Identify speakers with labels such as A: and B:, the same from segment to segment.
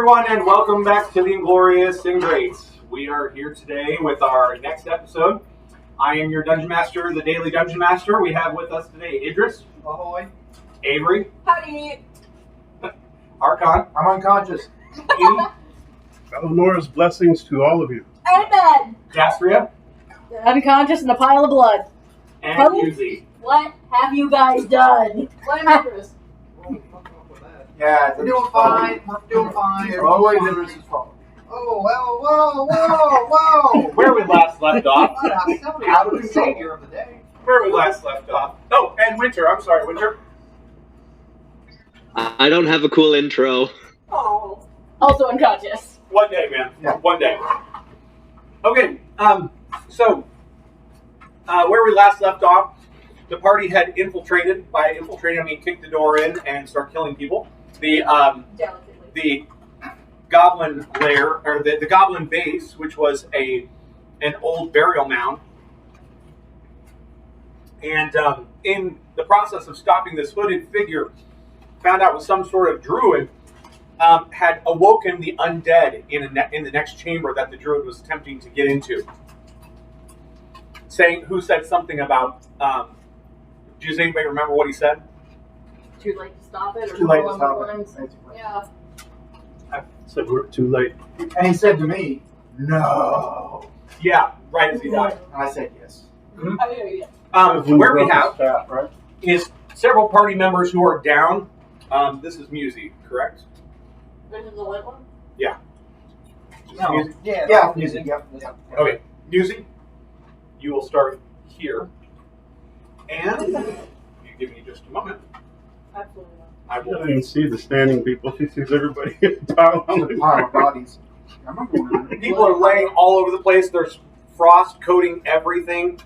A: everyone, and welcome back to the Inglorious Ingrates. We are here today with our next episode. I am your Dungeon Master, the Daily Dungeon Master. We have with us today Idris.
B: Ahoy.
A: Avery.
C: Howdy.
A: Archon.
B: I'm unconscious.
A: Edie.
D: Eleanor's blessings to all of you.
C: Amen.
A: Jastria.
C: Unconscious in a pile of blood.
A: And
C: Hello?
A: Yuzi.
C: What have you guys done? Blame Idris.
B: Yeah, we're doing fine. We're doing fine. Oh, wait, Idris' fault. Oh, whoa.
A: Where we last left off.
B: Somebody out of the savior of the day.
A: Where we last left off. Oh, and Winter. I'm sorry, Winter.
E: I don't have a cool intro.
C: Oh. Also unconscious.
A: One day, man.
B: Yeah.
A: One day. Okay, so where we last left off, the party had infiltrated. By infiltrating, I mean kicked the door in and start killing people. The goblin lair, or the goblin base, which was an old burial mound. And in the process of stopping this hooded figure, found out was some sort of druid, had awoken the undead in the next chamber that the druid was attempting to get into. Who said something about, does anybody remember what he said?
C: Too late to stop it? Or
B: Too late to
C: along
B: stop
C: the
B: it,
C: lines?
B: basically.
C: Yeah.
D: I said we're too late.
B: And he said to me, no.
A: Yeah, right as he died.
B: And I said yes.
A: Where we have
D: Staff, right?
A: is several party members who are down. This is Musi, correct?
C: This is the white one?
A: Yeah.
B: No.
A: Musi?
B: Yeah, music. Yep.
A: Okay, Musi, you will start here. And you give me just a moment.
C: Absolutely not.
A: I
D: She doesn't
A: will.
D: even see the standing people. She sees everybody piled on the
B: Pile of bodies. I remember when
A: People are laying all over the place. There's frost coating everything.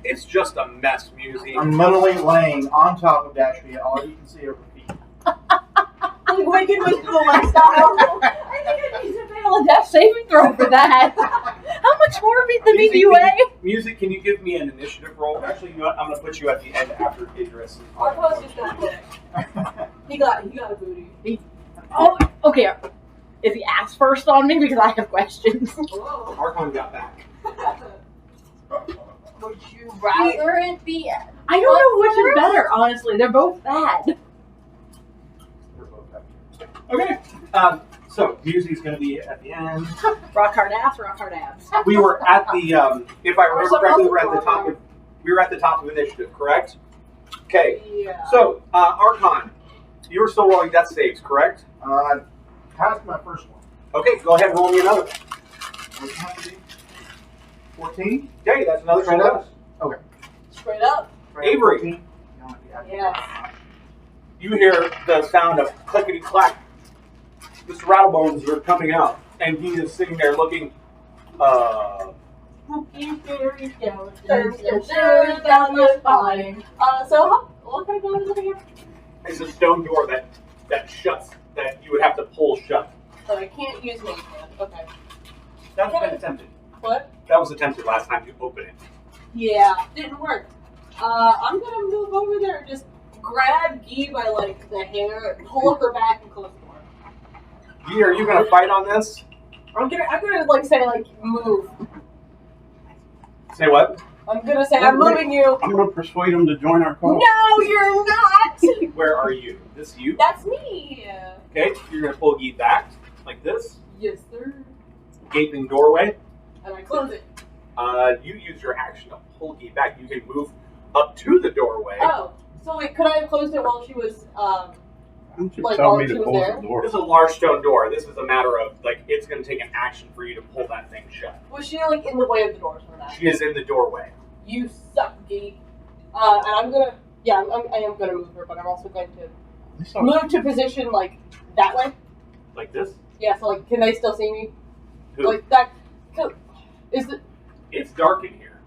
A: It's just a mess, Musi.
B: I'm literally laying on top of Dashia. All you can see are her feet.
C: Like, wicked style. I think I need to fail a death saving throw for that. How much more than me do you weigh?
A: Music, can you give me an initiative roll? Actually, you know what? I'm going to put you at the end after Idris.
C: Our post just got quick. He got a booty. Oh, okay. If he asks first on me, because I have questions. Whoa.
A: Archon got back.
C: Would you rather it be? I don't know which is better, honestly. They're both bad.
A: Okay. So, Music's going to be at the end.
C: Rock hard ass, rock hard abs.
A: We were at the, if I remember correctly, we were at the top of initiative, correct? Okay.
C: Yeah.
A: So, Archon, you were still rolling death saves, correct?
B: I passed my first one.
A: Okay, go ahead and roll me another.
B: What's it have to be? 14?
A: Okay, that's another
B: Straight
A: success.
B: up? Okay.
C: Straight up.
A: Avery.
B: 14? You know,
C: Yes.
A: You hear the sound of clickety-clack. Mr. Rattlebones are coming out, and he is sitting there looking,
C: Spooky fairy skeletons down your spine. What kind of door is it again?
A: it's a stone door that shuts, that you would have to pull shut.
C: So I can't use my hand. Okay.
A: That's been attempted.
C: What?
A: That was attempted last time you opened it.
C: Yeah, didn't work. I'm gonna move over there and just grab Gee by like the hair, pull her back, and close the door.
A: Gee, are you going to fight on this?
C: I'm gonna like say like move.
A: Say what?
C: I'm gonna say I'm moving you.
D: I'm going to persuade him to join our cause.
C: No, you're not.
A: Where are you? This you?
C: That's me.
A: Okay, you're going to pull Gee back, like this.
C: Yes, sir.
A: Gaping doorway.
C: And I close it.
A: You use your action to pull Gee back. You can move up to the doorway.
C: Oh, so wait, could I have closed it while she was
D: Why don't you
C: like,
D: tell
C: while
D: me
C: she
D: to
C: was
D: close
C: there?
D: the door?
A: This is a large stone door. This is a matter of, like, it's going to take an action for you to pull that thing shut.
C: Was she like in the way of the doors or not?
A: She is in the doorway.
C: You suck, Gee. And I'm gonna, yeah, I am gonna move her, but I'm also going to move to position like that way.
A: Like this?
C: Yeah, so like, can they still see me?
A: Who?
C: Like that? Is it?
A: It's dark in here.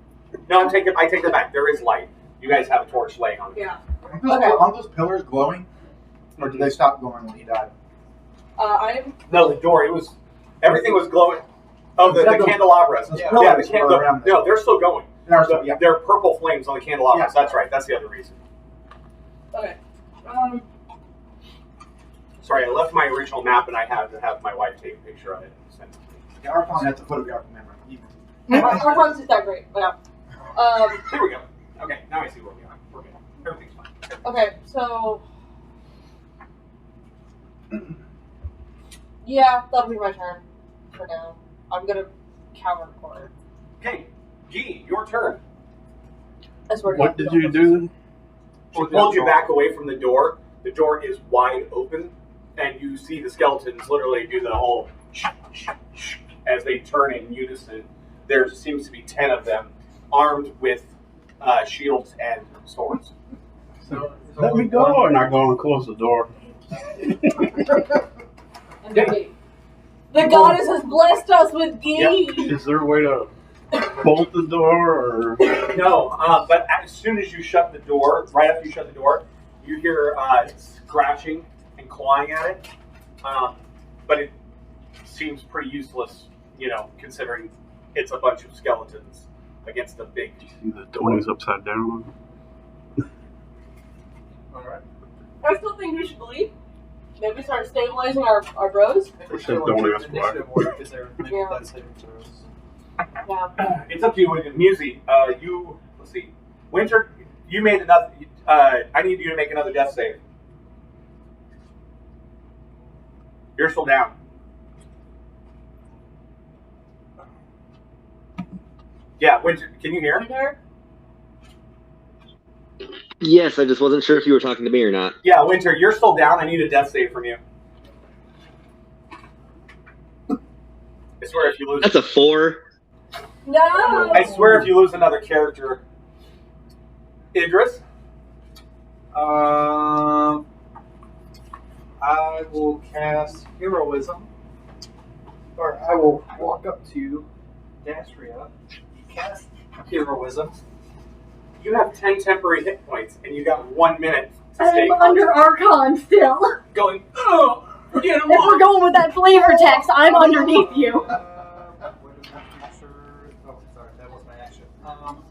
A: No, I take it back. There is light. You guys have a torch laying on it.
C: Yeah.
B: Aren't those pillars glowing? Or did they stop glowing when he died?
C: I'm.
A: No, the door. Everything was glowing. Oh, the candelabras.
B: Those
A: Yeah,
B: pillars
A: the
B: were around there.
A: no, they're still going.
B: Yeah.
A: They're purple flames on the candelabras.
B: Yeah.
A: That's right. That's the other reason.
C: Okay.
A: Sorry, I left my original map, and I had to have my wife take a picture of it. Send it to me.
B: Yeah, Archon has to photograph the memory.
C: Our fun's just that great. But
A: There we go. Okay, now I see where we are. We're good. Everything's fine.
C: okay, so yeah, that'll be my turn for now. I'm gonna counter the corner.
A: Okay, G, your turn.
C: I swear to
D: What
C: God,
D: did you do?
A: She pulled you back away from the door. The door is wide open, and you see the skeletons literally do the whole as they turn in unison. There seems to be 10 of them, armed with shields and swords.
B: So,
D: Let me go, and I go and close the door.
C: And the goddess has blessed us with gay.
D: Is there a way to bolt the door, or
A: No, but as soon as you shut the door, right after you shut the door, you hear scratching and clawing at it. But it seems pretty useless, considering it's a bunch of skeletons against a big.
D: the door is upside down?
B: alright.
C: I still think we should leave. Maybe start stabilizing our bros.
D: Don't ask why.
B: Is there
C: Yeah.
B: that saving throws?
C: Yeah.
A: It's up to you. Musi, let's see. Winter, you made another. I need you to make another death save. You're still down. Yeah, Winter, can you hear?
C: Winter?
E: Yes, I just wasn't sure if you were talking to me or not.
A: Yeah, Winter, you're still down. I need a death save from you. I swear if you lose.
E: That's a 4.
C: No!
A: I swear if you lose another character. Idris?
B: I will cast Heroism. Or I will walk up to Dastria, cast Heroism.
A: You have 10 temporary hit points, and you got 1 minute to stay
C: I'm under Archon still.
A: going, oh, get him
C: If we're going with that flavor text, I'm underneath you.
B: Oh, sorry, that was my action.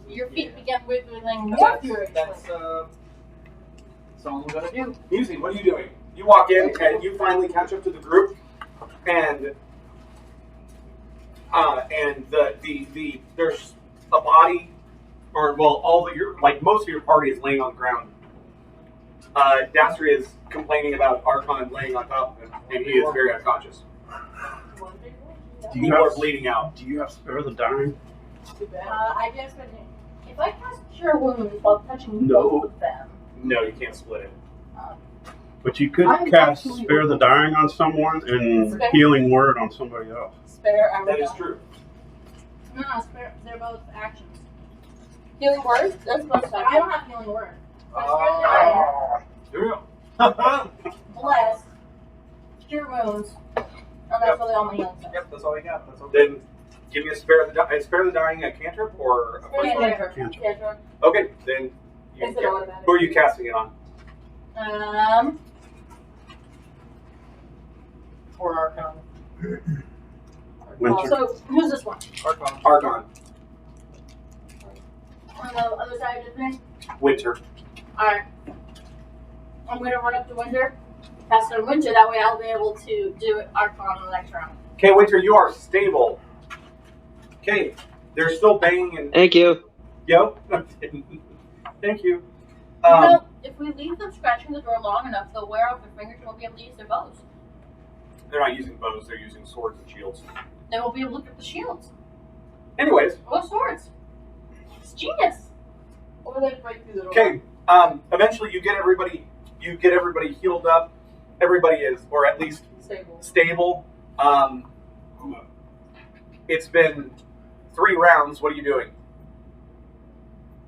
C: Your feet began wiggling more
B: That's
C: furiously.
B: all I'm gonna do.
A: Musi, what are you doing? You walk in, and you finally catch up to the group, and there's a body, or well, most of your party is laying on the ground. Dastria is complaining about Archon laying on top of him, and he is very unconscious.
D: Do
A: People are bleeding out.
D: Do you have spare the dying?
C: I guess if I cast Cure Wounds while touching
D: No.
C: both of them.
A: No, you can't split it.
D: But you could
C: I'm
D: cast
C: actually-
D: spare the dying on someone and
C: Spare?
D: healing word on somebody else.
C: Spare, I
A: That is true.
C: No, spare. They're both actions. Healing word? That's both actions. I don't have healing word.
A: There you
C: Bless. Cure Wounds. And that's really all my healing stuff.
B: Yep, that's all I got. That's all.
A: Then give me a spare the dying a cantrip or a first one?
D: Cantrip.
C: Cantrip.
A: Okay, then you
C: Is it automatic?
A: who are you casting it on?
B: Or Archon.
D: Winter.
C: So, who's this one?
B: Archon.
A: Archon.
C: On the other side of the thing?
A: Winter.
C: Alright. I'm gonna run up to Winter. Cast on Winter, that way I'll be able to do Archon in the next round.
A: Okay, Winter, you are stable. Okay, they're still banging and
E: Thank you.
A: yo. Thank you.
C: If we leave them scratching the door long enough, they'll wear off their fingers and won't be able to use their bows.
A: They're not using bows; they're using swords and shields.
C: They won't be able to look at the shields.
A: Anyways,
C: Or swords. It's genius. Or they break through the door.
A: okay. Eventually, you get everybody healed up. Everybody is, or at least
C: Stable.
A: stable. It's been 3 rounds. What are you doing?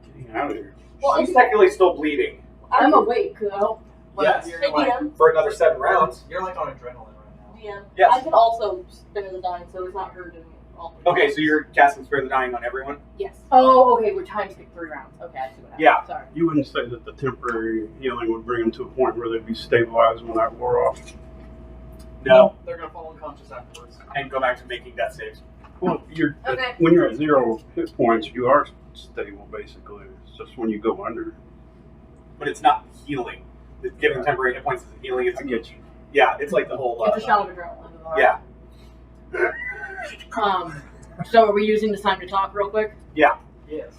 D: Getting out of here.
C: Well,
A: She's technically still bleeding
C: I'm awake, though.
A: Yes.
B: You're
C: Hey,
B: like,
C: DM.
A: for another 7 rounds.
B: you're like on adrenaline right now.
C: DM.
A: Yes.
C: I can also spare the dying, so it's not her doing it all.
A: Okay, so you're casting Spare the Dying on everyone?
C: Yes. Oh, okay. We're time skip 3 rounds. Okay, I see what happened.
A: Yeah.
C: Sorry.
D: You wouldn't say that the temporary healing would bring them to a point where they'd be stabilized when that wore off?
A: No.
B: They're gonna fall unconscious afterwards.
A: And go back to making death saves.
D: Well,
C: Okay.
D: when you're at 0 hit points, you are stable, basically. It's just when you go under.
A: But it's not healing. Giving temporary hit points isn't healing. It's
D: I get you.
A: Yeah, it's like the whole.
C: It's a shot of adrenaline.
A: Yeah.
C: So are we using this time to talk real quick?
A: Yeah.
F: Yes.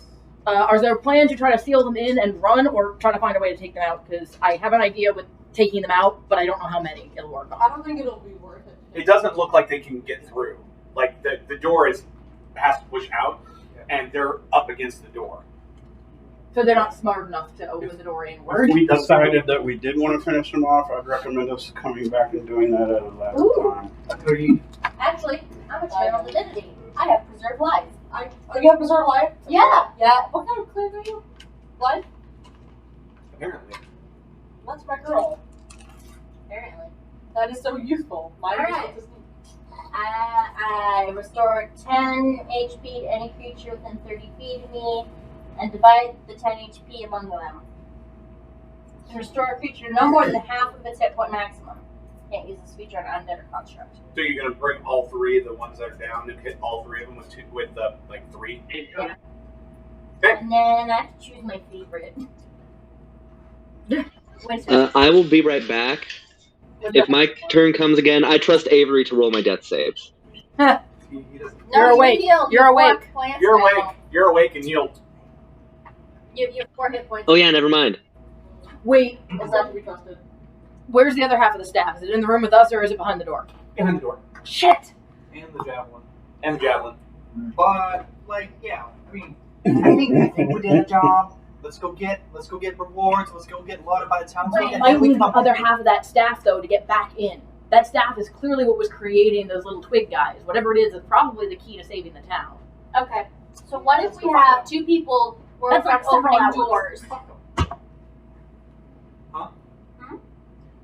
C: Are there plans to try to seal them in and run, or try to find a way to take them out? Because I have an idea with taking them out, but I don't know how many it'll work on.
G: I don't think it'll be worth it.
A: It doesn't look like they can get through. Like the door has to push out, and they're up against the door.
C: So they're not smart enough to open the door inward.
D: If we decided that we did want to finish them off, I'd recommend us coming back and doing that at a later
C: Ooh.
D: time.
F: Agreed.
H: Actually, I'm a channel divinity. I have preserved life.
G: You have preserve life?
H: Yeah.
G: Yeah. What kind of cleric are you? Life?
A: Apparently.
G: That's my girl.
H: Apparently.
G: That is so useful. Mine
H: Alright.
G: is
H: I restore 10 HP to any creature within 30 feet of me and divide the 10 HP among them. To restore a creature no more than half of its hit point maximum. Can't use this feature on undead or construct.
A: So you're gonna bring all three of the ones that are down and hit all three of them with like 3.
H: Yeah.
A: Okay.
H: And then I have to choose my favorite. Wizard.
E: I will be right back. If my turn comes again, I trust Avery to roll my death saves.
F: He doesn't.
C: You're awake.
H: healed.
C: You're
H: You have
C: awake.
H: 4 plants
A: You're
H: now.
A: awake. You're awake and yield.
H: You have 4 hit points.
E: Oh yeah, never mind.
C: Wait,
G: Is that to be trusted?
C: where's the other half of the staff? Is it in the room with us, or is it behind the door?
A: Behind the door.
C: Shit!
F: And the javelin.
A: And the javelin.
F: But like, yeah. I mean, I think we did a job. Let's go get rewards. Let's go get lauded by the townspeople.
C: I might need the other half of that staff, though, to get back in. That staff is clearly what was creating those little twig guys. Whatever it is probably the key to saving the town.
H: Okay. So what if we have 2 people working
C: That's
H: on
C: like several
H: opening
C: hours.
H: doors?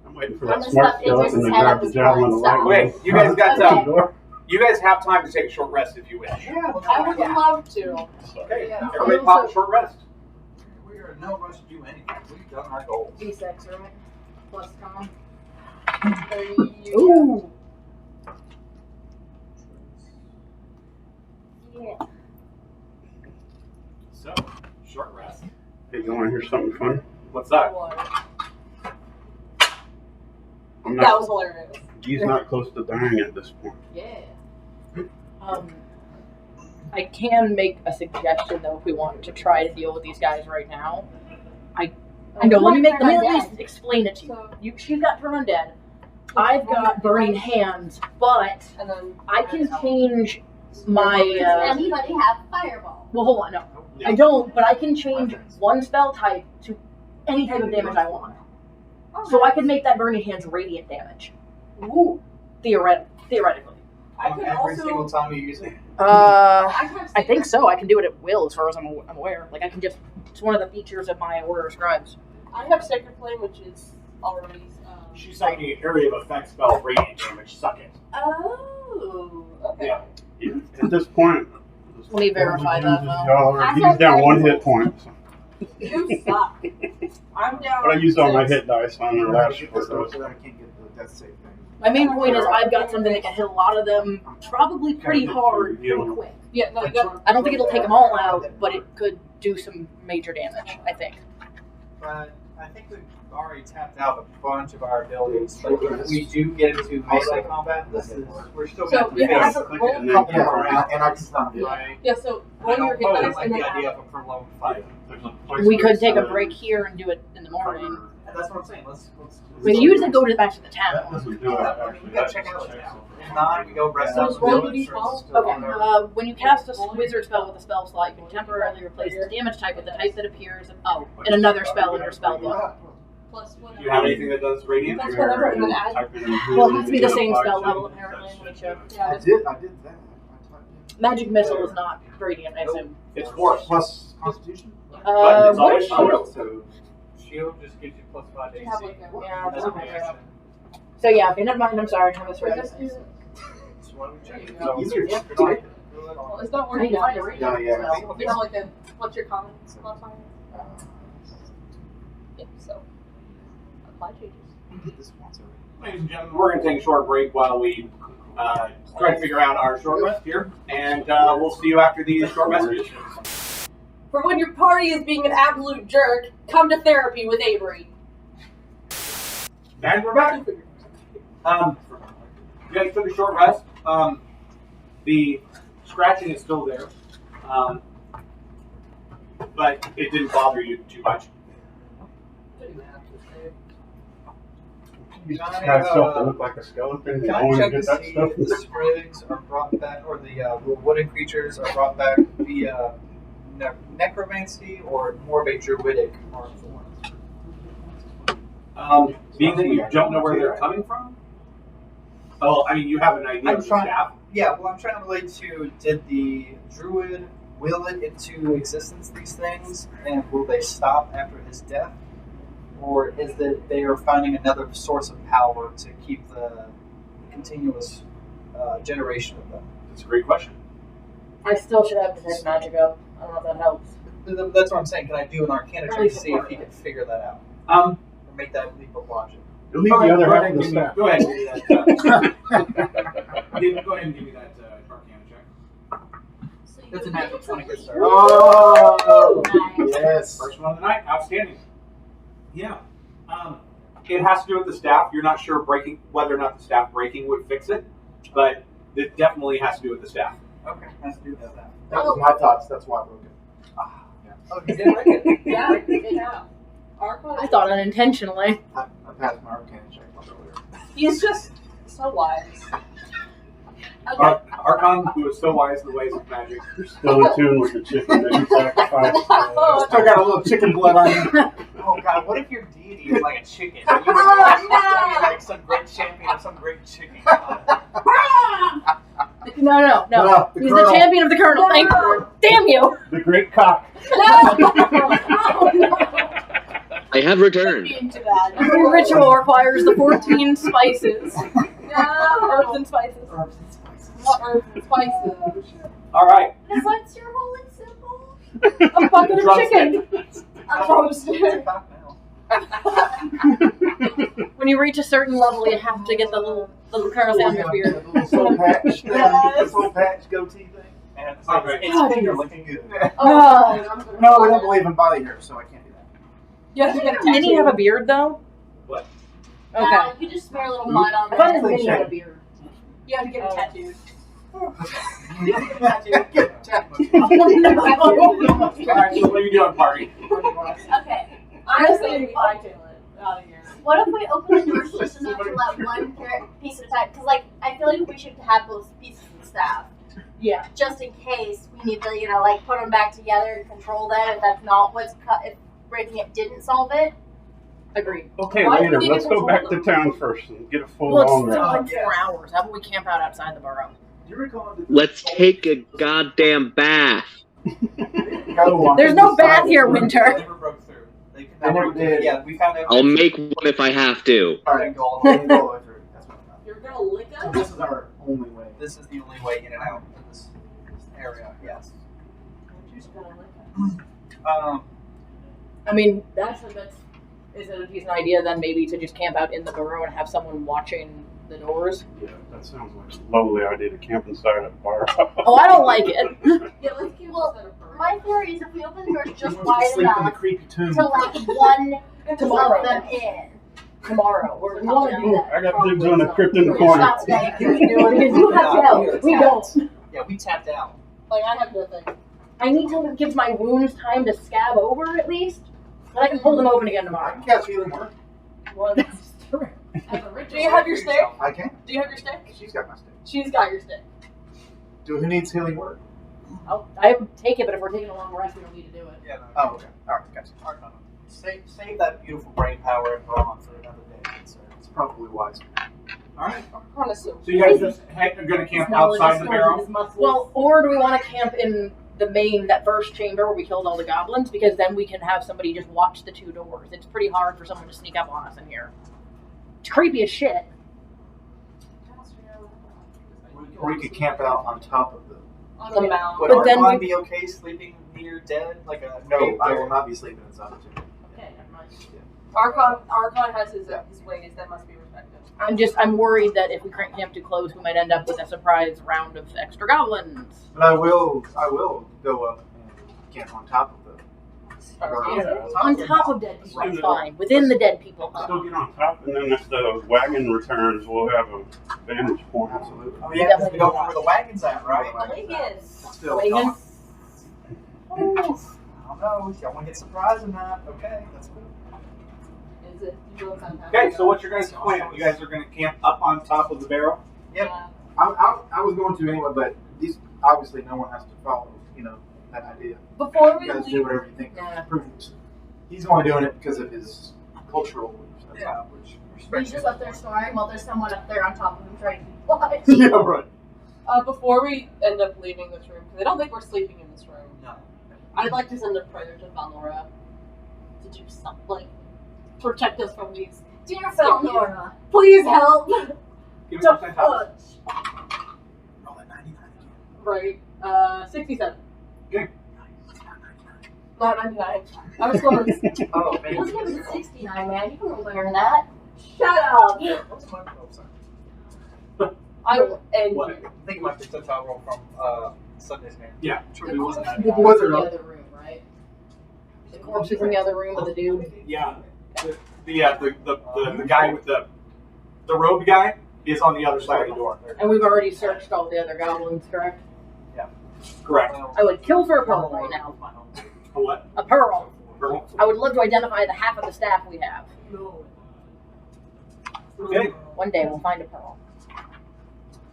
D: I'm waiting for
H: I'm
D: that
H: gonna
D: smart
H: stuff Idris's
D: skeleton to
H: head
D: grab
H: up
D: the
H: his
D: javelin
H: butt.
D: and light
A: Okay, you guys got
H: Okay.
A: you guys have time to take a short rest if you wish.
F: Yeah,
G: I would love to.
A: Okay.
G: Yeah.
A: Everybody pop a short rest.
F: we are in no rush to do anything. We've done our goals.
C: D6, right? Plus con.
G: Ooh.
H: Yeah.
A: So, short rest.
D: Hey, you want to hear something fun?
A: What's that?
D: I'm
G: That
D: not.
G: was hilarious.
D: He's not close to dying at this point.
C: Yeah. I can make a suggestion, though, if we want to try to deal with these guys right now. I know. Let me at least explain it to you. She's got turn undead. I've got burning hands, but
G: And then
C: I can change my.
H: Does anybody have fireball?
C: Well, hold on. No, I don't. But I can change one spell type to any type of damage I want. So I could make that burning hands radiant damage.
G: Ooh.
C: Theoretically.
G: I
F: On
G: could
F: every single
G: also.
F: time you use it.
C: I think so. I can do it at will, as far as I'm aware. Like I can just. It's one of the features of my Order of Scribes.
G: I have Sacred Flame, which is already.
A: She's saying the area of effect spell radiant damage. Suck it.
G: Oh. Okay.
A: Yeah.
D: At this point,
C: Let me verify that, though.
D: y'all he's down 1 hit point. So.
G: You suck. I'm down.
D: But I used all my
G: 6.
D: hit dice on the
B: I
D: last
B: get
D: short
B: this though,
D: rest.
B: so that I can't get the death save thing.
C: My main point is I've got something that can hit a lot of them probably pretty hard pretty quick.
G: Yeah, no, you got.
C: I don't think it'll take them all out, but it could do some major damage, I think.
F: But I think we've already tapped out a bunch of our abilities. Like if we do get into melee combat, we're still
G: So,
F: going to
G: yeah,
F: face
G: roll-
D: And then
B: Yeah, and I can stop it.
F: right?
G: Yeah, so
F: I
G: roll your
F: don't
G: hit
F: really
G: dice
F: like
G: and then
F: the idea
G: add.
F: of a prolonged fight.
D: There's a place
C: We
D: where
C: could
D: it's,
C: take a break here and do it in the morning.
F: And that's what I'm saying. Let's
C: We usually go back to the
D: That
C: town.
D: doesn't do it,
F: we
D: actually.
F: gotta check out the town. If not, we go rest
G: So
F: up
G: it's
F: the
G: roll
F: village.
G: D12?
C: Okay, when you cast a wizard spell with a spell slot, you can temporarily replace the damage type with the type that appears in another spell in your spell book.
G: Plus
A: Do
G: whatever.
A: you have anything that does radiant?
G: That's whatever, and then add.
C: Well, it has to be the same spell level, apparently. Let me check.
G: Yeah,
B: I did that. I typed
C: Magic Missile is not radiant, I assume.
A: It's force.
B: in. Plus Constitution?
A: But it's
C: What
A: always
C: is
A: shield.
C: shield?
F: So shield just gives you plus 5
G: you
F: AC.
G: have like a.
C: Yeah,
F: That's
C: okay.
F: reaction.
C: So yeah, okay, never mind. I'm sorry. I misread.
G: Just do-
F: So why don't we check it
G: There
F: out?
G: you
B: Easier
F: Yeah,
B: to type.
G: Well, it's not
C: I need
G: working
C: to
G: out.
C: find a
G: It's
C: radiant
B: Yeah, yeah.
C: spell.
G: not like a. What's your comment last time? Yeah, so. Apply changes.
B: I did this once already.
A: Ladies and gentlemen, we're going to take a short break while we try to figure out our short rest here, and we'll see you after these short messages.
G: For when your party is being an absolute jerk, come to therapy with Avery.
A: And we're back. You guys took a short rest. The scratching is still there, but it didn't bother you too much.
D: These guys stuff that look like a skeleton.
F: Can I
D: Going
F: check
D: to
F: to
D: get that
F: see
D: stuff.
F: if the sprigs are brought back, or the wooden creatures are brought back via necromancy, or more of a druidic art form?
A: Being that you don't know where they're coming from? Oh, I mean, you have an idea of the staff.
F: Yeah, well, I'm trying to relate to, did the druid will it into existence, these things, and will they stop after his death? Or is that they are finding another source of power to keep the continuous generation of them?
A: That's a great question.
C: I still should have detect magic up. I don't know if that helps.
F: That's what I'm saying. Can I do an Arcana check to see if he can figure that out? Or make that leap of logic?
D: You'll need the other half of the
A: Go
D: staff.
A: ahead and give me that. Go ahead and give me that Arcana check.
H: So you
F: That's a
H: would
F: natural
H: make
F: 20
H: it
F: good start.
B: Oh,
H: Nice.
B: yes.
A: First one of the night. Outstanding. Yeah. It has to do with the staff. You're not sure whether or not the staff breaking would fix it, but it definitely has to do with the staff.
F: Okay, has to do with that.
B: That was my thoughts. That's why I broke it.
F: Oh, you did like it?
G: Yeah, yeah. Archon.
C: I thought unintentionally.
B: I passed my Arcana check much earlier.
G: He's just so wise.
A: Archon, who is so wise in the ways of magic.
D: You're still in tune with the chicken that you sacrificed.
B: Still got a little chicken blood on you.
F: Oh god, what if your deity is like a chicken? You would be like some great champion of some great chicken.
C: No.
B: No, the
C: He's
B: colonel.
C: the champion of the Colonel. Thank you. Damn you.
D: The great cock.
E: I have returned.
G: Into that.
C: Every ritual requires the 14 spices.
G: No.
C: Herbs and spices.
G: What herbs and spices?
A: All right.
H: What's your holy symbol?
C: A bucket of chicken.
G: I'm roasted.
C: When you reach a certain level, you have to get the little Colonel Sanders beard.
B: The little soul patch. The soul patch goatee thing.
F: And it's,
A: Okay.
F: it's finger looking good.
C: Oh.
B: No, we don't believe in body hair, so I can't do that.
G: You have to get a
C: Did he
G: tattoo.
C: have a beard though?
A: What?
C: Okay.
H: You just smear a little mud on
C: I thought
H: there.
C: his mini had a beard.
G: You have to get a tattoo.
B: Get tattooed.
A: All right. So what are you doing, party?
H: Okay.
G: Honestly, I do it out of here.
H: What if we open the doors just enough to let one piece at a time? Because, like, I feel like we should have those pieces of staff.
C: Yeah.
H: Just in case we need to, put them back together and control that if that's not what's if breaking it didn't solve it.
C: Agreed.
D: Okay,
G: Why
D: later.
G: do we
D: Let's go
G: control
D: back to
G: them?
D: town first and get a full
C: Well, it's
D: long
C: still
D: rest.
C: like 4 hours. How about we camp out outside the borough?
B: Do you recall?
E: Let's take a goddamn bath.
C: There's no bath here,
F: They
C: Winter.
F: never broke through. They
B: They never did.
F: Yeah, we found out.
E: I'll make one if I have to.
B: All right, go all the way through. That's what I thought.
G: You're gonna lick
B: So
G: us?
B: this is our only way.
F: This is the only way in and out of this area, yes.
G: You're just gonna lick us.
C: I mean, is it a decent idea then maybe to just camp out in the borough and have someone watching the doors?
D: Yeah, that sounds like a lovely idea to camp inside a bar.
C: Oh, I don't like it.
G: Yeah, let's keep
H: Well,
G: instead of bird.
H: My theory is if we open the doors just
B: Who wants
H: wide
B: to sleep in the
H: enough
B: creepy tomb?
H: to let one
C: Tomorrow.
H: of them in.
C: Tomorrow. We want to do that.
D: I got dibs on the crypt in the corner.
H: Not today.
C: Because you have to know. We don't.
F: Yeah, we tapped out.
G: Like, I have nothing.
C: I need to give my wounds time to scab over at least. But I can pull them open again
B: I
C: tomorrow.
B: can cast healing word.
C: Well, that's true.
G: Do you have your stick?
B: I can.
G: Do you have your stick?
B: She's got my stick.
G: She's got your stick.
B: Who needs healing word?
C: I would take it, but if we're taking a long rest, we don't need to do it.
F: Yeah, no.
B: Oh, okay. All right, gotcha.
F: Arcana. Save that beautiful brain power and brawn for another day. Sir.
B: It's probably wise.
A: All right.
G: Arcana so
A: So you guys just are going to camp outside the barrel?
C: Well, or do we want to camp in that first chamber where we killed all the goblins? Because then we can have somebody just watch the 2 doors. It's pretty hard for someone to sneak up on us in here. It's creepy as shit.
B: Or you could camp out on top of the.
G: on the mound.
F: Would
C: But then
F: Arcana
C: we-
F: be okay sleeping near dead? Like a
B: No, I will not be sleeping inside the tomb.
C: Okay, never mind.
G: Archon has his ways that must be respected.
C: I'm worried that if we camp too close, we might end up with a surprise round of extra goblins.
B: But I will go up and camp on top of the
C: On top of dead people, it's fine. Within the dead people,
D: Still get on top, and then if the wagon returns, we'll have a vantage point.
B: Absolutely.
F: Oh yeah, because we don't know where the wagon's at, right?
B: Still,
C: Wagon?
F: I don't know. Y'all want to get surprised in that? Okay, that's cool.
G: Is it?
A: Okay, so what's your guys' plan? You guys are going to camp up on top of the barrel?
F: Yep.
B: I was going to anyway, but these obviously no one has to follow, that idea.
G: Before we
B: You guys do
G: leave,
B: whatever you think
C: Yeah.
B: is prudent. He's only doing it because of his cultural beliefs. That's
F: Yeah.
B: all, which
H: We
B: respects
H: just
B: it.
H: left there snoring while there's someone up there on top of him trying to watch.
B: Yeah, right.
G: before we end up leaving this room, because I don't think we're sleeping in this room.
F: No.
G: I'd like to send a prayer to Valora to do something, like protect us from these.
H: Dear Felnora,
G: Please help.
A: Give me
G: Don't
A: percentile.
G: touch.
B: Roll that 99 again.
G: Right. 67.
A: Okay.
G: Not 99. I was close.
F: Oh,
H: let's
F: man.
H: give it a 69, man. You can learn that.
G: Shut up.
F: What's my sorry.
G: I will end
A: What?
G: you.
F: I think my percentile roll from Sunday's game.
A: Yeah,
C: The
A: it wasn't
C: corpse
A: that
C: is
A: bad.
C: in
B: Was it
C: the
B: really?
C: other room, right? The corpse is in the other room with the dude.
A: Yeah. The guy with the robed guy is on the other side of the door.
C: And we've already searched all the other goblins, correct?
A: Correct.
C: I would kill for a pearl right now.
A: A what?
C: A pearl.
A: Pearl?
C: I would love to identify the half of the staff we have.
A: Okay.
C: One day we'll find a pearl.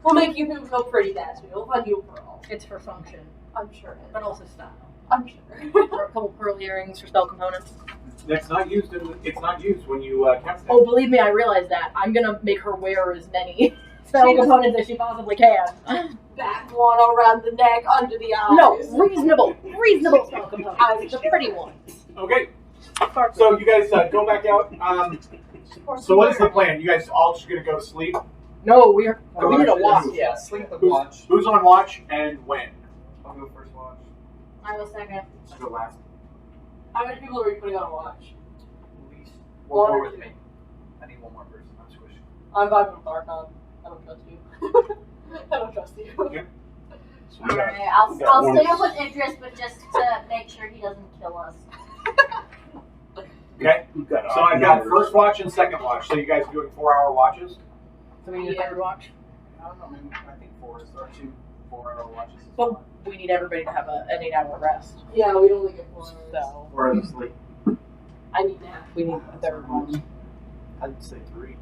G: We'll make you feel pretty, Dasby. We'll find you a pearl.
C: It's for function,
G: I'm sure.
C: but also style.
G: I'm sure.
C: Or a couple pearl earrings for spell components.
A: That's not used. It's not used when you cast it.
C: Oh, believe me, I realize that. I'm gonna make her wear as many spell
G: She just-
C: components as she possibly can.
G: Back one around the neck, under the eyes.
C: No, reasonable spell components. The pretty ones.
A: Okay. So you guys go back out. So what is the plan? You guys all just gonna go to sleep?
C: No, we need a watch.
F: Yeah, sleep the
A: Who's,
F: watch.
A: who's on watch and when?
F: I'll go first watch.
H: I will second.
B: Let's go last.
G: How many people are we putting on a watch?
F: At least
G: One
F: one
G: or
F: more with
G: two.
F: me. I need one more person. I'm squishy.
G: I'm vibing with Archon. I don't trust you. I don't trust you.
D: So we got-
H: Alright, I'll
D: we got one-
H: stay up with Idris, but just to make sure he doesn't kill us.
A: Okay. So I've got first watch and second watch. So you guys are doing 4-hour watches.
C: So we need a third watch.
F: I don't know, maybe I think 4 or 2 4-hour watches. is
C: But
F: fine.
C: we need everybody to have an 8-hour rest.
G: Yeah, we only get 4 hours.
C: So
B: Or at sleep.
G: I need nap.
C: we need a third one.
B: I'd say 3.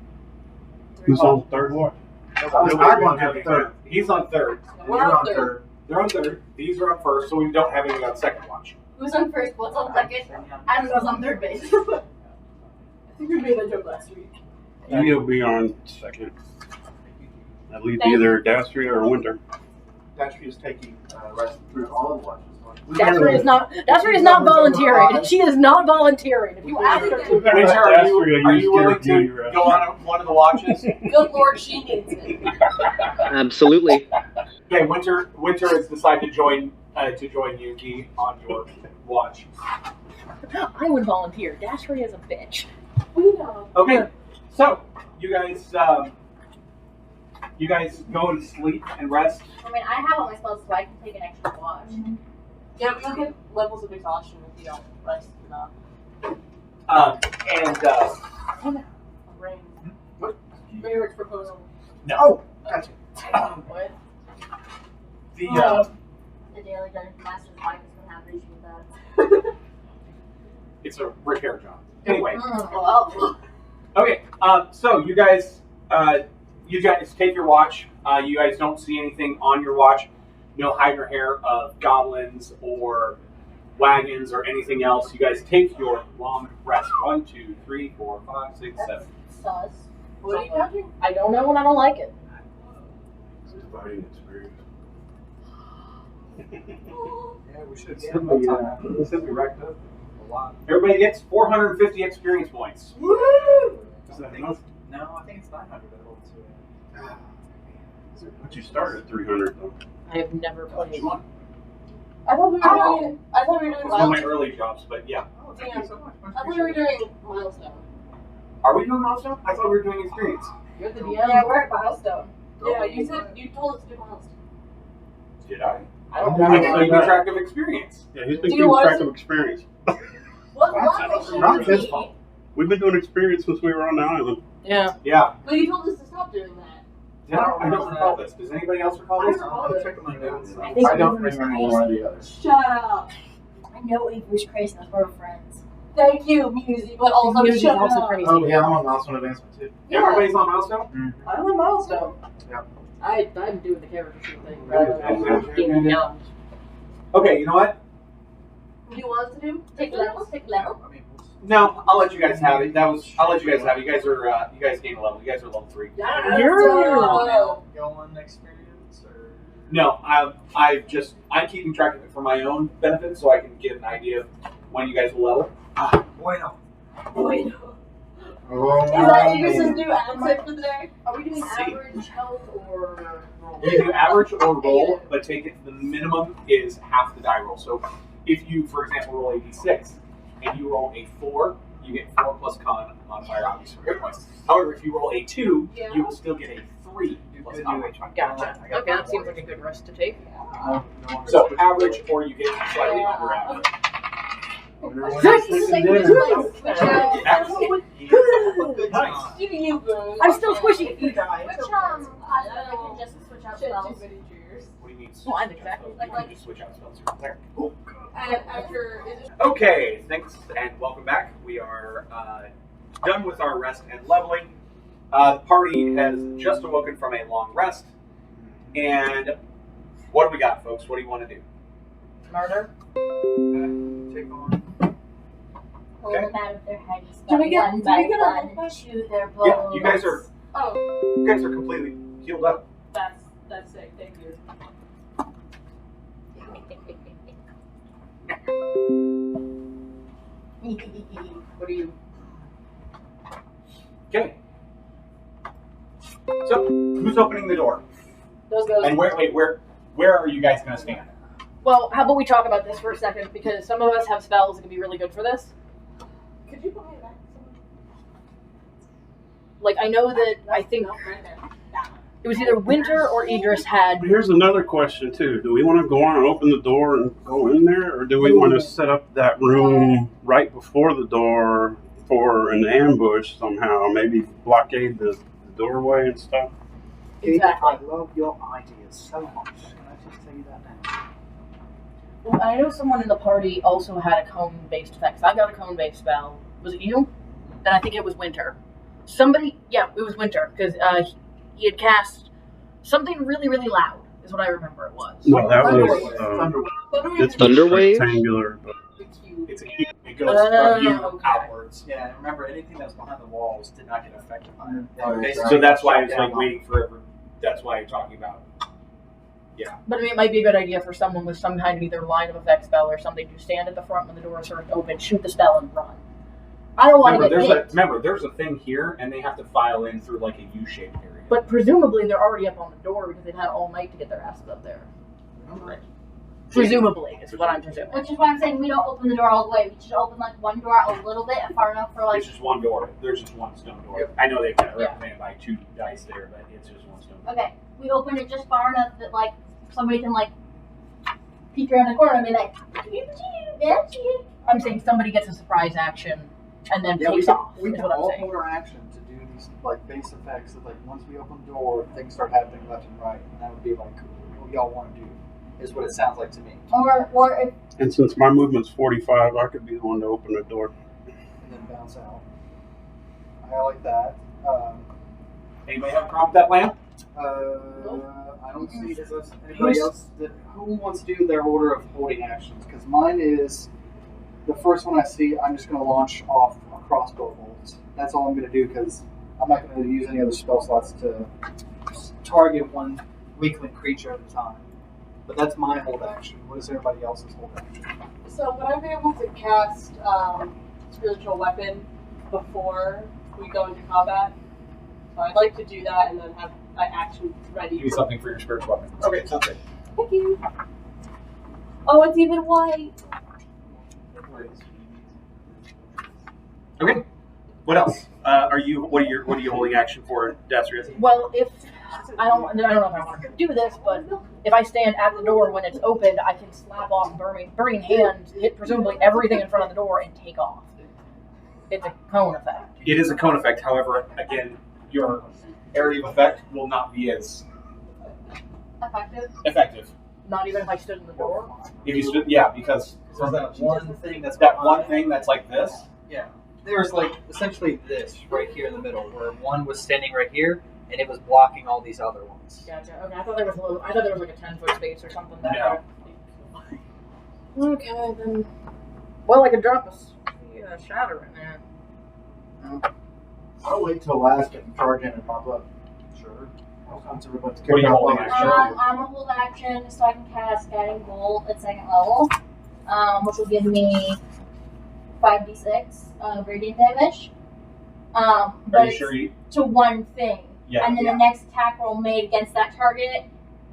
D: Who's on third watch?
B: I'm on third.
A: He's on third.
G: We're
B: You're
G: on
B: on
G: third.
B: third.
A: They're on third. These are on first. So we don't have anything on second watch.
H: Who's on first? What's on second? Adam goes on third base.
G: I think we made that joke last week.
D: You'll be on second. That leaves
H: Thank
D: either Dastry or Winter.
B: Dastry is taking rest through all the watches.
C: Dasher is not volunteering. She is not volunteering. If you ask her to.
A: Winter, are you willing to go on one of the watches?
G: Good lord, she needs it.
E: Absolutely.
A: Okay, Winter has decided to join Yuki on your watch.
C: I would volunteer. Dasher is a bitch.
G: We know.
A: Okay, so you guys go to sleep and rest.
H: I mean, I have all my spells, so I can take an extra watch.
G: Yeah, you'll get levels of exhaustion if you don't rest enough. Rain.
B: What?
G: Marriage proposal.
B: Oh, gotcha.
C: What?
A: The
H: The Daily Dungeon Master's wife is going to have an issue with that.
A: it's a repair job. Anyway,
H: Well,
A: okay. So you guys take your watch. You guys don't see anything on your watch. No hide or hair of goblins or wagons or anything else. You guys take your long rest. 1, 2, 3, 4, 5, 6, 7.
H: sus.
G: What are you counting?
C: I don't know and I don't like it.
D: Dividing experience.
F: Yeah, we should get
B: Simply, simply racked up a lot.
A: Everybody gets 450 experience points.
G: Woo!
D: Is that enough?
F: No, I think it's 900 at level 2.
D: But you start at 300 though.
C: I have never played.
A: One
G: I thought we were doing. I thought we were doing
A: of my
G: milestone.
A: early jobs, but yeah.
F: Oh, thank you so much.
G: I thought we were doing milestone.
A: Are we doing milestone? I thought we were doing experience.
C: You're the DM.
H: Yeah, we're at milestone.
G: Yeah, you said you told us to do milestone.
A: Did I?
C: I don't
A: I'm
C: know.
A: keeping track of experience.
D: Yeah, he's
G: Do
D: been
G: you
D: keeping
G: want
D: track
G: to-
D: of experience.
G: What
B: That's
G: lie
B: not his
G: me?
B: fault.
D: We've been doing experience since we were on the island.
C: Yeah.
A: Yeah.
G: But you told us to stop doing that.
A: I don't recall this. Does anybody else recall this?
F: I'm checking my notes.
C: I think
B: I don't
C: Avery's
B: remember one or the other.
G: Shut up.
H: I know Avery's crazy. That's why we're friends.
G: Thank you, Musy, but also
C: Musie's
G: shut
C: also
G: up.
C: crazy.
B: Oh yeah, I'm on milestone advancement too.
G: Yeah.
A: Everybody's on milestone?
C: I'm a milestone.
B: Yep.
C: I'm doing the character sheet thing rather than being young.
A: Okay, you know what?
G: What do you want us to do?
H: Take levels. Take levels.
F: I mean,
A: No, I'll let you guys have it. I'll let you guys have it. You guys are you guys gain a level. You guys are level 3.
G: No.
F: going experience or
A: No, I'm keeping track of it for my own benefit so I can get an idea of when you guys will level.
F: bueno.
B: Oh,
G: Is that Igris's new accent for the day?
C: Are we doing
A: See.
C: average health or roll?
A: You can do average or roll, but take it the minimum is half the die roll. So if you, for example, roll a d6 and you roll a 4, you get 4 plus con modifier, obviously for hit points. However, if you roll a 2,
G: Yeah.
A: you will still get a 3 plus
F: Good
A: con
F: new
A: modifier.
C: Gotcha. Okay, that seems like a good risk to take.
A: So average, or you get slightly under average.
F: Good
A: Nice.
F: time.
G: You good.
C: I'm still squishy.
H: Which I can just switch out
G: Shit,
H: spells.
G: too many cheers.
A: What do you mean?
C: Well, I'm exactly
A: You can just switch out spells. There.
G: And after
A: Okay, thanks and welcome back. We are done with our rest and leveling. The party has just awoken from a long rest. And what do we got, folks? What do you want to do?
C: Murder?
F: Take on.
H: Pull them out of their heads.
G: Do we get-
H: one
G: do
H: by
G: we get a
H: one,
G: head
H: chew their bones.
A: Yeah, you guys are
G: oh,
A: completely healed up.
G: that's sick. Thank you.
C: What do you?
A: Okay. So, who's opening the door?
G: Those goes.
A: And where are you guys going to stand?
C: Well, how about we talk about this for a second because some of us have spells that can be really good for this.
G: Could you put me back?
C: Like I know that I think
G: No, right there.
C: it was either Winter or Idris had.
D: But here's another question too. Do we want to go on and open the door and go in there, or do we want to set up that room right before the door for an ambush somehow? Maybe blockade the doorway and stuff.
C: Exactly.
F: I love your ideas so much. Can I just tell you that now?
C: Well, I know someone in the party also had a cone-based effect. 'Cause I got a cone-based spell. Was it you? Then I think it was Winter. Somebody, yeah, it was Winter because he had cast something really, really loud. Is what I remember it was.
D: No, that was
F: Thunderwave.
D: it's
E: Thunderwave?
D: rectangular. But
A: It's it goes from you
C: okay.
A: outwards.
F: Yeah, and remember, anything that's behind the walls did not get affected by it.
B: Oh,
F: They
B: right.
A: So that's why
F: shut
A: it's like
F: down.
A: waiting forever. That's why you're talking about.
C: But I mean, it might be a good idea for someone with some kind of either line of effect spell or something to stand at the front when the door is first open, shoot the spell, and run. I don't want to get hit.
A: There's a thing here, and they have to file in through like a U-shaped area.
C: But presumably they're already up on the door because they've had all night to get their asses up there.
A: Right.
C: Presumably is what I'm presuming.
H: Which is why I'm saying we don't open the door all the way. We should open like one door a little bit and far enough for like.
A: It's just one door. There's just one stone door.
F: Yep.
A: I know they've got it
C: Yeah.
A: represented by 2 dice there, but it's just one stone door.
H: Okay, we open it just far enough that like somebody can like peek around the corner and be like,
C: I'm saying somebody gets a surprise action and then
F: Yeah, we
C: takes
F: can,
C: off.
F: we
C: Is
F: can
C: what I'm
F: all
C: saying.
F: hold our action to do these like base effects that like once we open the door, things start happening left and right, and that would be like what y'all want to do. Is what it sounds like to me.
H: or if
D: and since my movement's 45, I could be the one to open the door.
F: And then bounce out. I like that.
A: Anybody have a problem with that plan?
F: I don't see does anybody else who wants to do their order of holding actions, because mine is the first one I see. I'm just going to launch off a crossbow bolt. That's all I'm going to do because I'm not going to use any other spell slots to target one weakling creature at a time. But that's my hold action. What is everybody else's hold action?
G: So would I be able to cast spiritual weapon before we go into combat? So I'd like to do that and then have my action ready.
A: Give me something for your spiritual weapon. Okay, sounds good.
G: Thank you. Oh, it's even white.
A: Okay. What else? What are you holding action for, Desiree?
C: Well, if I don't know if I want to do this, but if I stand at the door when it's opened, I can slap off burning hand, hit presumably everything in front of the door, and take off. It's a cone effect.
A: It is a cone effect. However, again, your area of effect will not be as effective.
C: Not even if I stood in the door.
A: If you stood, yeah, because
F: So that one thing that's
A: that
F: behind-
A: one thing that's like this.
F: Yeah. There's like essentially this right here in the middle, where one was standing right here, and it was blocking all these other ones.
C: Gotcha. Okay, I thought there was like a 10-foot space or something
A: No.
C: there. Okay, then. Well, I could drop a shatter in there.
B: I'll wait till last and charge in and pop up. Sure. I'll consider about to
A: What are you
B: kick out
A: holding
B: while I
A: action?
B: charge.
H: I'm a hold action so I can cast Guiding Bolt at 2nd level, which will give me 5d6 radiant damage.
A: Are
H: But
A: you
H: it's
A: sure you?
H: to one thing.
A: Yeah.
H: And then the next attack roll made against that target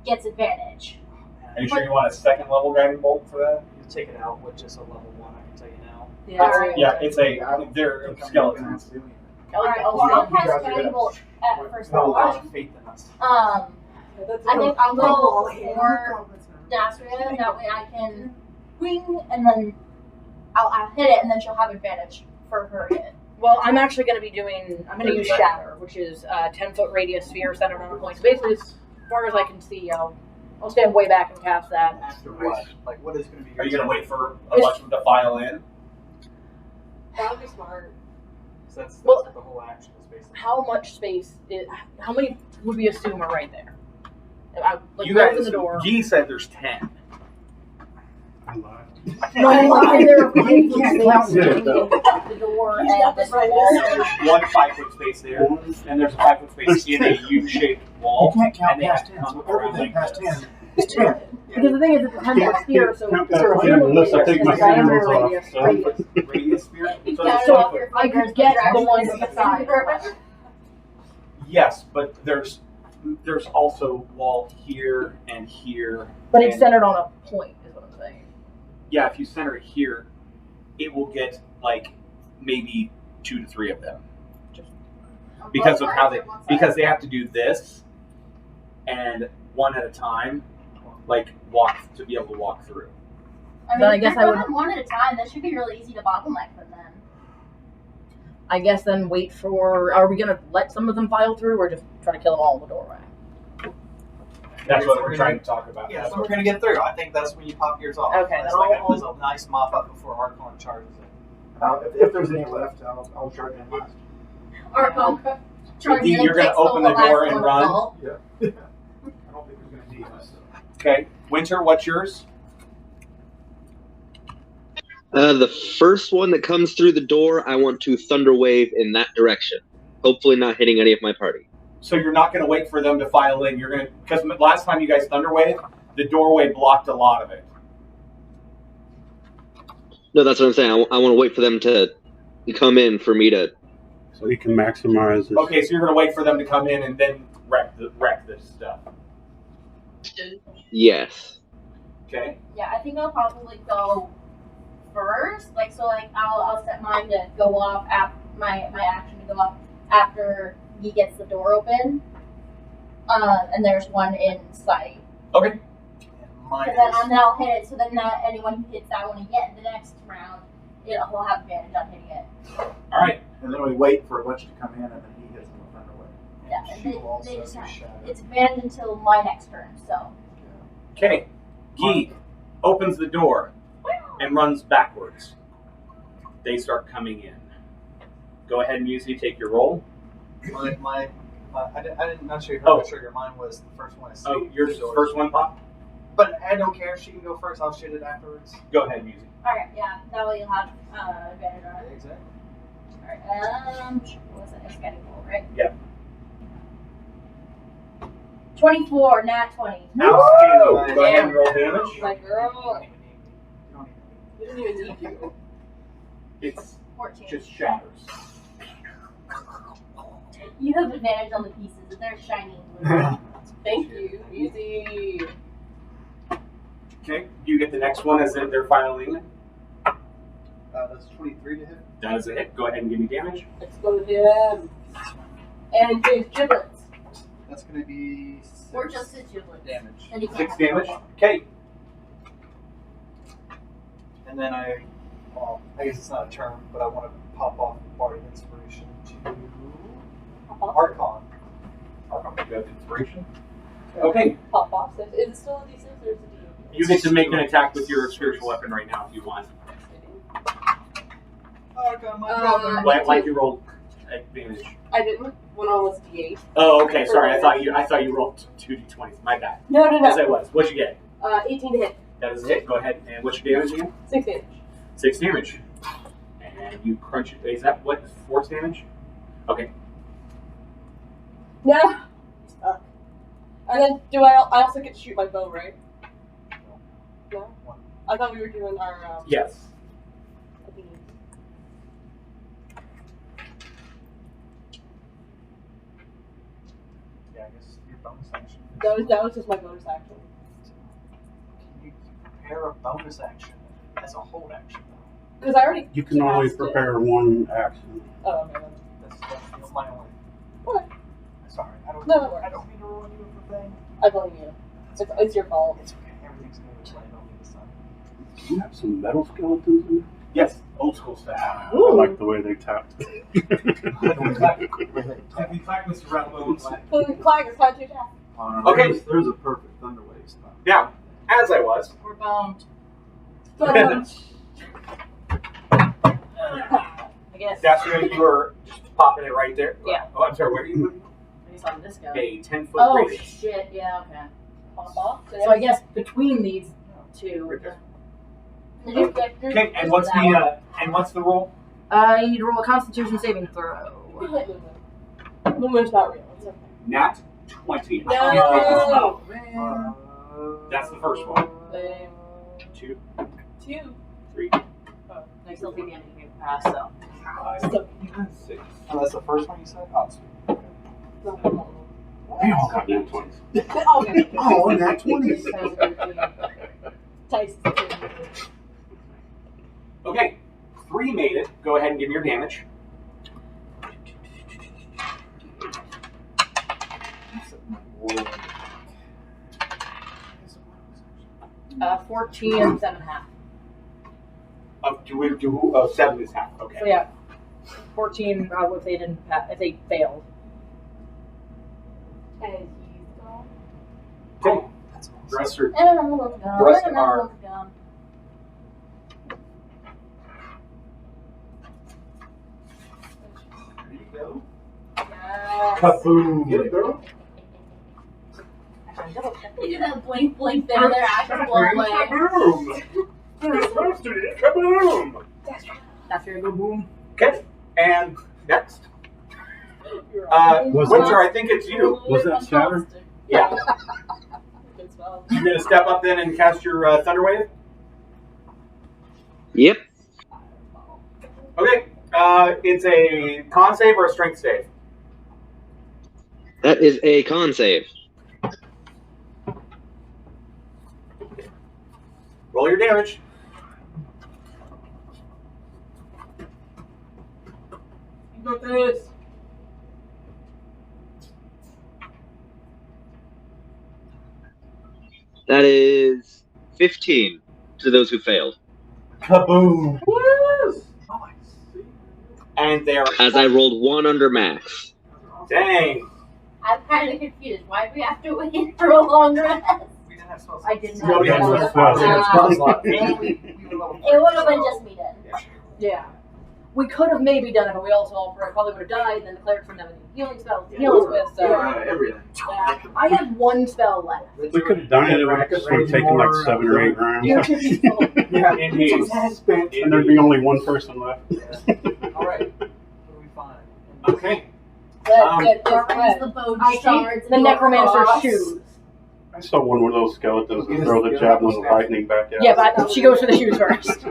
H: gets advantage.
A: Are you sure you want a second level guiding bolt for that?
F: You take it out with just a level 1, I can tell you now.
C: Yeah.
A: Yeah, it's they're skeletons.
H: Alright,
B: Oh,
H: well, I'll
B: you guys
H: cast
B: are
H: Guiding
B: gonna-
H: Bolt at first
B: No,
H: level.
F: Faith in us.
H: I think I'll go for Dasria, and that way I can wing, and then I'll hit it, and then she'll have advantage for her hit.
C: Well, I'm actually going to be I'm going to use Shatter, which is a 10-foot radius sphere centered on a point. So basically, as far as I can see, I'll stand way back and cast that.
F: After what? Like, what is going to be your
A: Are you gonna wait for a bunch of them to file in?
G: That would be smart.
F: So that's
C: Well-
F: what the whole action is based on.
C: How much space? How many would we assume are right there? Like,
A: You
C: open
A: guys,
C: the door.
A: Guy said there's 10.
D: I lied.
C: No, like, is there a 5-foot
B: can't
C: space
B: count
C: between
B: it.
C: the door and this wall?
A: There's one 5-foot space there, and there's a 5-foot space in a U-shaped
B: You
A: wall.
B: can't count
A: And they
B: past
A: have to
B: 10,
A: come
B: so
A: around
B: everything
A: like
B: past
A: this.
B: 10 is 10.
C: Because the thing is, it's a 10-foot sphere, so
D: Count
C: it's
D: that
C: a
D: ten unless I take my
C: diameter
D: sandals off.
C: radius.
D: So.
C: radius.
A: Radius sphere. So
H: You
A: it's
H: count it
A: 20
H: off
A: foot.
H: your
C: I could
H: fingers,
C: get
H: but
C: the
H: you're
C: ones
H: actually
C: beside.
H: perfect.
A: Yes, but there's also wall here and here.
C: But it's
A: and-
C: centered on a point, is what I'm saying.
A: Yeah, if you center it here, it will get like maybe 2 to 3 of them because of how they have to do this and one at a time, like walk to be able to walk through.
H: I mean,
C: Then I
H: if
C: guess
H: they're
C: I would-
H: going one at a time, that should be really easy to bottleneck them then.
C: I guess then wait for. Are we gonna let some of them file through, or just try to kill them all in the doorway?
A: That's what we're trying to talk about.
F: Yeah, so we're going to get through. I think that's when you pop yours off.
C: Okay,
F: It's
C: then
F: like
C: I'll-
F: there's a nice mop up before Archon charges it.
B: If there's any left, I'll charge in last.
H: Or charge
A: You're
H: in,
A: gonna
H: takes
A: open the
H: last
A: door
H: one
A: and
H: to
A: run?
H: fall.
B: I don't think there's going to be us.
A: Okay, Winter, what's yours?
E: The first one that comes through the door, I want to thunder wave in that direction. Hopefully not hitting any of my party.
A: So you're not going to wait for them to file in. You're going to, because last time you guys thunderwave, the doorway blocked a lot of it.
E: No, that's what I'm saying. I want to wait for them to come in for me to.
D: So he can maximize his.
A: Okay, so you're going to wait for them to come in and then wreck this stuff.
E: Yes.
A: Okay.
H: Yeah, I think I'll probably go first. I'll set mine to go off after my action to go off after he gets the door open. And there's one in sight.
A: Okay.
F: And mine
H: And then,
F: is-
H: and then I'll hit it. So then anyone who hits that one again the next round, he'll have advantage on hitting it.
A: All right.
B: And then we wait for a bunch to come in, and then he hits them with Thunderwave.
H: Yeah, and
F: She will also
H: they just
F: do
H: have,
F: shadow.
H: it's advantage until my next turn. So
A: Okay. Guy opens the door and runs backwards. They start coming in. Go ahead and use take your roll.
F: I didn't not sure you heard
A: Oh.
F: the trigger. Mine was the first one.
A: Oh, yours first one, Pop?
F: But I don't care. She can go first. I'll shoot it afterwards.
A: Go ahead, Musi.
H: all right, yeah, that way you'll have advantage on it.
F: Exactly.
H: All right, what was it? It's getting roll, right?
A: Yeah.
H: 24, nat 20.
A: Outstanding. Go ahead and roll damage.
G: My girl,
F: You don't
G: we didn't even need you.
A: It's
H: 14.
A: just shatters.
H: You have advantage on the pieces. They're shiny.
G: Thank you. Easy.
A: Okay. You get the next one as they're filing in.
F: That's 23 to hit.
A: That is a hit. Go ahead and give me damage.
G: Let's go to him. And his giblets.
F: That's going to be 6
H: Or just sigilance.
F: damage.
H: And you can't
A: 6
H: have
A: damage.
H: it.
A: Okay.
F: And then I guess it's not a turn, but I want to pop off Bardic Inspiration to Archon.
A: Archon, you have inspiration. Okay.
G: Pop off. Is it still a D6 or is it a D8?
A: You get to make an attack with your spiritual weapon right now if you want.
F: Archon, my brother.
A: Like you rolled advantage.
G: I didn't. One on was D8.
A: Oh, okay. Sorry, I thought you rolled 2d20s. My bad.
G: No.
A: As I was. What'd you get?
G: 18 to hit.
A: That is a hit. Go ahead. And what's your damage again?
G: 6 damage.
A: 6 damage. And you crunch it. Is that what? Force damage? Okay.
G: No. And then I also get to shoot my bow, right? No. I thought we were doing our.
A: Yes.
F: Yeah, I guess your bonus action.
G: That was just my bonus action.
F: Can you prepare a bonus action as a hold action?
G: Because I already.
D: You can only
G: cast it.
D: prepare one action.
G: Oh, okay.
F: That's my only.
G: What?
F: Sorry, I don't.
G: No.
F: I don't mean to ruin you with the thing.
G: I blame you. It's your fault.
F: It's okay. Everything's good. It's like on the sun.
D: Do you have some metal skeletons in there?
A: Yes. Old school style.
D: I like the way they tapped.
A: Happy clack, Mr. Rattlebones.
G: Flag is time to attack.
A: Okay.
B: There's a perfect Thunderwave spot.
A: Now, as I was.
H: We're boned.
C: I guess.
A: That's when you were popping it right there.
C: Yeah.
A: Oh, I'm sorry. Where are you moving?
C: Based on this guy.
A: A 10-foot
C: Oh
A: radius.
C: shit! Yeah. Okay.
G: Pop off.
C: So I guess between these two.
A: Right there.
H: Okay,
A: And what's the roll?
C: You need to roll a Constitution saving
G: You
C: throw.
G: can hit movement. Movement's not real. It's okay.
A: Nat 20.
G: No.
A: That's the first one.
G: Lame.
A: 2,
G: 2.
A: 3,
C: I still think Andy can pass though.
A: 5, 6.
F: Oh, that's the first one you said? Oh, sweet.
D: They all got nat 20s.
G: Okay.
B: Oh, nat 20s.
G: Tyson.
A: Okay. 3 made it. Go ahead and give me your damage.
C: 14 and 7.5.
A: Of 7 is half. Okay.
C: So yeah, 14 if they didn't pass, if they failed.
G: And he's gone.
A: Okay. The rest are
H: I don't know what's going on.
A: The rest
H: I don't know
A: are-
H: what's going on.
A: There you go.
G: Yes.
A: Kaboom. Get it, girl.
H: You do that blink blink there, their actions blow away.
A: Kaboom. Kaboom.
C: After you go boom.
A: Okay. And next.
D: Was
A: Winter, I think it's you.
D: Was that shatter?
A: Yeah.
G: Good spell.
A: You're going to step up then and cast your Thunderwave?
E: Yep.
A: Okay. It's a con save or a strength save?
E: That is a con save.
A: Roll your damage.
G: You got this.
E: That is 15 to those who failed.
A: Kaboom.
G: Woo!
A: And they're...
E: As I rolled 1 under max.
A: Dang.
H: I'm kind of confused. Why do we have to wait for a long rest?
F: We didn't have spells.
H: I didn't
A: No, we
H: have
A: had
H: that.
A: spells.
H: It would have been just me then.
C: Yeah. We could have maybe done it, but we also probably would have died, and then the clerics wouldn't have any healing spells to heal us with, so.
B: Everything.
C: Yeah. I have 1 spell left.
D: We could have done it. It would have taken like 7 or 8 rounds.
A: Yeah, indeed.
D: And there'd be only 1 person left.
F: All right. We'll be fine.
A: Okay.
C: That
H: Darkens the bone
C: I
H: shards.
C: take the
H: and your
C: necromancer's
H: cross.
C: shoes.
D: I saw one of those skeletons and throw the javelin of lightning back at
C: Yeah,
D: us.
C: but she goes for the shoes first.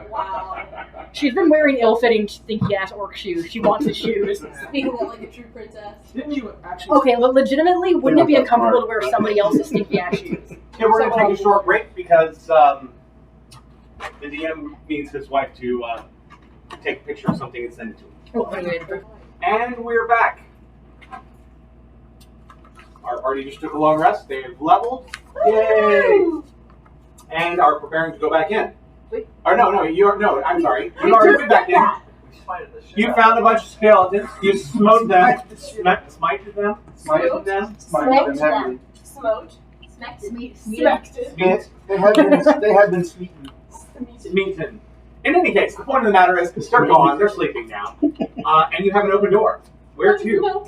G: Wow.
C: She's been wearing ill-fitting, stinky-ass orc shoes. She wants the shoes.
G: Speaking of like a true princess.
F: Didn't you actually?
C: Okay, legitimately, wouldn't it be uncomfortable to wear somebody else's stinky-ass shoes?
A: Okay, we're going to take a short break because the DM needs his wife to take a picture of something and send it to him.
C: Oh, anyway,
A: And we're back. party just took a long rest. They've leveled. Yay! And are preparing to go back in. Or no, I'm sorry. You already went back in. You found a bunch of skeletons. You smote them. Smited them.
H: Smote them.
B: heavily.
H: Smote. Smacked it.
B: They had been smeaten.
A: Smeaton. In any case, the point of the matter is they're gone. They're sleeping now. And you have an open door. Where to?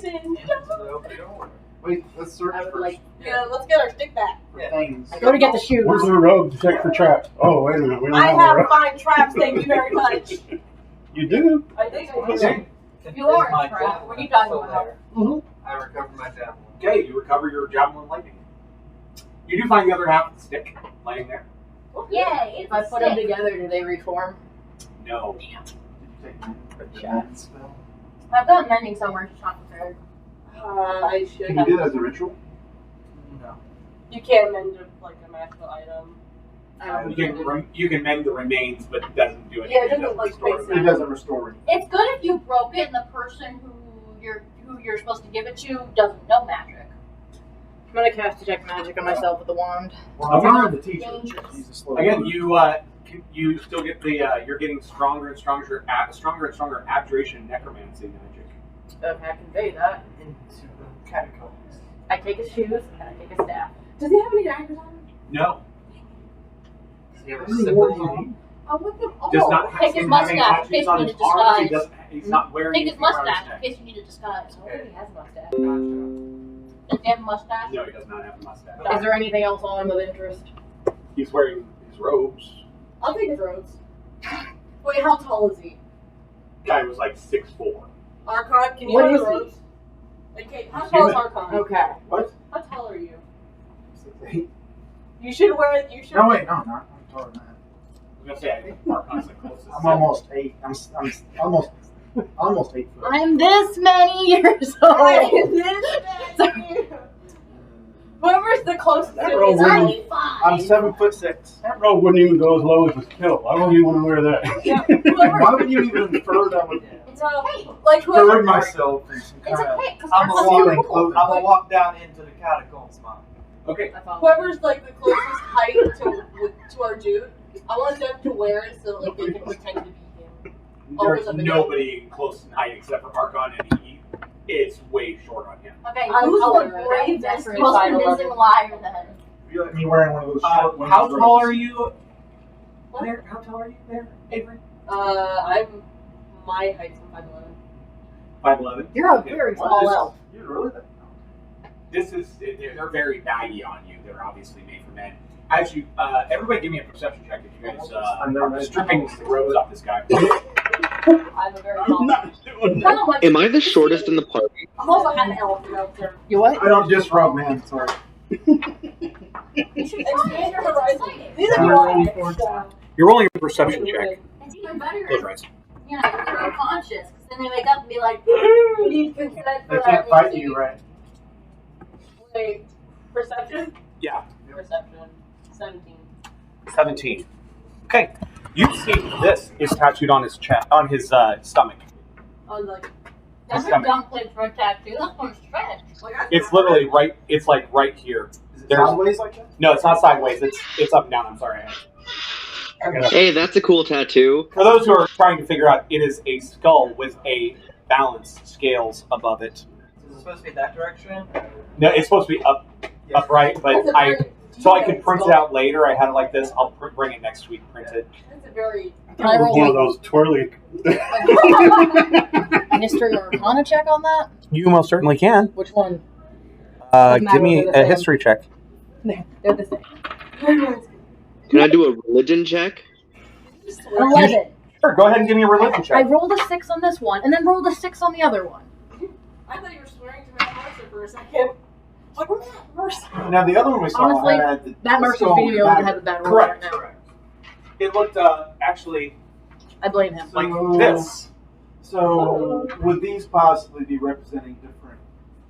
B: Wait, let's search
C: I would
B: first
C: like.
G: Yeah, let's get our stick back.
B: for things.
C: Go to get the shoes.
D: Where's the robe to check for traps? Oh, wait a minute. We don't
G: I
D: have a
G: have
D: robe.
G: fine traps, thank you very much.
D: You do?
G: I think I do.
A: Okay.
H: You are a trap. What are you talking about?
F: I recovered my javelin.
A: Okay, you recover your javelin lightning. You do find the other half of the stick laying there.
H: Yay!
C: If I put them together, do they reform?
A: No.
B: Did you take the mend spell?
H: I've got mending somewhere, just not prepared.
G: I should
B: Can you
G: have.
B: do that as a ritual?
F: No.
G: You can't mend like a magical item.
A: You can mend the remains, but it doesn't do anything.
G: Yeah, it doesn't, like,
A: restore
G: fix
A: them.
B: It doesn't restore it.
H: It's good if you broke it and the person who you're supposed to give it to doesn't know magic.
C: I'm gonna cast detect magic on myself with the wand.
B: Well, I'm not the teacher.
H: Dangerous.
B: She's a slow
A: Again,
B: learner.
A: you still get the you're getting stronger and stronger abjuration and necromancy magic.
C: Okay, I convey that.
F: Into the catacombs.
C: I take his shoes and I take his staff.
G: Does he have any daggers on him?
A: No,
F: Does he have a
B: How many
F: symbol
B: more do you
F: on him?
B: need?
G: I want them all.
A: does not have
H: take his
A: him having
H: mustache,
A: tattoos
H: in
A: on
H: case
A: his
H: you need a
A: arms. He
H: disguise.
A: doesn't. He's not wearing
H: Take his
A: anything around
H: mustache
A: his
H: in
A: neck.
H: case you need a disguise.
C: I don't think he has a mustache.
H: Does he have a mustache?
A: No, he does not have a mustache.
C: Is there anything else on him of interest?
A: He's wearing his robes.
G: I'll take his robes. Wait, how tall is he?
A: Guy was like 6'4".
G: Archon, can you
C: What
G: have
C: is
G: the
C: he?
G: robes? Okay, how tall is Archon?
C: Okay.
B: What?
G: How tall are you?
B: 6'8".
G: You should wear it. You should.
B: No, wait, no, not. I'm taller than that.
A: I was gonna say I think Archon's the closest.
B: I'm almost 8. I'm almost 8 foot.
C: I'm this many years old.
G: Whoever's the closest
D: That
G: to
D: robe
G: me.
D: wouldn't-
B: I'm 7'6".
D: That robe wouldn't even go as low as his kilt. I wouldn't even want to wear that.
G: Yeah.
B: Why would you even infer that would
H: It's okay.
G: Like
B: hurt
G: whoever.
B: myself in some
H: It's
B: kind of
H: okay, because
F: I'm
H: we're
F: a
B: ceiling
H: cool.
B: clothing?
F: I'm gonna walk down into the catacombs, Mom.
A: Okay.
G: Whoever's like the closest height to our dude, I want them to wear it so like they can pretend to be him.
A: There's
G: Over the
A: nobody close in height except for Archon, and he is way short on him.
H: Okay,
G: I'm
H: who's
G: taller.
H: the bravest,
C: That's
H: most
C: right.
H: convincing liar then?
B: You like me wearing one of those short ones.
A: How tall are you? There. How tall are you there, Avery?
G: My height's 5'11".
A: 5'11".
C: You're a very small elf.
B: You're really that?
A: This is they're very baggy on you. They're obviously made for men. As you, everybody, give me a perception check if you guys are stripping the robes off this guy.
G: I'm a very
D: I'm
G: small.
D: not doing that.
H: Kind of like
E: Am I the shortest in the party?
H: I'm also half an elf, you know. So
C: You what?
B: I don't disrobe, man. Sorry.
H: you should
G: Expand your horizon. These
B: Yeah.
G: are your
A: You're rolling a perception check.
H: It's even better
A: Close
H: if,
A: your eyes.
H: you know, if you're unconscious, because then they wake up and be like, you need consent
B: They
H: for
B: can't
H: that.
B: fight you, right?
G: Wait, perception?
A: Yeah.
G: Perception. 17.
A: 17. Okay. You see this is tattooed on his chest, on his stomach.
G: On like,
H: That's a
A: stomach.
H: dumb place for a tattoo. That's one stretch.
A: It's literally right. It's like right here.
B: Is it
A: There's-
B: sideways like that?
A: No, it's not sideways. It's up and down. I'm sorry.
E: Hey, that's a cool tattoo.
A: For those who are trying to figure out, it is a skull with a balance scales above it.
F: Is it supposed to be that direction?
A: No, it's supposed to be upright, but
G: That's a
A: I
G: very
A: so I could
G: detailed
A: print it
G: skull.
A: out later. I had it like this. I'll bring it next week. Print it.
G: That's a very.
C: Can I roll
D: One of those twirly.
C: a history or arcana check on that?
A: You most certainly can.
C: Which one? Doesn't matter,
A: Give me
C: they're the
A: a
C: same.
A: history check.
C: They're the same.
E: Can I do a religion check?
C: 11.
A: Sure. Go ahead and give me a religion
C: I
A: check.
C: rolled a 6 on this one, and then rolled a 6 on the other one.
G: I thought you were swearing to my master for a second. Like, where's that mercy?
B: Now the other one we saw
C: Honestly,
B: had the
C: That mercy
B: skull
C: video
B: with
C: that has a bad roll
A: Correct.
C: right now.
A: Correct. It looked actually
C: I blame him.
A: like this.
B: So would these possibly be representing different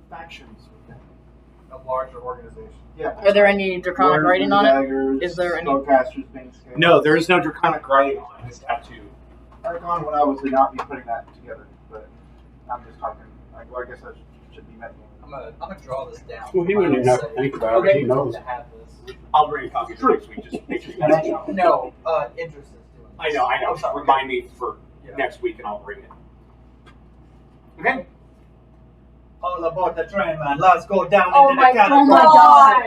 B: factions within?
F: A larger organization.
B: Yeah.
C: Are there any draconic
B: Warriors
C: writing
B: with
C: on it?
B: daggers,
C: Is there any-
B: spellcasters being scaled?
A: No, there is no draconic writing on this tattoo.
B: Archon would obviously not be putting that together, but I'm just talking. Like, well, I guess I should be meddling with
F: gonna draw this down.
D: Well, he wouldn't even have to think about it.
A: Okay.
D: He knows.
F: To have this.
A: I'll bring a copy for next week. Just make sure you guys know.
F: No, Idris is doing this.
A: I know.
F: I'm sorry.
A: Remind me for
F: Yeah.
A: next week, and I'll bring it. Okay.
F: All aboard the train, man. Let's go down
C: Oh
F: into
C: my
F: the cannon.
C: God.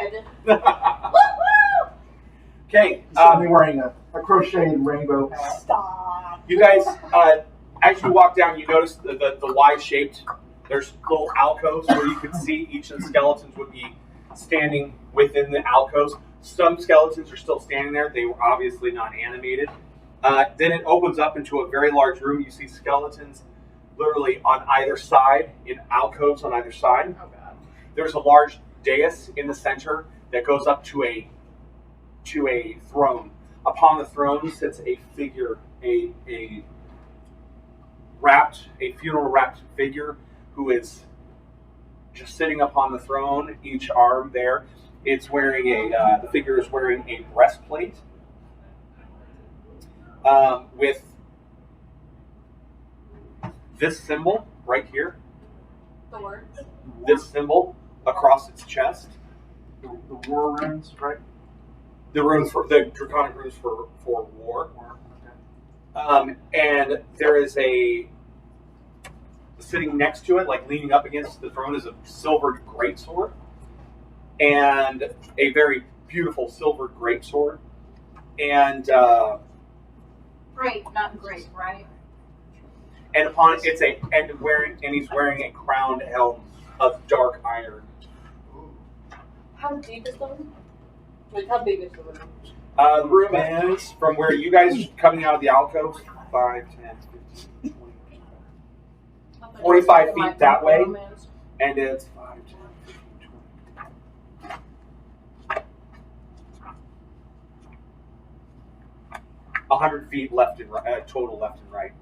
A: Okay.
B: I'll be wearing a crocheted rainbow hat.
C: Stop.
A: You guys, as you walk down, you notice the Y-shaped. There's little alcoves where you can see each of the skeletons would be standing within the alcoves. Some skeletons are still standing there. They were obviously not animated. Then it opens up into a very large room. You see skeletons literally on either side, in alcoves on either side.
C: Oh God.
A: There's a large dais in the center that goes up to a throne. Upon the throne sits a figure, a funeral wrapped figure who is just sitting upon the throne, each arm there. It's wearing the figure is wearing a breastplate with this symbol right here.
G: The words.
A: This symbol across its chest.
B: The war runes, right?
A: The runes for the draconic runes for war.
B: Okay.
A: And there is sitting next to it, like leaning up against the throne, is a silvered greatsword, and a very beautiful silvered greatsword, and
H: Great, not great, right?
A: and upon he's wearing a crowned helm of dark iron.
C: How deep is the room?
G: Like, how big is the room?
A: The room is from where you guys are coming out of the alcove, 5, 10, 15, 20, 45 feet that way, and it's 5, 10, 15, 20. 100 feet left and right, total left and right.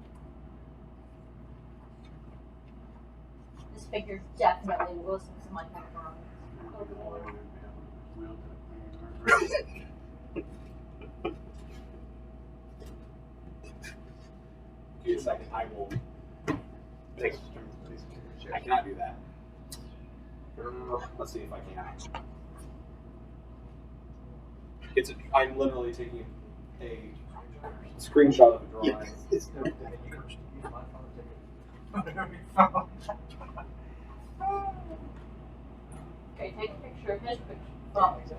H: This figure definitely listens to my background.
A: Give me a second. I will take. I cannot do that. Let's see if I can. I'm literally taking a screenshot of a drawing.
B: It's no
H: Okay, take a picture of his picture.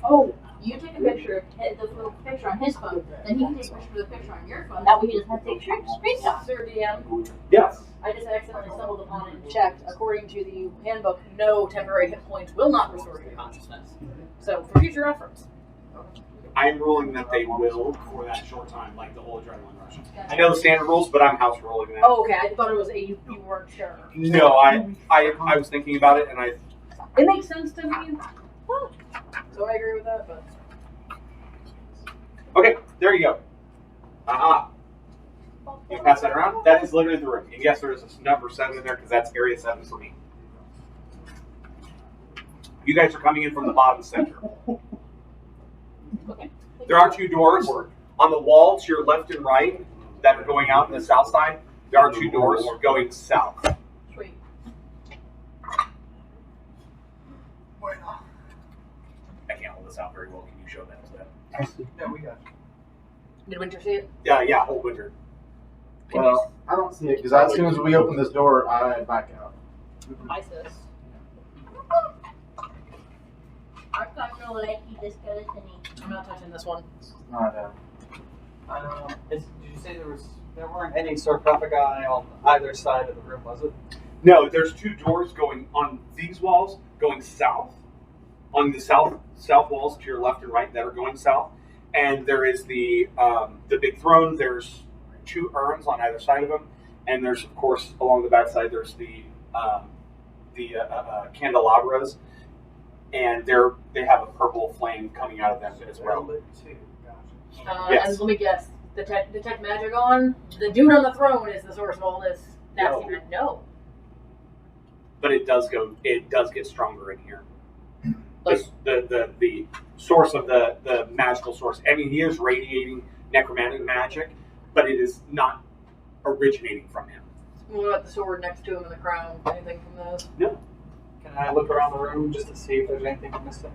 H: Oh, you take a picture of the picture on his phone, then he can take a picture of the picture on your phone. That way he doesn't have to take screenshots.
C: Sir DM,
A: Yes.
C: I just accidentally stumbled upon it and checked. According to the handbook, no temporary hit points will not restore your consciousness. So, for future reference.
A: I'm ruling that they will for that short time, like the whole adrenaline rush. I know the standard rules, but I'm house ruling that.
C: Oh, okay. I thought it was you weren't sure.
A: No, I was thinking about it, and
C: It makes sense to me. Huh. So I agree with that, but.
A: Okay, there you go. You pass that around. That is literally the room. And yes, there is a number 7 in there because that's area 7 for me. You guys are coming in from the bottom center.
C: Okay.
A: There are 2 doors on the wall to your left and right that are going out in the south side. There are 2 doors going south.
C: Sweet.
A: I can't hold this out very well. Can you show that to them?
F: Yeah, we got you.
C: Did Winter see it?
A: Yeah, whole winter.
B: Well, I don't see it because as soon as we open this door, I back out.
C: ISIS.
H: I thought you like this skeleton.
C: I'm not touching this one.
B: Not,
F: Did you say there weren't any sarcophagi on either side of the room, was it?
A: No, there's 2 doors going on these walls going south. On the south walls to your left and right that are going south. And there is the big throne. There's 2 urns on either side of them, and there's of course along the back side there's the candelabras, and they have a purple flame coming out of them as well.
F: Lit too. Gotcha.
A: Yes.
C: And let me guess. Detect magic on? The dude on the throne is the source of all this nasty
A: No.
C: magic. No.
A: But it does get stronger in here.
C: Like,
A: The source of the magical source. I mean, he is radiating necromantic magic, but it is not originating from him.
C: what about the sword next to him and the crown? Anything from those?
A: No.
F: Can I look around the room just to see if there's anything I'm missing?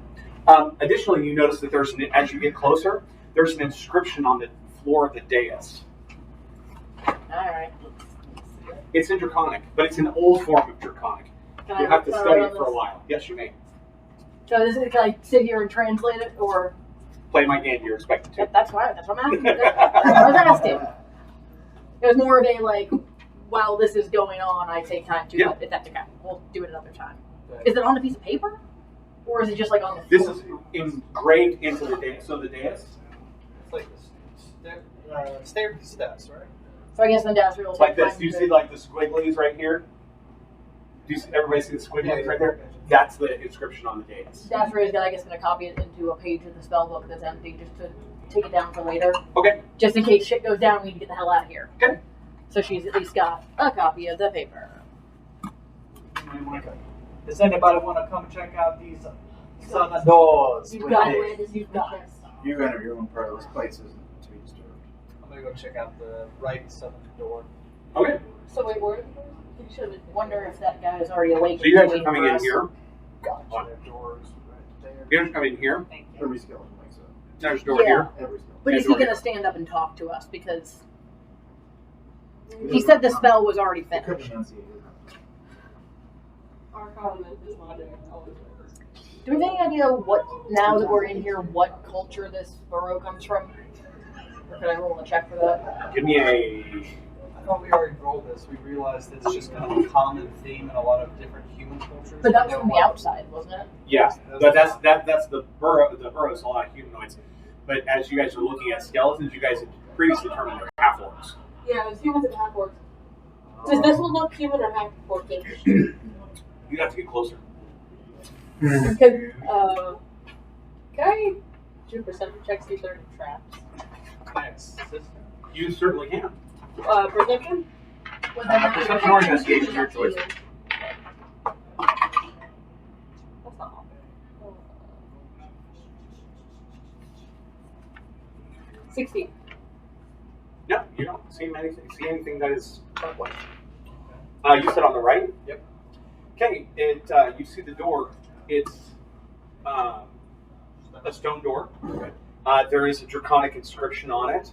A: Additionally, you notice that as you get closer, there's an inscription on the floor of the dais.
C: Alright.
A: It's in Draconic, but it's an old form of Draconic.
C: Can
A: You'll
C: I
A: have to study it for a while. Yes, you may.
C: So can I sit here and translate it, or?
A: Play my game, you're expected to.
C: That's fine. That's what I'm asking. That's what I was asking. It was more of a like, while this is going on, I take time to.
A: Yeah.
C: If that's okay, we'll do it another time. Is it on a piece of paper, or is it just like on the?
A: This is engraved into the dais. So the dais.
F: It's like the stair steps, right?
C: So I guess then Dasri will take
A: Like this.
C: time
A: Do you
C: to-
A: see like the squigglies right here? Do you see, everybody see the squigglies right there? That's the inscription on the dais.
C: Dasri is gonna copy it into a page of the spell book that's empty, just to take it down for later.
A: Okay.
C: Just in case shit goes down, we need to get the hell out of here.
A: Okay.
C: So she's at least got a copy of the paper.
F: Does anybody want to come check out these southern doors?
C: You've
F: with
C: got
F: me?
C: it. You've got it.
B: You enter your own part of this place isn't to be disturbed.
F: I'm gonna go check out the right southern door.
A: Okay.
G: So wait, where?
C: You should wonder if that guy is already awake.
A: So you guys are
C: waiting
A: coming
C: for
A: in
C: us.
A: here.
F: Gotcha. Doors right there.
A: You guys are coming in here.
B: Every skeleton makes it.
A: There's a door
C: Yeah.
A: here.
B: Every skeleton.
C: But is he
A: Door
C: gonna
A: here.
C: stand up and talk to us? Because he said the spell was already
B: It could
C: finished.
B: enunciate.
G: Our comment is logic. Always.
C: Do we have any idea what, now that we're in here, what culture this burrow comes from? Or can I roll a check for that?
A: Give me a.
F: I thought we already rolled this. We realized it's just kind of a common theme in a lot of different human cultures.
C: But that was
F: We
C: from
F: know
C: the
F: what-
C: outside, wasn't it?
A: Yeah, but that's the burrow. The burrow is a lot of humanoids. But as you guys are looking at skeletons, you guys had previously determined they're half orcs.
G: Yeah, it's humans and half orcs. Does this one look human or half orcish?
A: You'd have to get closer.
G: Can I do perception checks see if there are any traps?
F: Nice.
A: You certainly can.
G: Perception?
A: Perception or investigation, your choice.
G: That's not awful. 16.
A: No, you don't see anything that is dark-like. You said on the right?
F: Yep.
A: Okay, you see the door. It's a stone door. There is a draconic inscription on it.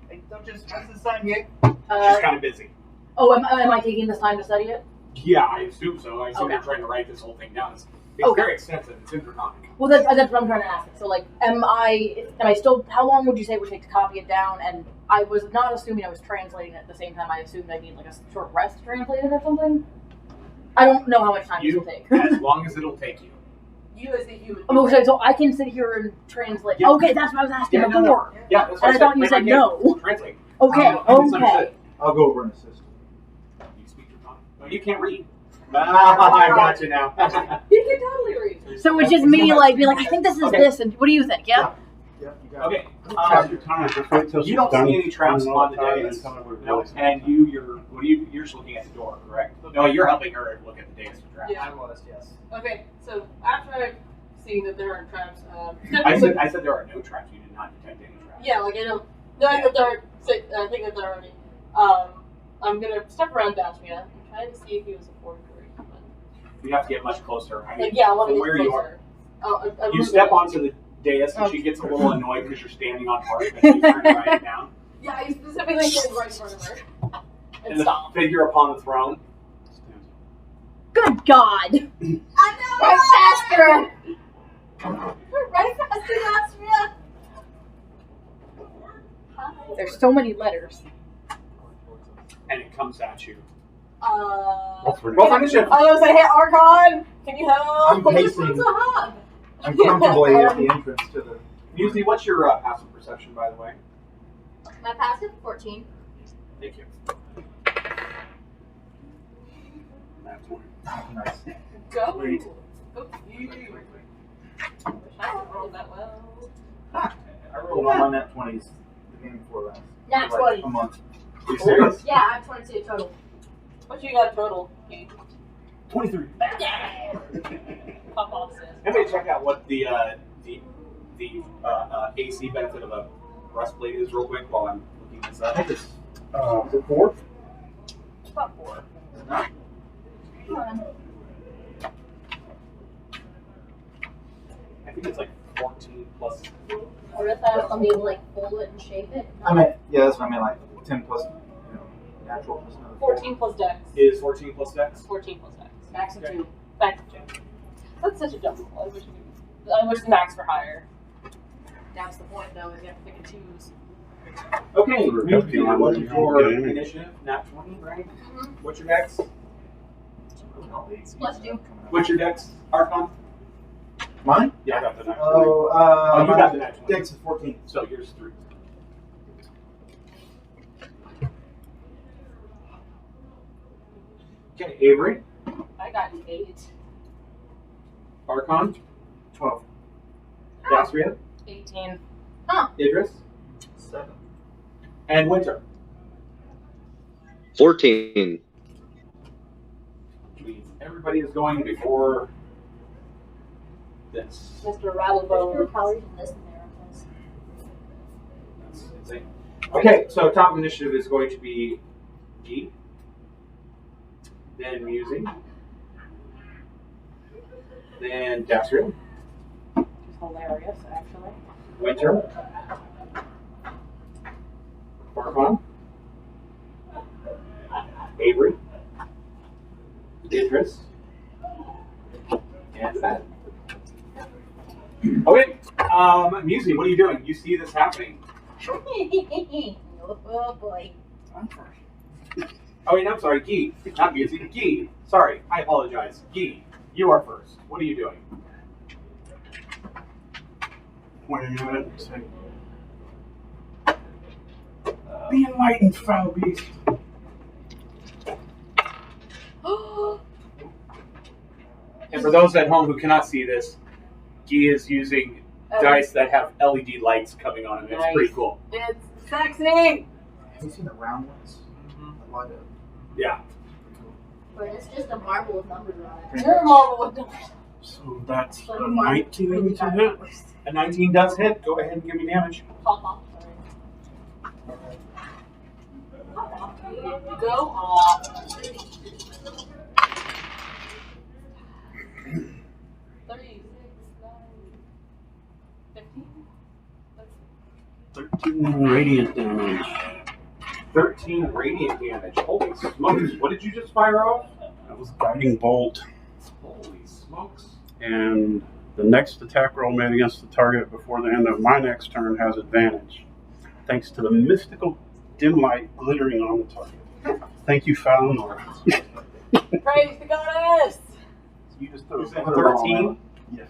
F: Hey, don't just press the sign yet.
A: She's kind of busy.
C: Oh, am I taking this time to study it?
A: Yeah, I assume so. I assume
C: Okay.
A: you're trying to write this whole thing down. It's
C: Okay.
A: very extensive. It's in draconic.
C: Well, that's what I'm trying to ask. So, like, am I still, how long would you say it would take to copy it down? And I was not assuming I was translating it at the same time. I assumed I need, like, a short rest to translate it or something. I don't know how much time this will take.
A: As long as it'll take you.
G: You as a human.
C: Oh, so I can sit here and translate.
A: Yeah.
C: Okay, that's what I was asking
A: Yeah, no,
C: before.
A: Yeah, that's what
C: And I thought you
A: Play
C: said
A: my game.
C: no.
A: Translate.
C: Okay, okay.
B: I'll go over and assist.
A: You speak draconic. No, you can't read. I got you now.
G: You can totally read.
C: So it's just me, like, being like, I think this is
A: Okay.
C: this, and what do you think? Yeah?
B: Yep, you got
A: Okay.
D: Take your time. Just wait till
A: You
D: she's
A: don't
D: done
A: see any traps
D: doing
A: on the
D: all time
A: dais.
D: and tell her what it
A: No,
D: is.
A: and you're just looking at the door, correct? No, you're helping her look at the dais for traps.
G: Yeah.
F: I was, yes.
G: Okay, so after seeing that there aren't traps,
A: I said there are no traps. You did not detect any traps.
G: yeah, like I don't knowing that there are, I think that there are any. I'm gonna step around Bashmia and try to see if he was a fork or a human.
A: You have to get much closer. I mean,
G: Like, yeah, I want to
A: from
G: get
A: where
G: closer.
A: you are.
G: I'm
A: You step
G: moving.
A: onto the dais, and she gets a little annoyed because you're standing on parchment and you turn and write it down.
G: Yeah, I specifically stand right in front of her. And
A: And the
G: stop.
A: figure upon the throne.
C: Good God!
H: I know. Right faster. Right faster, Astria.
C: There's so many letters.
A: And it comes at you.
G: Uh,
A: Roll for initiative.
G: I was gonna say, hey, Archon, can you help?
B: I'm pacing.
G: What's a hug?
B: I'm comfortably at the entrance to the.
A: Musi, what's your passive perception, by the way?
H: My passive 14.
A: Thank you. That's one.
B: Nice.
G: Go.
B: Wait.
G: Go. I haven't rolled that well.
B: I rolled on my net 20s the game before last.
H: Nat
B: For like
H: 20.
B: a month.
A: Are you serious?
H: Yeah, I have 22 total.
G: What you got total? Keith?
A: 23.
G: Pop off, sis.
A: Let me check out what the AC benefit of a breastplate is real quick while I'm looking this up.
B: Is it 4?
G: It's about 4.
B: It's not.
A: think it's like 14 plus.
H: Or if I was able to like fold it and shape it.
B: I mean, yeah, that's what I mean. Like 10 plus, natural plus another
G: 14 plus dex.
A: Is 14 plus dex?
G: 14 plus dex.
C: Max of 2.
G: Max of 2. That's such a dumb roll. I wish the max were higher.
C: That's the point, though, is you have to pick a 2s.
A: Okay,
D: We're
A: Muzi,
D: cooking on
A: what's
D: it.
A: your
D: Okay.
A: initiative? Nat 20, right? What's your dex?
H: Plus 2.
A: What's your dex, Archon?
B: Mine?
A: Yeah, I got the next
B: Oh,
A: you
B: my
A: got the next one.
B: Dex is 14.
A: So yours 3. Okay, Avery,
G: I got an 8.
A: Archon,
B: 12.
A: Gasria,
G: 18.
A: Idris,
B: 7.
A: and Winter.
E: 14.
A: Everybody is going before this.
G: Mr.
H: There's
G: Rattlebone.
H: more calories in this than there is.
A: That's insane. Okay, so top initiative is going to be G, then Musing, then Gasria,
C: Which is hilarious, actually.
A: Winter, Archon, Avery, Idris, and Matt. Okay, Musing, what are you doing? You see this happening.
H: Oh boy.
B: I'm first.
A: Oh wait, no, I'm sorry, Gee. Not Musing, Gee. Sorry, I apologize. Gee, you are first. What are you doing?
D: Pointing at it and saying, "Be enlightened, foul beast."
A: And for those at home who cannot see this, Gee is using dice that have LED lights coming on them. It's
C: Nice.
A: pretty cool.
G: It's sexy!
B: Have you seen the round ones? That light up.
A: Yeah.
H: Or it's just a marble with numbers on it.
G: You're a marvel with numbers.
D: So that's
H: Like
D: a
H: a marble
D: 19
H: with
D: to hit.
H: numbers.
A: A 19 does hit. Go ahead and give me damage.
G: Pop off. Go off. 36, 9, 15?
D: 13 radiant damage.
A: 13 radiant damage. Holy smokes. What did you just fire off?
D: That was guiding bolt.
A: Holy smokes.
D: And the next attack roll made against the target before the end of my next turn has advantage, thanks to the mystical dim light glittering on the target. Thank you, foul Nora.
G: Praise the goddess!
B: You just
A: You
B: threw
A: said
B: a
A: 13?
B: Yes.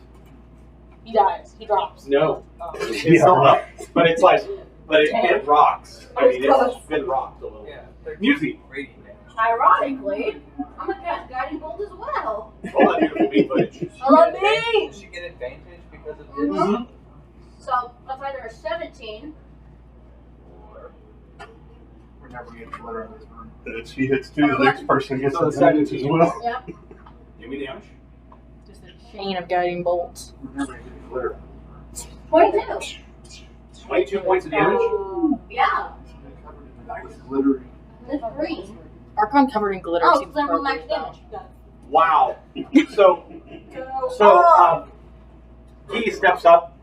G: He dies. He drops.
A: No.
G: Oh.
A: It's
D: Yeah,
A: not
D: right.
A: but it's like, but it rocks. I mean,
G: Close.
A: it's been rocked a little.
F: Yeah.
A: Music.
F: Radiant damage.
H: Ironically, I'm gonna cast Guiding Bolt as well.
A: All that beautiful beat footage.
G: I love me!
F: Did she get advantage because of this?
H: Mhm. So that's either a 17.
B: We're never getting glitter in this room.
D: If she hits 2, the next person gets
A: So
D: advantage as
A: 17.
D: well.
H: Yep.
A: Give me damage.
C: Just a chain of guiding bolts.
B: We're never getting glitter.
H: 22.
A: 22 points of damage.
H: Yeah.
B: It's glittery.
H: It's green.
C: Archon covered in glitter
H: Oh,
C: seems
H: then we're max
C: appropriate, though.
H: damage.
A: Wow. So,
G: Go
A: so
G: off.
A: he steps up,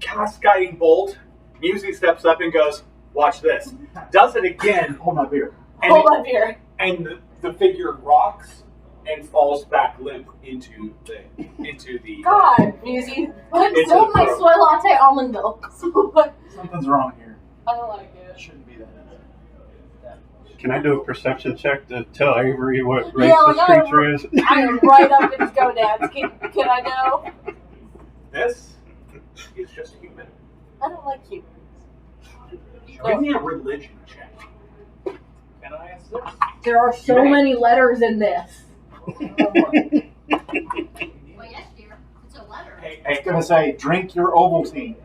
A: casts guiding bolt. Music steps up and goes, "Watch this." Does it again,
B: Hold my beer.
A: and,
G: Hold up here.
A: and the figure rocks and falls back limp into the.
G: God, Musi. What?
A: It's
H: Sold
A: a
H: my
A: throw.
H: soy latte almond milk.
G: What?
B: Something's wrong here.
G: I don't like
B: It
G: it.
B: shouldn't be that.
D: Can I do a perception check to tell Avery what race
G: Yeah, like,
D: this creature is?
G: I am right up in his gonads. Can I know?
A: This is just human.
G: I don't like humans.
A: Give me a religion check. Can I assist?
C: There are so many letters in this.
H: Well, yes, dear. It's a letter.
A: Hey,
B: It's gonna say, drink your Ovaltine.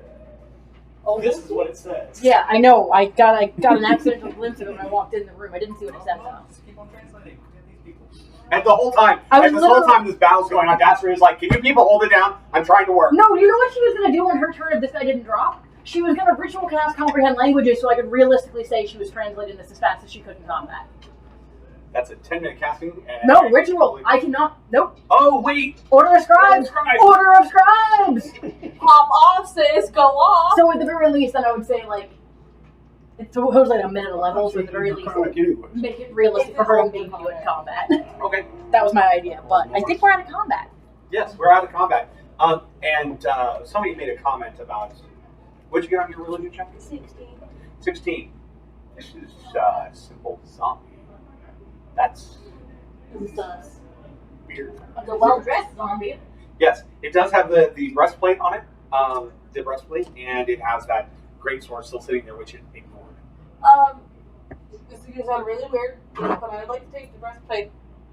G: Oh,
A: this is what it says.
C: Yeah, I know. I got an accidental glimpse of it when I walked in the room. I didn't see what it said though.
F: Just keep on translating. Look at these people.
A: And the whole time,
C: I was
A: and this whole
C: literally-
A: time this battle's going on, Gasser is like, "Can you people hold it down? I'm trying to work."
C: No, you know what she was gonna do on her turn if this guy didn't drop? She was gonna ritual cast comprehend languages so I could realistically say she was translating this as fast as she could in combat.
A: That's a 10-minute casting. And
C: No, ritual. I cannot. Nope.
A: Oh, wait.
C: Order of scribes. Order of scribes.
G: Pop off, sis. Go off.
C: So at the very least, then I would say like it's supposedly a minute level, so at the very least, make it realistic for her to maybe do it in combat.
A: Okay.
C: That was my idea, but I think we're out of combat.
A: Yes, we're out of combat. And somebody made a comment about what'd you get on your religion check? 16. This is simple zombie. That's weird.
H: The well-dressed zombie.
A: Yes, it does have the breastplate on it. The breastplate, and it has that great sword still sitting there, which it ignored.
G: This is gonna sound really weird, but I'd like to take the breastplate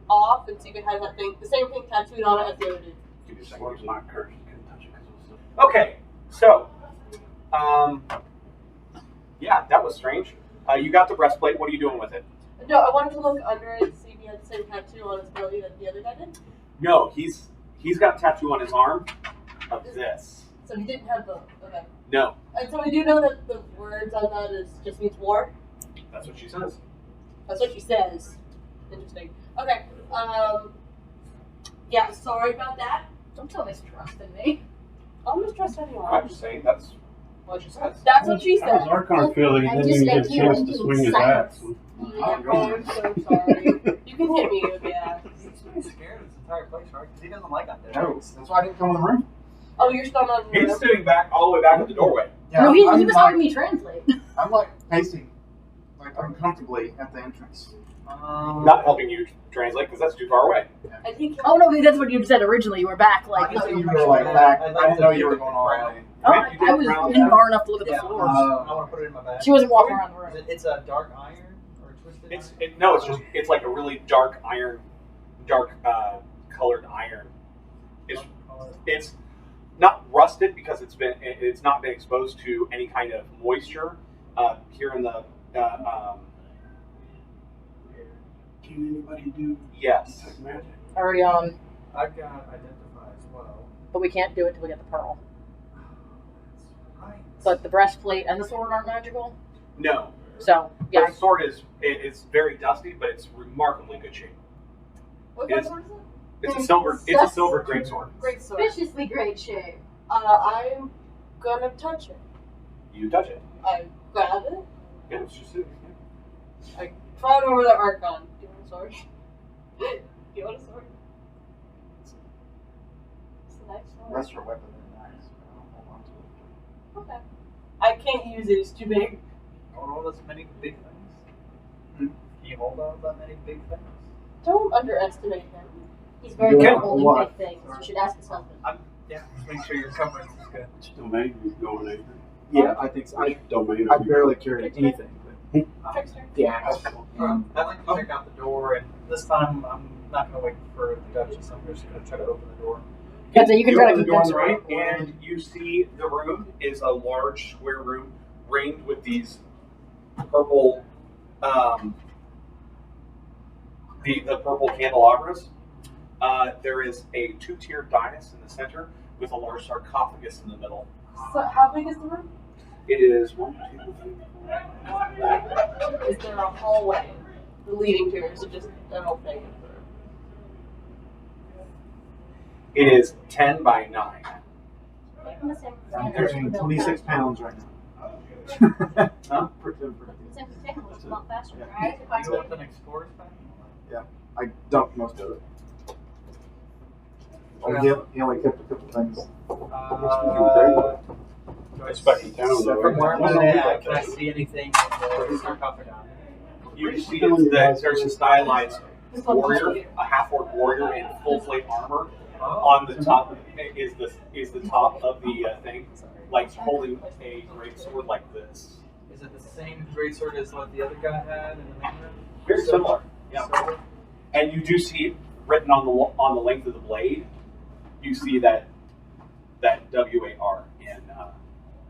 G: off and see if it has that thing, the same thing tattooed on it as the other dude.
A: Give me a second.
D: Sword's not cursed. You can't touch it because it was
A: Okay, so, yeah, that was strange. You got the breastplate. What are you doing with it?
G: No, I wanted to look under it and see if he had the same tattoo on his belly that the other guy did.
A: No, he's got a tattoo on his arm of this.
G: So he didn't have both. Okay.
A: No,
G: And so we do know that the words on that just means war.
A: that's what she says.
G: That's what she says. Interesting. Okay. Yeah. Sorry about that.
C: Don't tell mistrust in me.
G: I'll mistrust anyone.
A: I'm just saying that's what she says.
G: That's what she
D: How does
G: said.
D: Archon feel that he
H: And
D: didn't
H: just
D: even
H: like
D: get a
H: you
D: chance
H: and
D: to
H: you
D: swing his
H: silence.
D: axe?
G: Oh, I'm so sorry. You can hit me with the axe.
F: He's scared of this entire place, right? Because he doesn't like undead.
B: No, that's why I didn't come in the room.
G: Oh, you're still not in the
A: He's
G: room?
A: sitting back all the way back at the doorway.
B: Yeah,
C: No, he was
B: like,
C: helping me translate.
B: I'm like pacing, like uncomfortably at the entrance.
A: Not helping you translate because that's too far away.
G: I think.
C: Oh no, that's what you said originally. You were back like.
B: I thought you were like back. I didn't know you were going all the way.
C: Oh, I was in far enough to look at the
F: Yeah,
C: floors.
F: I want to put it in my bag.
C: She wasn't walking around the room.
F: It's a dark iron or twisted
A: No, it's just it's like a really dark iron, colored iron. It's not rusted because it's not been exposed to any kind of moisture here in the.
D: Can anybody do
A: Yes.
D: detect magic?
C: Already on,
F: I've got identify as well.
C: but we can't do it till we get the pearl.
F: That's right.
C: But the breastplate and the sword aren't magical,
A: No.
C: so yeah.
A: The sword is very dusty, but it's remarkably good shape.
G: What
A: It's-
G: kind of sword is
A: It's a silver great sword.
G: it? Great sword.
H: Suspiciously great shape.
G: I'm gonna touch it.
A: You touch it.
G: I grab it.
A: Yeah, it's just sitting there.
G: I throw it over the Archon. Do you want a sword? Do you want a sword? It's a nice sword.
B: Lesser weapon than knives. But I don't hold on to it.
G: Okay. I can't use it. It's too big.
F: Hold all those many big things. Can you hold all that many big things?
G: Don't underestimate him.
H: He's very
B: Yeah,
H: good at holding
B: what?
H: big things. You should ask his husband.
F: Yeah, just make sure your coverage is good.
D: Which domain is going in?
B: Yeah, I think so.
D: Which domain
B: I
D: are you
B: barely carry anything. But
G: Trickster.
B: yeah.
F: I'd like to check out the door, and this time I'm not going to wait for the Duchess. I'm just going to try to open the door.
C: Yeah, so you can try to
A: open the door on the
C: convince
A: right,
C: her.
A: and you see the room is a large square room ringed with these purple, the purple candelabras. There is a two-tiered dais in the center with a large sarcophagus in the middle.
G: So how big is the room?
A: It is 1, 2, 3, 4.
G: Is there a hallway leading to it, or is it just an opening?
A: It is 10 by 9.
B: I'm carrying 26 pounds right now.
A: Huh?
B: For 10.
H: It's a lot faster,
B: Yeah.
H: right? If
F: You open explorer's pack?
B: I dumped most of it. Oh, he only kept a couple things.
A: It's
D: fucking town,
F: So
D: though.
F: from where I'm at, can I see anything in the sarcophagus?
A: You see that there's a stylized warrior, a half-orc warrior in full plate armor. On the top is the top of the thing, like holding a great sword like this.
F: Is it the same greatsword as what the other guy had in the main room?
A: Very similar. Yeah.
F: So,
A: And you do see written on the length of the blade. You see that WAR in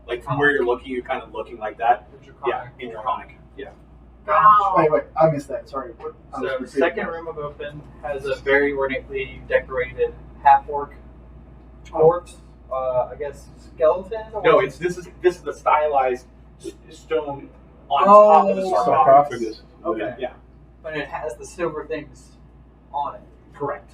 A: like from where you're looking, you're kind of looking like that. Yeah, in your Draconic. Yeah.
H: Wow.
B: Wait, I missed that. Sorry. What? I was
F: So
B: repeating
F: second
B: that.
F: room I've opened has a very ornately decorated half-orc corpse. I guess skeleton. Or
A: No, this is the stylized stone on top of the sarcophagus.
F: Okay.
A: Yeah.
F: But it has the silver things on it.
A: Correct.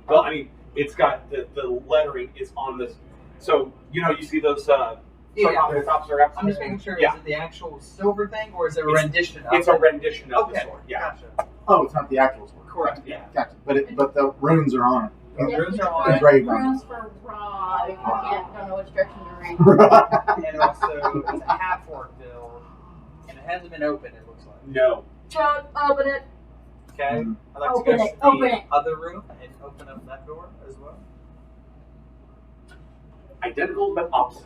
A: Well, I mean, it's got the lettering is on this. So you see those sarcophagus tops are up.
F: I'm just making sure.
A: Yeah.
F: Is it the actual silver thing, or is it a
A: It's-
F: rendition of
A: It's
F: it?
A: a rendition of the
F: Okay,
A: sword. Yeah.
F: gotcha.
B: Oh, it's not the actual sword.
A: Correct. Yeah.
B: Gotcha. But the runes are on it.
F: The runes are on it.
B: Engraved on
H: Runes for raw. If you don't know which direction to read.
F: And also, it's a half-orc build, and it hasn't been opened, it looks like.
A: No.
H: Don't open it.
F: Okay? I'd like
H: Open
F: to go
H: it,
F: to the
H: open it.
F: other room and open up that door as well.
A: Identical but opposite.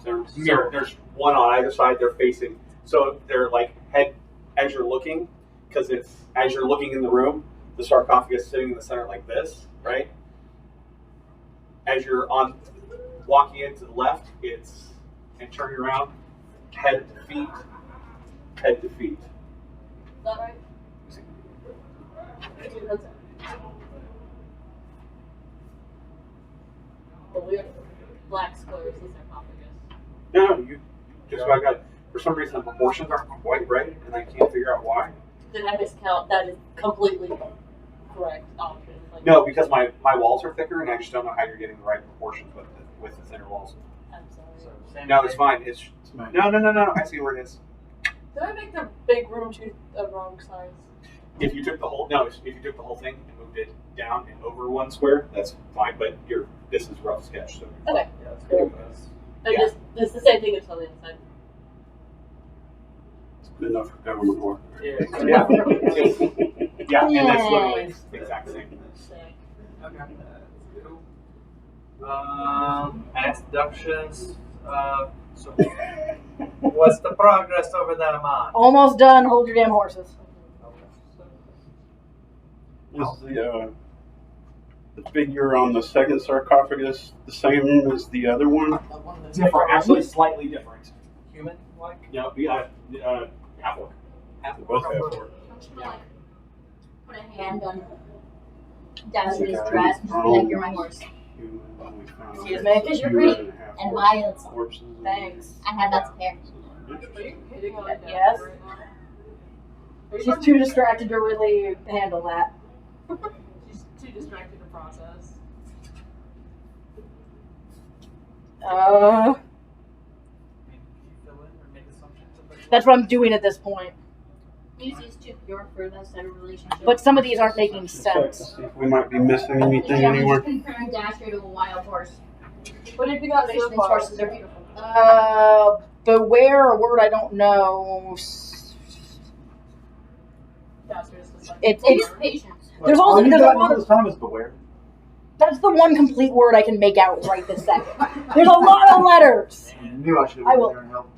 A: They're mirrored. There's one on either side. They're facing. So they're like head as you're looking, because it's as you're looking in the room, the sarcophagus is sitting in the center like this, right? As you're walking into the left, it's and turning around, head to feet, head to feet.
G: Is that right? The weird black square is the sarcophagus.
A: No, you just about got. For some reason, the proportions aren't quite right, and I can't figure out why.
G: Did I miscount? That is completely correct option. Like,
A: No, because my walls are thicker, and I just don't know how you're getting the right proportions with the thinner walls.
G: I'm sorry.
F: So, same
A: No, it's
F: thing.
A: fine. It's no. I see where it is.
G: Did I make the big room too wrong size?
A: If you took the whole thing and moved it down and over one square, that's fine. But this is rough sketch, so
G: Okay.
F: Yeah, it's good.
A: Yeah.
G: It's the same thing as on the inside.
D: It's good enough for government work.
F: Yeah.
A: yeah, yeah, and that's literally the exact same.
G: Sick.
F: Okay. That's cool. Past deductions. So, what's the progress over there, man?
C: Almost done. Hold your damn horses.
D: Is the figure on the second sarcophagus the same as the other one?
A: Different, actually, slightly different.
F: Human-like?
A: Yeah, half orc.
D: Both have work.
H: Put a hand on down his dress and be like, "You're my horse."
C: Excuse me?
H: Because you're pretty and violent.
C: Thanks.
H: I had lots of hair.
G: Are you hitting on that
C: Yes.
G: right now?
C: She's too distracted to really handle that.
G: She's too distracted to process.
C: That's what I'm doing at this point.
H: Music's too pure for that type of relationship.
C: But some of these aren't making sense.
D: We might be missing anything
H: Yeah,
D: anywhere.
H: just comparing Dasher to a wild horse.
G: What if you got
H: These
G: surplus?
H: horses are beautiful.
C: Beware, a word I don't know. It's
H: Patience.
C: there's
B: All
C: also
B: you
C: there's
B: got
C: a lot
B: all
C: of,
B: this time is beware.
C: that's the one complete word I can make out right this second. There's a lot of letters.
B: I knew I should have
C: I
B: been
C: will-
B: there and helped.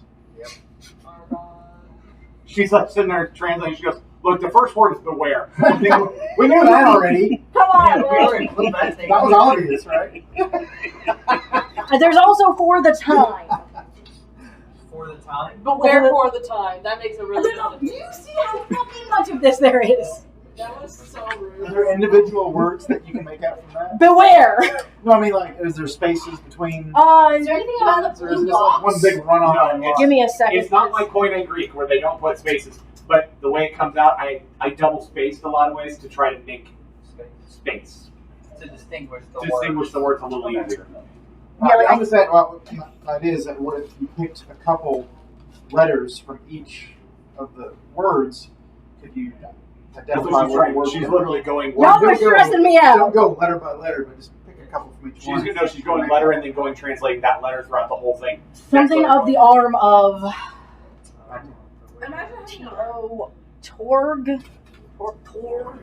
A: She's like sitting there translating. She goes, "Look, the first word is beware."
B: We knew that already.
C: Come on,
F: Yeah, we
C: man.
F: already put that thing
B: That was obvious, right?
C: There's also for the time.
F: for the time.
G: But where for the time? That makes a really
C: Do you see how fucking much of this there is?
G: That was so
B: Are
G: rude.
B: there individual words that you can make out from that?
C: Beware.
B: No, I mean, like, is there spaces between?
H: Is there anything about
B: words,
H: the
B: or is
H: blue
B: it just like one
H: box?
B: big run-on?
A: No,
C: Give me a second.
A: It's not like Koine Greek where they don't put spaces, but the way it comes out, I double spaced a lot of ways to try to make space
F: To distinguish the
A: to distinguish the words a little easier.
C: Yeah, like
B: I'm just saying, well, my idea is that what if you picked a couple letters from each of the words, could you
A: That's
B: identify
A: what she's
B: what
A: trying.
B: word?
A: She's literally going.
C: Y'all are stressing me
B: Don't
C: out.
B: go letter by letter, but just pick a couple from each
A: She's
B: one.
A: she's going letter and then going translating that letter throughout the whole thing.
C: Something
A: That's what
C: of the arm of
G: Imagine having a
C: T-O Torg. Torg.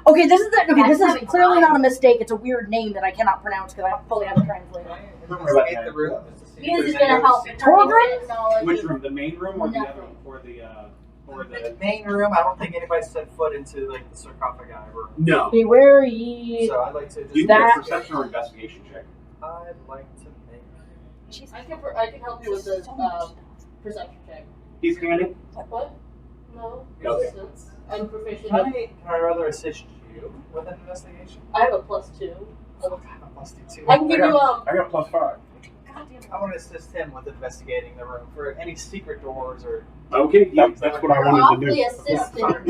C: Okay, this is this is clearly not a mistake. It's a weird name that I cannot pronounce because I don't fully have it translated.
F: Investigate the room. just to see if
H: Music is
F: there's
H: gonna
F: any
H: help.
F: other-
H: Torgrim?
A: Which room? The main room or the
H: Nothing.
A: other or the
F: The main room, I don't think anybody set foot into like the sarcophagi room.
A: No.
C: Beware ye.
F: So I'd like to just
A: You can
C: That-
A: get a perception or investigation check.
F: I'd like to make
G: I can help you with the perception check.
A: He's handy.
G: What? No.
A: Okay.
G: Resistance. I'm proficient.
F: can I rather assist you with an investigation?
G: I have a +2.
F: I have a +2 too.
G: I can give you
D: I got +5.
G: Goddamn
F: I want to assist him with investigating the room for any secret doors or.
A: Okay,
D: That's what I
H: We're
D: wanted to
H: awfully
D: do.
H: assistant.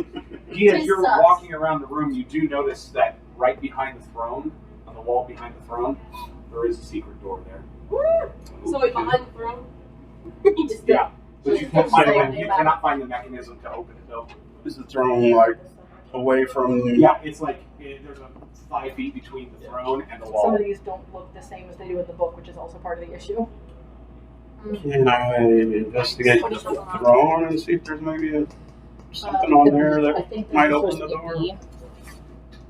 A: Gia, as
H: It
A: you're
H: sucks.
A: walking around the room, you do notice that right behind the throne, on the wall behind the throne, there is a secret door there.
G: So wait, behind the throne?
H: You just
A: Yeah, but you can't
H: Say
A: find
H: anything
A: you
H: about
A: cannot find the mechanism to open it though.
D: Is the throne like away from?
A: Yeah, it's like there's a 5 feet between the throne and the
C: Some
A: wall.
C: of these don't look the same as they do in the book, which is also part of the issue.
D: Can I investigate the throne and see if there's maybe something on there
C: I
D: that
C: think this
D: might
C: is
D: open
C: supposed
D: the
C: to be
D: door?
C: B,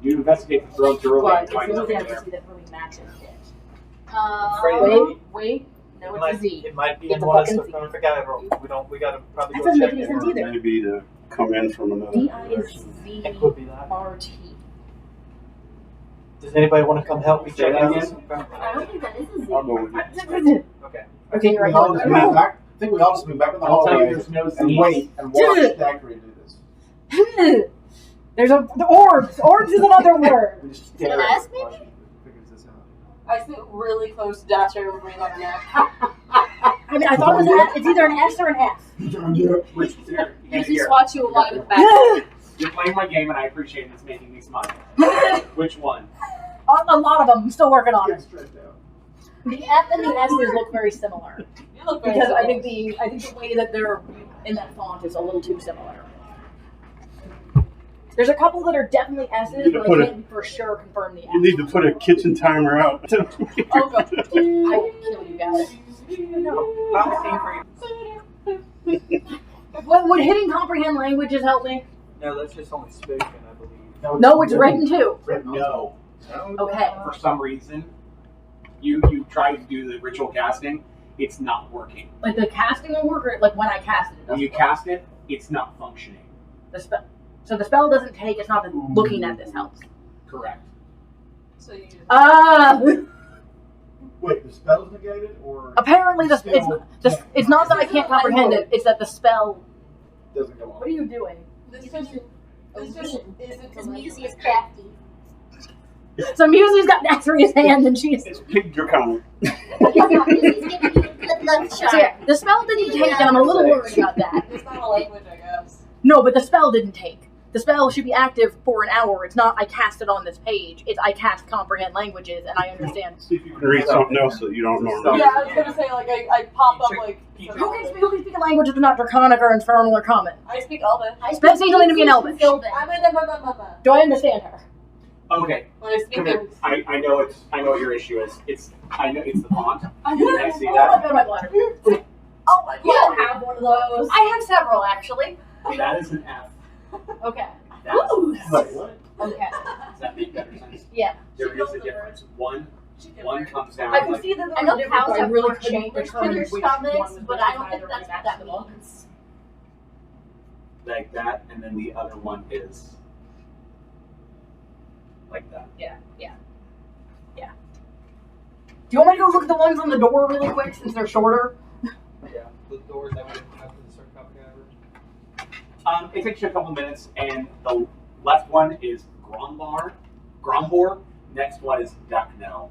A: You investigate the throne thoroughly
C: but
A: and
C: it's
A: find
C: the only
A: nothing
C: thing I can see
A: there.
C: that really matches it. Wait, no, it's a Z.
F: It might be
C: It's
F: in
C: a
F: one of
C: fucking
F: the
C: Z.
F: don't forget it. We gotta probably
C: That
F: go
C: doesn't
F: check
C: make any
F: it.
C: sense either.
D: Maybe to come in from another
C: D-I is
D: direction.
F: It could be that.
C: Z-R-T.
F: Does anybody want to come help me
A: Say
F: check
A: that
F: out
A: again?
F: this?
H: I don't think that is a Z.
D: I'll go with you.
F: Okay.
C: Okay, you're
B: We all just
C: right.
B: move back. I think we all just move back in the
A: I'll tell you,
B: hallway
A: there's no
B: and
A: Z.
B: wait and watch Zachary do this.
C: There's the orbs. Orbs is another word.
B: We just
H: Is it an
B: stare at
H: S,
B: it while she figures this out.
G: I sit really close to Dasher and breathe on her neck.
C: I mean, I thought it was it's either an S or an F.
A: Which here,
G: Usually
A: here.
G: swats you a lot with back.
A: You're playing my game and I appreciate it. It's making me smile. Which one?
C: A lot of them. I'm still working on it.
B: Straight down.
C: The F and the S's look very similar
G: You look very
C: because I
G: similar.
C: think the way that they're in that font is a little too similar. There's a couple that are definitely S's,
D: need to
C: but
D: put
C: I
D: it-
C: can't for sure confirm the F.
D: You need to put a kitchen timer out.
G: Oh, God.
C: I will kill you guys.
F: I'll see for you.
C: Would hitting comprehend languages help me?
F: No, that's just only spoken, I believe.
C: No, it's written too.
A: No.
C: Okay.
A: For some reason, you tried to do the ritual casting. It's not working.
C: Like the casting will work, or like when I cast it, it
A: When
C: doesn't
A: you
C: work.
A: cast it, it's not functioning.
C: The spell. So the spell doesn't take. It's not that looking at this helps.
A: Correct.
G: So you just...
B: Wait, the spell's negated or
C: Apparently
B: Still-
C: it's not that I can't comprehend it. It's that the spell.
B: doesn't go
C: What
B: on?
C: are you doing?
G: This just isn't
H: Because
G: to
H: Musi
G: me.
H: is crafty.
C: So Musie's got Naxria's hand, and she's.
D: It's pig draconic.
H: He's giving you a good luck
C: So
H: charm.
C: yeah, the spell didn't take, and I'm a little worried about that.
G: It's not a language, I guess.
C: No, but the spell didn't take. The spell should be active for an hour. It's not I cast it on this page. It's I cast comprehend languages, and I understand.
D: See if you can read something else that you don't normally.
G: Yeah, I was gonna say, like, I pop up, like...
C: Who can speak a language that's not draconic or infernal or common?
G: I speak Elven.
H: I
C: Spell seems only to be an elven.
H: Sylvan.
G: I'm a...
C: Do I understand her?
A: Okay.
G: When I speak
A: Come here.
G: in...
A: I know what your issue is. I know it's the font.
C: I
A: Can I see
C: Oh,
A: that?
C: I've got my bladder.
G: Oh my
C: You don't have one of those. I have several actually.
A: That is an F.
C: Okay.
A: That is an F.
B: Wait, what?
C: Okay.
A: Does that make better sense?
C: Yeah.
A: There is a difference. One comes down
C: I can
A: like
C: see that
H: I
C: there's
H: know
C: a difference,
H: cows
C: but I
H: have
C: really
H: more
C: couldn't
H: chambers for
C: determine
H: their
C: which one
H: stomachs,
C: was
H: but I don't
C: either
H: think that's what
C: attached
H: that
C: to the
H: means.
A: like that, and then the other one is like that.
C: Do you want me to go look at the ones on the door really quick since they're shorter?
F: Yeah, the doors that we didn't have to the sarcophagus.
A: It takes you a couple minutes, and the left one is Grombor. Next one is Ducknell.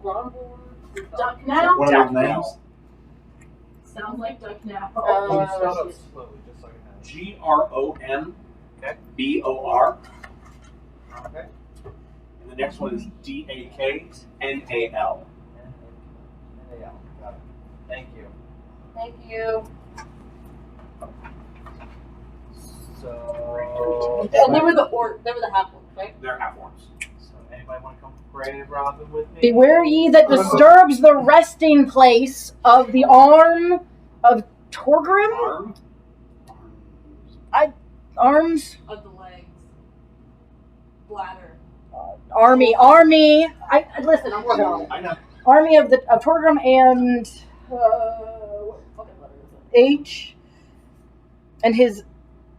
C: Duck now?
B: One of those names?
C: Sounds like duck now.
F: Oh, spell it slowly, just so I can have
A: GROMBOR.
F: Okay.
A: And the next one is DAKNAL.
F: Yeah, got it. Thank you.
H: Thank you.
F: So,
G: And they were the half ones, right?
A: They're half orcs.
F: so anybody want to come grave Robin with me?
C: Beware ye that disturbs the resting place of the arm of Torgrim?
A: Arm.
C: Arms?
G: Of the legs. Bladder.
C: Army. Listen, I'm working on it.
A: I know.
C: Army of Torgrim and what fucking letter is it? H. And his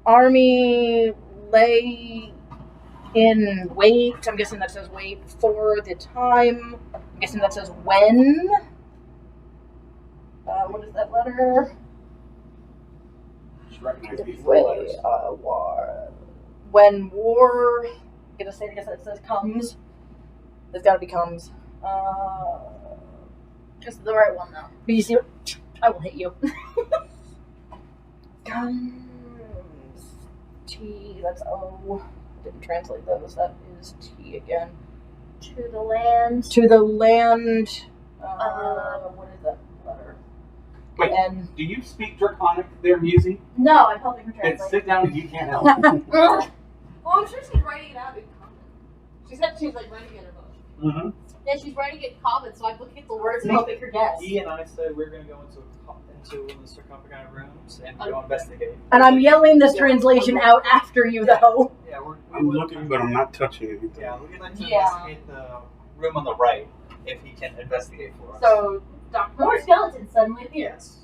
C: army lay in wait. I'm guessing that says wait for the time. I'm guessing that says when. What is that letter?
A: Just recognize these four letters.
C: When war. I guess that says comes. There's gotta be comes.
H: It's the right one though.
C: But you see, I will hit you. T, that's O. Didn't translate those. That is T again.
H: To the land.
C: To the land. What is that letter?
A: Wait,
C: N.
A: do you speak Draconic there, Musey?
H: No, I'm helping her
A: Then
H: translate.
A: sit down and you can't help.
G: Well, I'm sure she's writing it out in common. She said she's like writing it in her book.
A: Mm-hmm.
H: Yeah, she's writing it in common, so I'm looking at the words and helping her guess.
F: He and I said we're going to go into one of the sarcophagi rooms and go investigate.
C: And I'm yelling this translation out after you, though.
F: Yeah,
D: I'm looking, but I'm not touching anything.
F: Yeah, we'd like to
H: Yeah.
F: investigate the room on the right if he can investigate for us.
G: So, Dr.
H: More skeletons suddenly appear.
F: Yes.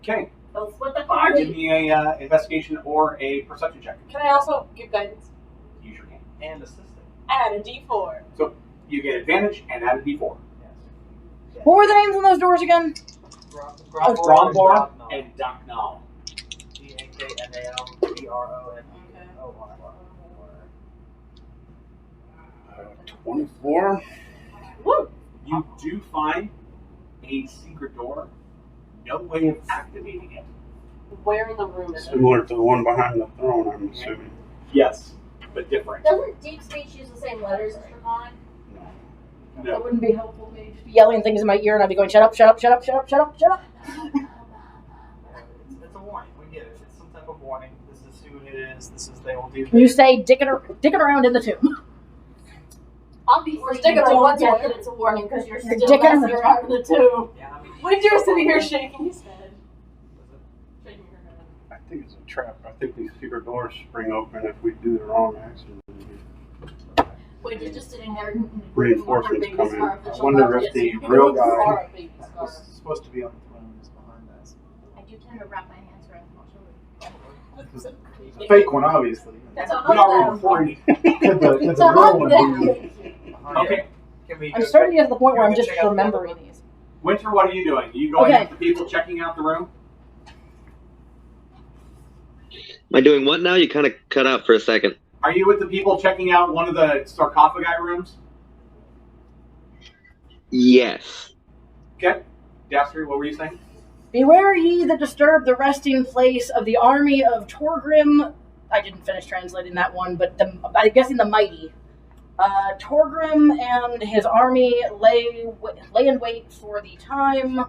A: Okay,
H: That's what the
A: give
H: party.
A: me a investigation or a perception check.
G: Can I also give guidance?
A: Use your hand.
F: And assistant.
G: Add a d4.
A: You get advantage and add a d4.
F: Yes.
C: What were the names on those doors again?
A: Grombar and Daknal.
F: DAKNALBRON.
D: 24.
G: Woo!
A: You do find a secret door. No way of activating it.
G: Where in the room is it?
D: Similar to the one behind the throne, I'm assuming.
A: Yes, but different.
H: Doesn't deep speech use the same letters as Draconic?
C: That
A: No.
C: wouldn't be helpful. Maybe just be yelling things in my ear, and I'd be going, "Shut up! Shut up! Shut up! Shut up! Shut up! Shut up!"
F: It's a warning. We get it. It's some type of warning. This is who it is. This is they will do.
C: You say, "Dicking around in the tomb."
H: Obviously,
G: We're sticking
H: you
G: to
H: don't
G: one
H: get
G: word.
H: that it's a warning because you're
C: You're
H: still
C: dicking
H: messing around with it too.
F: Yeah, I mean,
G: When you're sitting here shaking his head. Shaking your head.
D: I think it's a trap. I think these secret doors spring open if we do the wrong action.
H: Wait, you're just sitting there.
D: Reinforcements
H: baby
D: come in.
H: scarf that
B: I
H: she'll
B: wonder
H: never
B: if
H: get
B: the
H: to.
B: real guy
G: Scar, baby scar.
B: is supposed to be on the throne is behind us.
H: I do tend to wrap my hands around most of it.
B: It's a fake one, obviously.
H: That's a
A: We already
H: hug
A: recorded it.
B: Could the
H: It's a
B: real
H: hug
B: one
H: down.
B: be behind
A: Okay.
F: Can we
C: I'm
F: go
C: starting to get to the point where
F: Can
C: I'm
F: we
C: just
F: check out the other
C: remembering
F: one?
C: these.
A: Winter, what are you doing? Are you going
C: Okay.
A: with the people checking out the room?
E: Am I doing what now? You kind of cut out for a second.
A: Are you with the people checking out one of the sarcophagi rooms?
E: Yes.
A: Okay. Dastry, what were you saying?
C: Beware ye that disturb the resting place of the army of Torgrim. I didn't finish translating that one, but I'm guessing the mighty. Torgrim and his army lay in wait for the time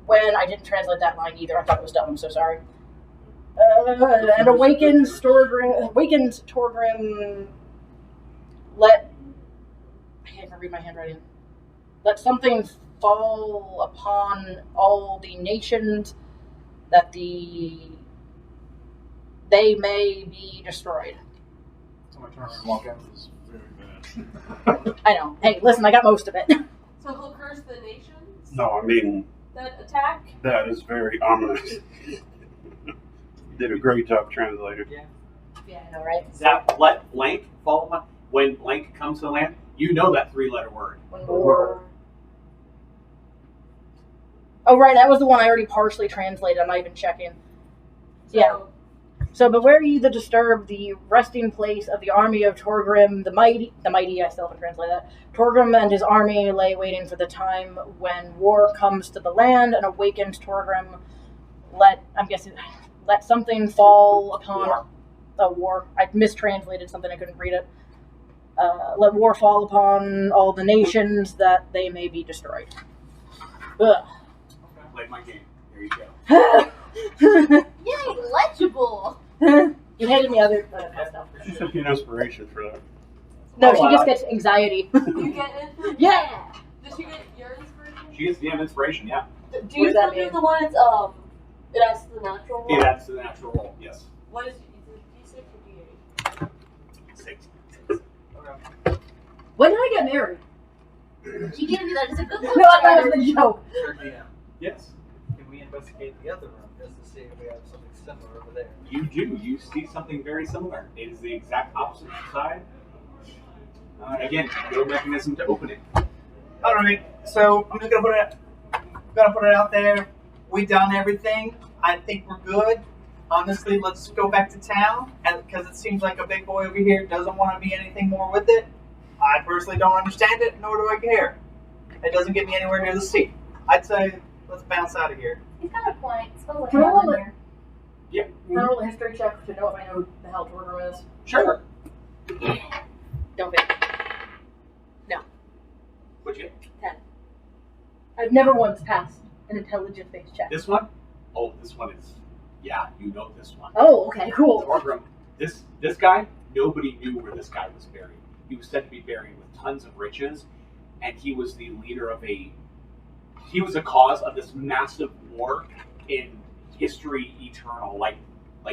C: when I didn't translate that line either. I thought it was dumb. I'm so sorry. And awakens Torgrim. Let I can't even read my handwriting. Let something fall upon all the nations that they may be destroyed.
B: So I turn around and walk out. This is very bad.
C: I know. Hey, listen, I got most of it.
G: So he'll curse the nations
D: No, I mean,
G: that attack?
D: that is very ominous. You did a great job, translator.
H: Yeah, I know, right?
A: That let blank fall upon when blank comes to land. You know that three-letter word.
C: Oh, right, that was the one I already partially translated. I'm not even checking. Yeah. So beware ye that disturb the resting place of the army of Torgrim the mighty, I still haven't translated that. Torgrim and his army lay waiting for the time when war comes to the land and awakens Torgrim. Let something fall upon war. I mistranslated something, I couldn't read it. Let war fall upon all the nations that they may be destroyed. Ugh.
A: Play my game. There you go.
H: Yay, legible!
C: You handed me other stuff.
D: She took an inspiration for that.
C: No, she just gets anxiety.
G: You get it?
C: Yeah.
G: Did she get your inspiration?
A: She gets the inspiration, yeah.
G: Do
C: What
G: you
C: does that
G: still do
C: mean?
G: the one that's it has the natural roll?
A: It adds to the natural roll, yes.
G: What is it? Is it D6 or D8?
A: 6.
C: When did I get married?
H: She gave you that as a good
C: No, that was the joke.
F: Sure, GM.
A: Yes.
F: Can we investigate the other room just to see if we have something similar over there?
A: You do. You see something very similar. It is the exact opposite side. Again, no mechanism to open it.
F: All right, so I'm just gonna put it out there. We done everything. I think we're good. Honestly, let's go back to town, and because it seems like a big boy over here doesn't want to be anything more with it. I personally don't understand it, nor do I care. It doesn't get me anywhere near the sea. I'd say let's bounce out of here.
H: He's got a point. It smells like
C: Can I roll
H: lavender.
C: it?
A: Yeah.
C: Can I roll a history check to know if I know who the hell Torgrim is?
A: Sure.
C: Don't fail.
A: Would you?
C: 10. I've never once passed an intelligence-based check.
A: This one? Oh, this one is. Yeah, you know this one.
C: Oh, okay, cool.
A: Torgrim. This guy. Nobody knew where this guy was buried. He was said to be buried with tons of riches, and he was the leader of a. He was the cause of this massive war in history eternal. Like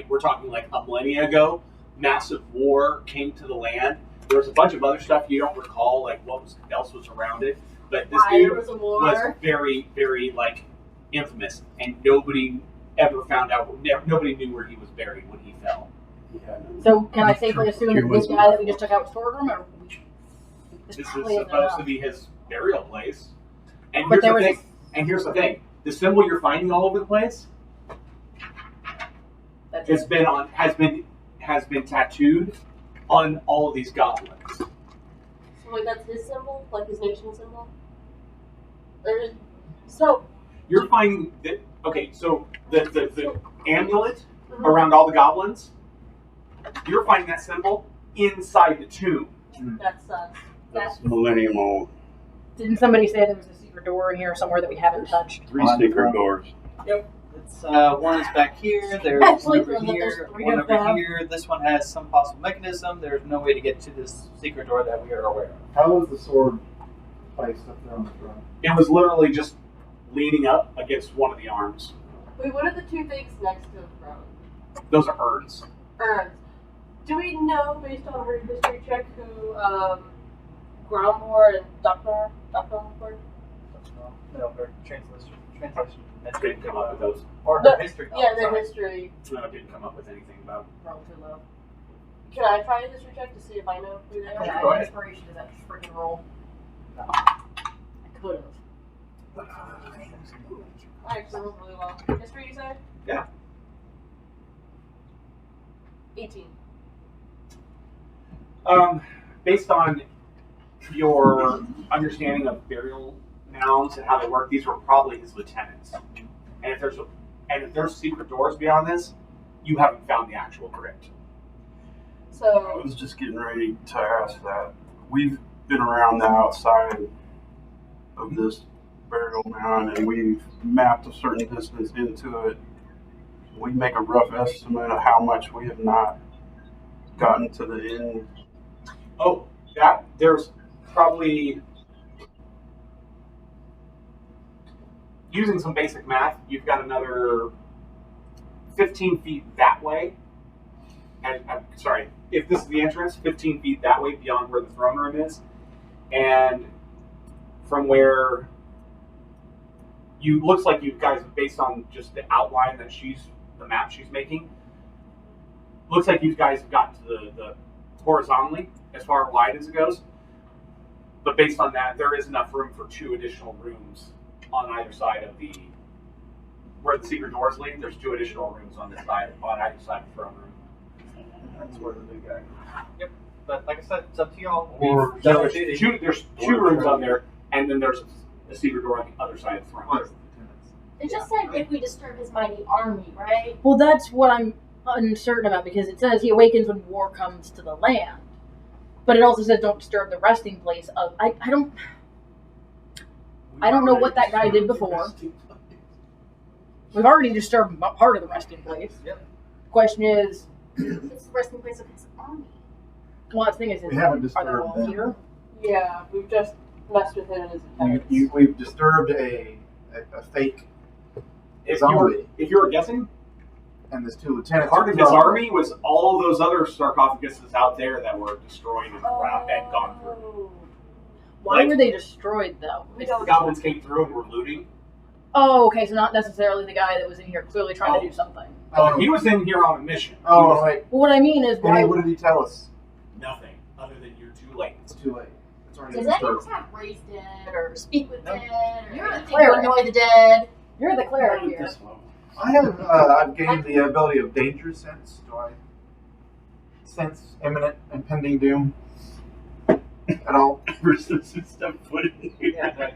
A: we're talking like a millennia ago. Massive war came to the land. There was a bunch of other stuff you don't recall, like what else was around it. But this
G: Why
A: dude
G: there was a war.
A: was very, very like infamous, and nobody ever found out. Nobody knew where he was buried when he fell.
C: So, can I safely assume that this guy that we just took out was Torgrim, or
A: This is
C: probably isn't
A: supposed
C: enough.
A: to be his burial place. And
C: But
A: here's
C: there
A: the
C: was
A: thing. And here's the thing: the symbol you're finding all over the place
C: That's
A: has been tattooed on all of these goblins.
G: So wait, that's his symbol, like his nation symbol. There's so
A: You're finding that. Okay, so the amulet around all the goblins. You're finding that symbol inside the tomb.
G: that's
D: That's millennium old.
C: Didn't somebody say there was a secret door in here somewhere that we haven't touched?
D: 3 secret doors.
F: It's one is back here. There's
C: Actually,
F: one over
C: there's
F: here.
C: 3
F: One
C: of
F: over
C: them.
F: here. This one has some possible mechanism. There's no way to get to this secret door that we are aware of.
B: How was the sword placed up there on the throne?
A: It was literally just leaning up against one of the arms.
G: wait, what are the two things next to the throne?
A: Those are urns.
G: Urns. Do we know, based on her history check, who Groundmore and Doctor were?
F: No, her translation.
A: Didn't come up with those.
F: Or her
G: No,
F: history.
G: Yeah, their
F: sorry.
G: history.
A: No, didn't come up with anything about.
C: Roll too low.
G: Can I try a history check to see if I know who they are?
C: Yeah,
A: Go ahead.
C: inspiration to that freaking roll. I could have.
G: I actually rolled really well. History, you say?
A: Yeah.
G: 18.
A: Based on your understanding of burial mounds and how they work, these were probably his lieutenants. And if there's secret doors beyond this, you haven't found the actual crypt.
D: I
G: So,
D: was just getting ready to ask that. We've been around the outside of this burial mound and we've mapped a certain distance into it. We make a rough estimate of how much we have not gotten to the end.
A: Oh, there's probably, using some basic math, you've got another 15 feet that way. And I'm sorry, if this is the entrance, 15 feet that way beyond where the throne room is. And from where looks like you guys, based on just the outline that the map she's making, looks like you guys have gotten to the horizontally as far wide as it goes. But based on that, there is enough room for 2 additional rooms on either side of where the secret doors lead. There's 2 additional rooms on either side of the throne room.
F: That's where the big guy. Yep. But like I said, it's up to y'all.
B: Or-
F: We've done our
A: There's
F: duty.
A: 2 rooms on there, and then there's a secret door on the other side of the throne.
H: It just said if we disturb his mighty army, right?
C: Well, that's what I'm uncertain about because it says he awakens when war comes to the land. But it also says don't disturb the resting place of. I don't know what that guy did before. We've already disturbed part of the resting place.
F: Yep.
C: Question is,
H: It's the resting place of his army.
C: well, the thing is,
B: We haven't
C: are they
B: disturbed
C: all
B: them.
C: here?
G: yeah, we've just messed with him and his lieutenants.
B: We've disturbed a fake
A: If
B: zombie,
A: you were guessing,
B: and there's 2 lieutenants.
A: part of his army was all those other sarcophaguses out there that were destroyed and wrapped and gone through.
G: Oh.
C: Why
A: Like-
C: were they destroyed though?
G: We
A: The
G: don't
A: goblins came through and were looting.
C: Oh, okay, so not necessarily the guy that was in here clearly trying to do something.
B: Oh,
A: He was in here on a mission. He
B: oh
A: was
B: right.
C: Well, what I mean is,
B: And
C: why?
B: what did he tell us?
A: nothing other than you're too late.
B: It's too late. It's already
H: Does any of
B: disturbed.
H: us have raise dead or speak with
F: Nope.
H: dead or
C: You're a
H: anything to
C: cleric.
H: annoy the dead?
C: You're the cleric here.
D: This level.
B: I've gained the ability of danger sense. Do I sense imminent impending doom? at all.
D: Ever since you stepped foot in here.
F: Yeah,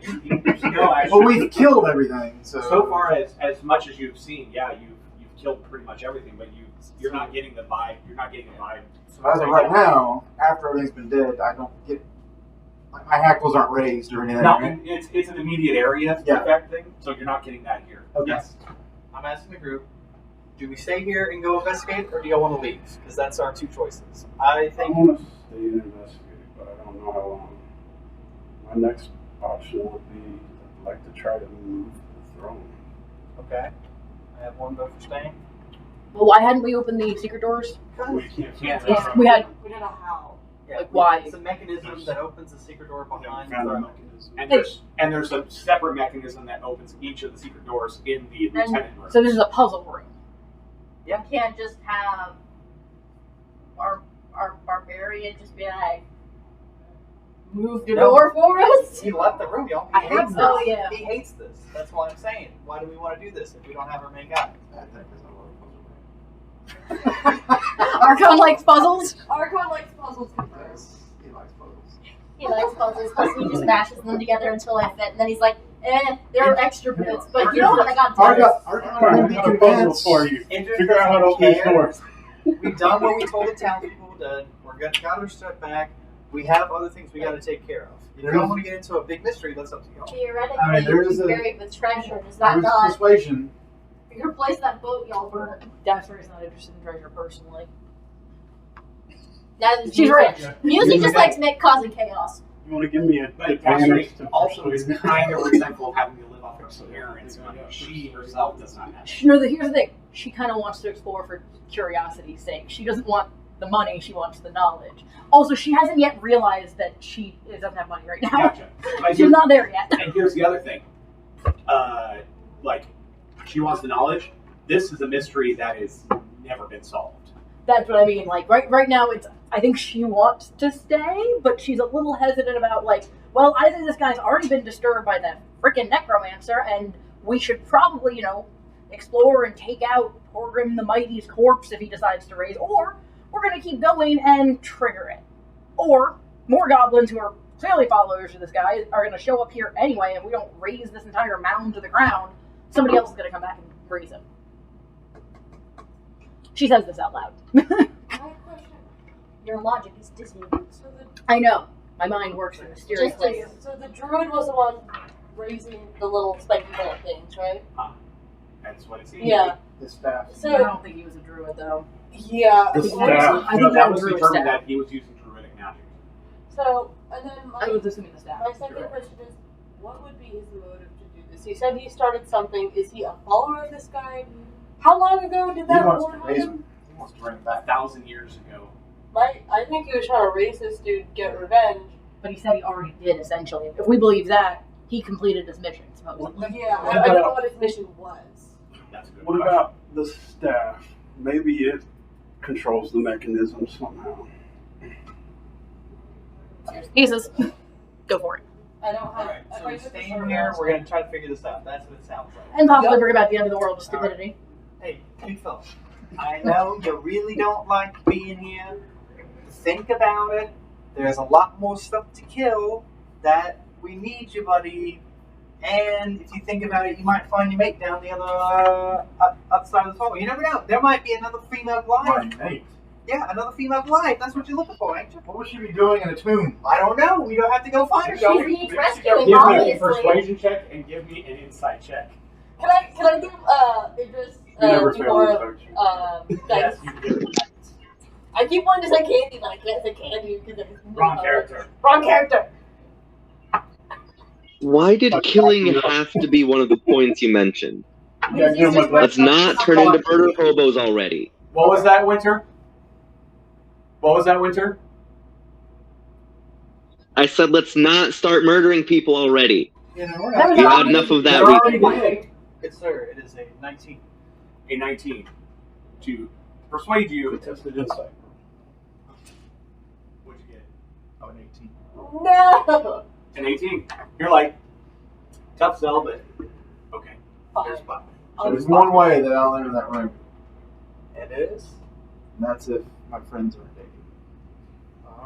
A: No, actually,
B: But we've killed everything.
A: so far as much as you've seen, yeah, you've killed pretty much everything, but you're not getting the vibe. You're not getting the vibe.
B: So as of right now, after everything's been dead, I don't get like my hackles aren't raised or anything.
A: No,
B: right?
A: it's an immediate area
B: Yeah.
A: effect thing, so you're not getting that here.
B: Okay.
A: Yes.
F: I'm asking the group, do we stay here and go investigate, or do y'all want to leave? Because that's our two choices. I
D: I
F: think
D: want to stay and investigate, but I don't know how long. My next option would be I'd like to try to move the throne.
F: okay. I have one vote for staying.
C: Well, why hadn't we opened the secret doors?
D: We can't
A: Yeah,
C: We had.
G: We don't know how.
F: Yeah,
C: Like, why?
F: It's a mechanism that opens the secret door behind the
D: found a
F: throne.
D: mechanism.
A: And there's a separate mechanism that opens each of the secret doors in the lieutenant room.
C: So this is a puzzle room.
H: We can't just have our barbarian just be like, move the
F: No.
H: door for us.
F: He left the room, y'all.
C: I
F: He
C: have
F: hates this.
H: no- Oh, yeah.
F: He hates this. That's why I'm saying. Why do we want to do this if we don't have our main guy?
B: I think there's a lot of puzzle.
C: Archon likes puzzles.
G: Archon likes puzzles.
B: He likes puzzles.
H: He likes puzzles, plus he just mashes them together until they fit, and then he's like, there are extra bits, but you know what? I got this.
B: Archon can be
D: I got a puzzle
B: convinced.
D: for you.
F: Andrew
D: Figure out how to
F: doesn't
D: open these
F: care.
D: doors.
F: We've done what we told the townspeople done. We're got our step back. We have other things we got to take care of. If you don't want to get into a big mystery, that's up to y'all.
H: Theoretically,
B: I mean, there
H: you'd
B: is
H: be
B: a-
H: buried with treasure. Does that
B: There's
H: not
B: persuasion.
H: replace that boat y'all burned?
C: Daphne's not interested in treasure personally.
H: That is
C: She's
H: music.
C: rich.
H: Music just likes causing chaos.
D: You want to give me a
A: But
D: advantage
A: Cassidy
D: to
A: also is
D: persuade?
A: kind of resentful of having to live off of her parents' money. She herself does not have.
C: No, here's the thing. She kind of wants to explore for curiosity's sake. She doesn't want the money. She wants the knowledge. Also, she hasn't yet realized that she doesn't have money right now.
A: Gotcha. But
C: She's not there yet.
A: And here's the other thing. Like, she wants the knowledge. This is a mystery that has never been solved.
C: That's what I mean. Like right now, it's. I think she wants to stay, but she's a little hesitant about like. Well, I think this guy's already been disturbed by the freaking necromancer, and we should probably, explore and take out Porgrim the Mighty's corpse if he decides to raise, or we're gonna keep going and trigger it, or more goblins who are clearly followers of this guy are gonna show up here anyway. If we don't raise this entire mound to the ground, somebody else is gonna come back and raise him. She says this out loud.
G: I have a question.
H: Your logic is Disney.
G: So
C: I know. My mind works in mysterious
H: Just
C: ways.
G: so the druid was the one raising
H: The little spiky bullet things, right?
A: That's what it seems.
G: Yeah.
B: The staff.
C: I
G: So
C: don't think he was a druid though.
G: yeah.
D: The
C: I
D: staff.
C: think
A: No,
C: he
A: that
C: had
A: was
C: druid
A: determined
C: staff.
A: that he was using druidic magic.
G: So and then
C: I was assuming the staff.
G: my second question is, what would be his motive to do this? He said he started something. Is he a follower of this guy? How long ago did
B: He
G: that
B: wants
G: war
B: to raise
G: happen?
B: him. He wants to bring him
A: About
B: back.
A: 1,000 years ago.
G: I think he was trying to raise this dude, get revenge.
C: But he said he already did, essentially. If we believe that, he completed his mission, supposedly.
G: Yeah, I don't know what his mission was.
A: That's a good
D: What
A: question.
D: about the staff? Maybe it controls the mechanism somehow.
C: Jesus. Go for it.
G: I don't have.
F: Alright,
G: if
F: so
G: I
F: we're
G: took the
F: staying
G: short
F: here.
G: route-
F: We're going to try to figure this out. That's what it sounds like.
C: And possibly bring about the end of the world with stupidity.
F: Hey, big fella. I know you really don't like being here. Think about it. There's a lot more stuff to kill that we need you, buddy. And if you think about it, you might find your mate down the other other side of the hole. You never know. There might be another female Goliath.
B: My mate.
F: Yeah, another female Goliath. That's what you're looking for, ain't you?
B: What would she be doing in a tomb?
F: I don't know. We don't have to go find her.
H: She
F: Don't we?
H: needs rescuing,
A: Give me a
H: obviously.
A: persuasion check and give me an insight check.
G: Can I give Idris
D: You never fail
G: before
D: in search.
A: Yes,
G: dice?
A: you do.
G: I keep wanting to say candy, but I can't say candy because it's
A: Wrong character.
G: Wrong character.
E: Why did killing have to be one of the points you mentioned?
D: Yeah, give him a
E: Let's not turn into murder hobos already.
A: What was that, Winter? What was that, Winter?
E: I said let's not start murdering people already.
F: You know, we're
C: That
F: not.
C: was
E: We
C: not-
E: had enough of that
A: They're already
E: recently.
A: dead.
F: Good sir. It is a 19.
A: A 19 to persuade you.
D: Tested insight.
A: What'd you get?
B: Oh, an 18.
G: No.
A: An 18. You're like, tough sell, but okay. There's
G: Fine.
A: five.
B: So there's one way that I'll enter that room,
F: It is.
B: and that's if my friends are dating.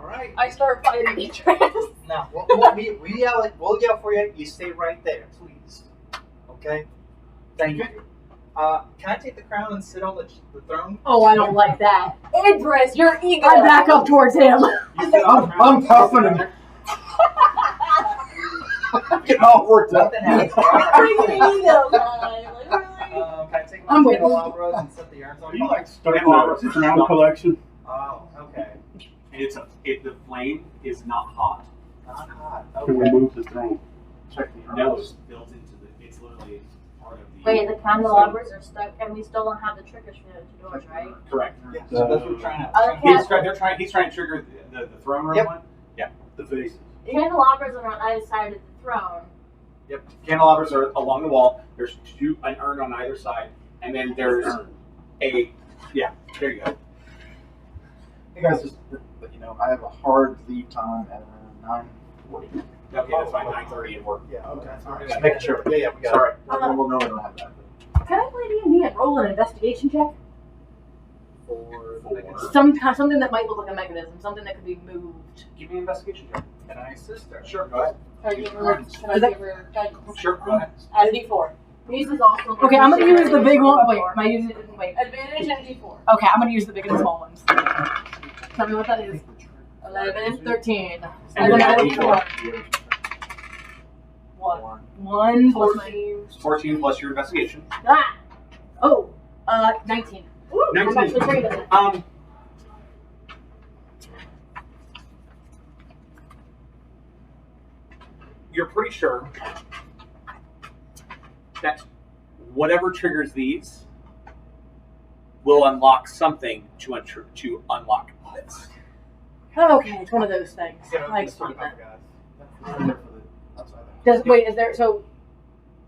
F: All right.
C: I start fighting each other.
F: Now, we'll yell for you. You stay right there, please. Okay? Thank you. Can I take the crown and sit on the throne?
C: Oh, I don't like that.
G: Idris, your ego.
C: I back up towards him.
F: You sit on the crown.
B: I'm puffing him. I'm getting all worked up.
G: Bring your ego, guy. Literally.
F: Can I take
C: I'm
F: my
C: waiting.
F: candelabras and set the urns on
D: Are you
F: fire?
D: like starting a crown collection?
F: Oh, okay.
A: And the flame is not hot.
F: Not hot.
D: Can we
F: Okay.
D: move the throne?
B: Check the
A: No,
B: arms.
A: it's built into it's literally part of the.
H: Wait, the candelabras are stuck, and we still don't have the triggers for the doors, right?
A: Correct.
F: Yeah, so that's what we're trying to.
H: Other
A: He's trying to trigger the throne room
F: Yep.
A: one.
D: The faces.
H: candelabras are on either side of the throne.
A: Yep. Candelabras are along the wall. There's an urn on either side, and then there's a there you go.
B: Hey guys, just let you know, I have a hard leave time at 9:40.
A: Okay, that's fine. 9:30 and work.
F: Yeah, okay.
B: All right, just making sure.
F: Yeah, we got
B: Sorry.
F: it.
B: We'll know we don't have that.
C: Can I play D&D and roll an investigation check?
F: For
C: Something that might look like a mechanism, something that could be moved.
A: Give me an investigation check.
F: Can I assist her?
A: Sure, go ahead.
G: Can I give her guidance?
A: Sure, go ahead.
G: Add a D4.
H: These is also.
C: Okay, I'm gonna use the big one. Wait, am I using it? Wait.
G: Advantage and D4.
C: Okay, I'm gonna use the big and the small ones. Tell me what that is.
G: 11.
C: 13.
A: And
C: then
A: then
C: add
A: add
C: D4.
G: 1.
C: 1 plus
A: 14 plus your investigation.
C: Ah! Oh, 19. Ooh, I'm
A: 19.
C: actually great at it.
A: You're pretty sure that whatever triggers these will unlock something to unlock this.
C: Okay, it's one of those things.
F: Yeah,
C: I
F: the
C: explained that.
F: sarcophagus.
C: Wait, is there, so,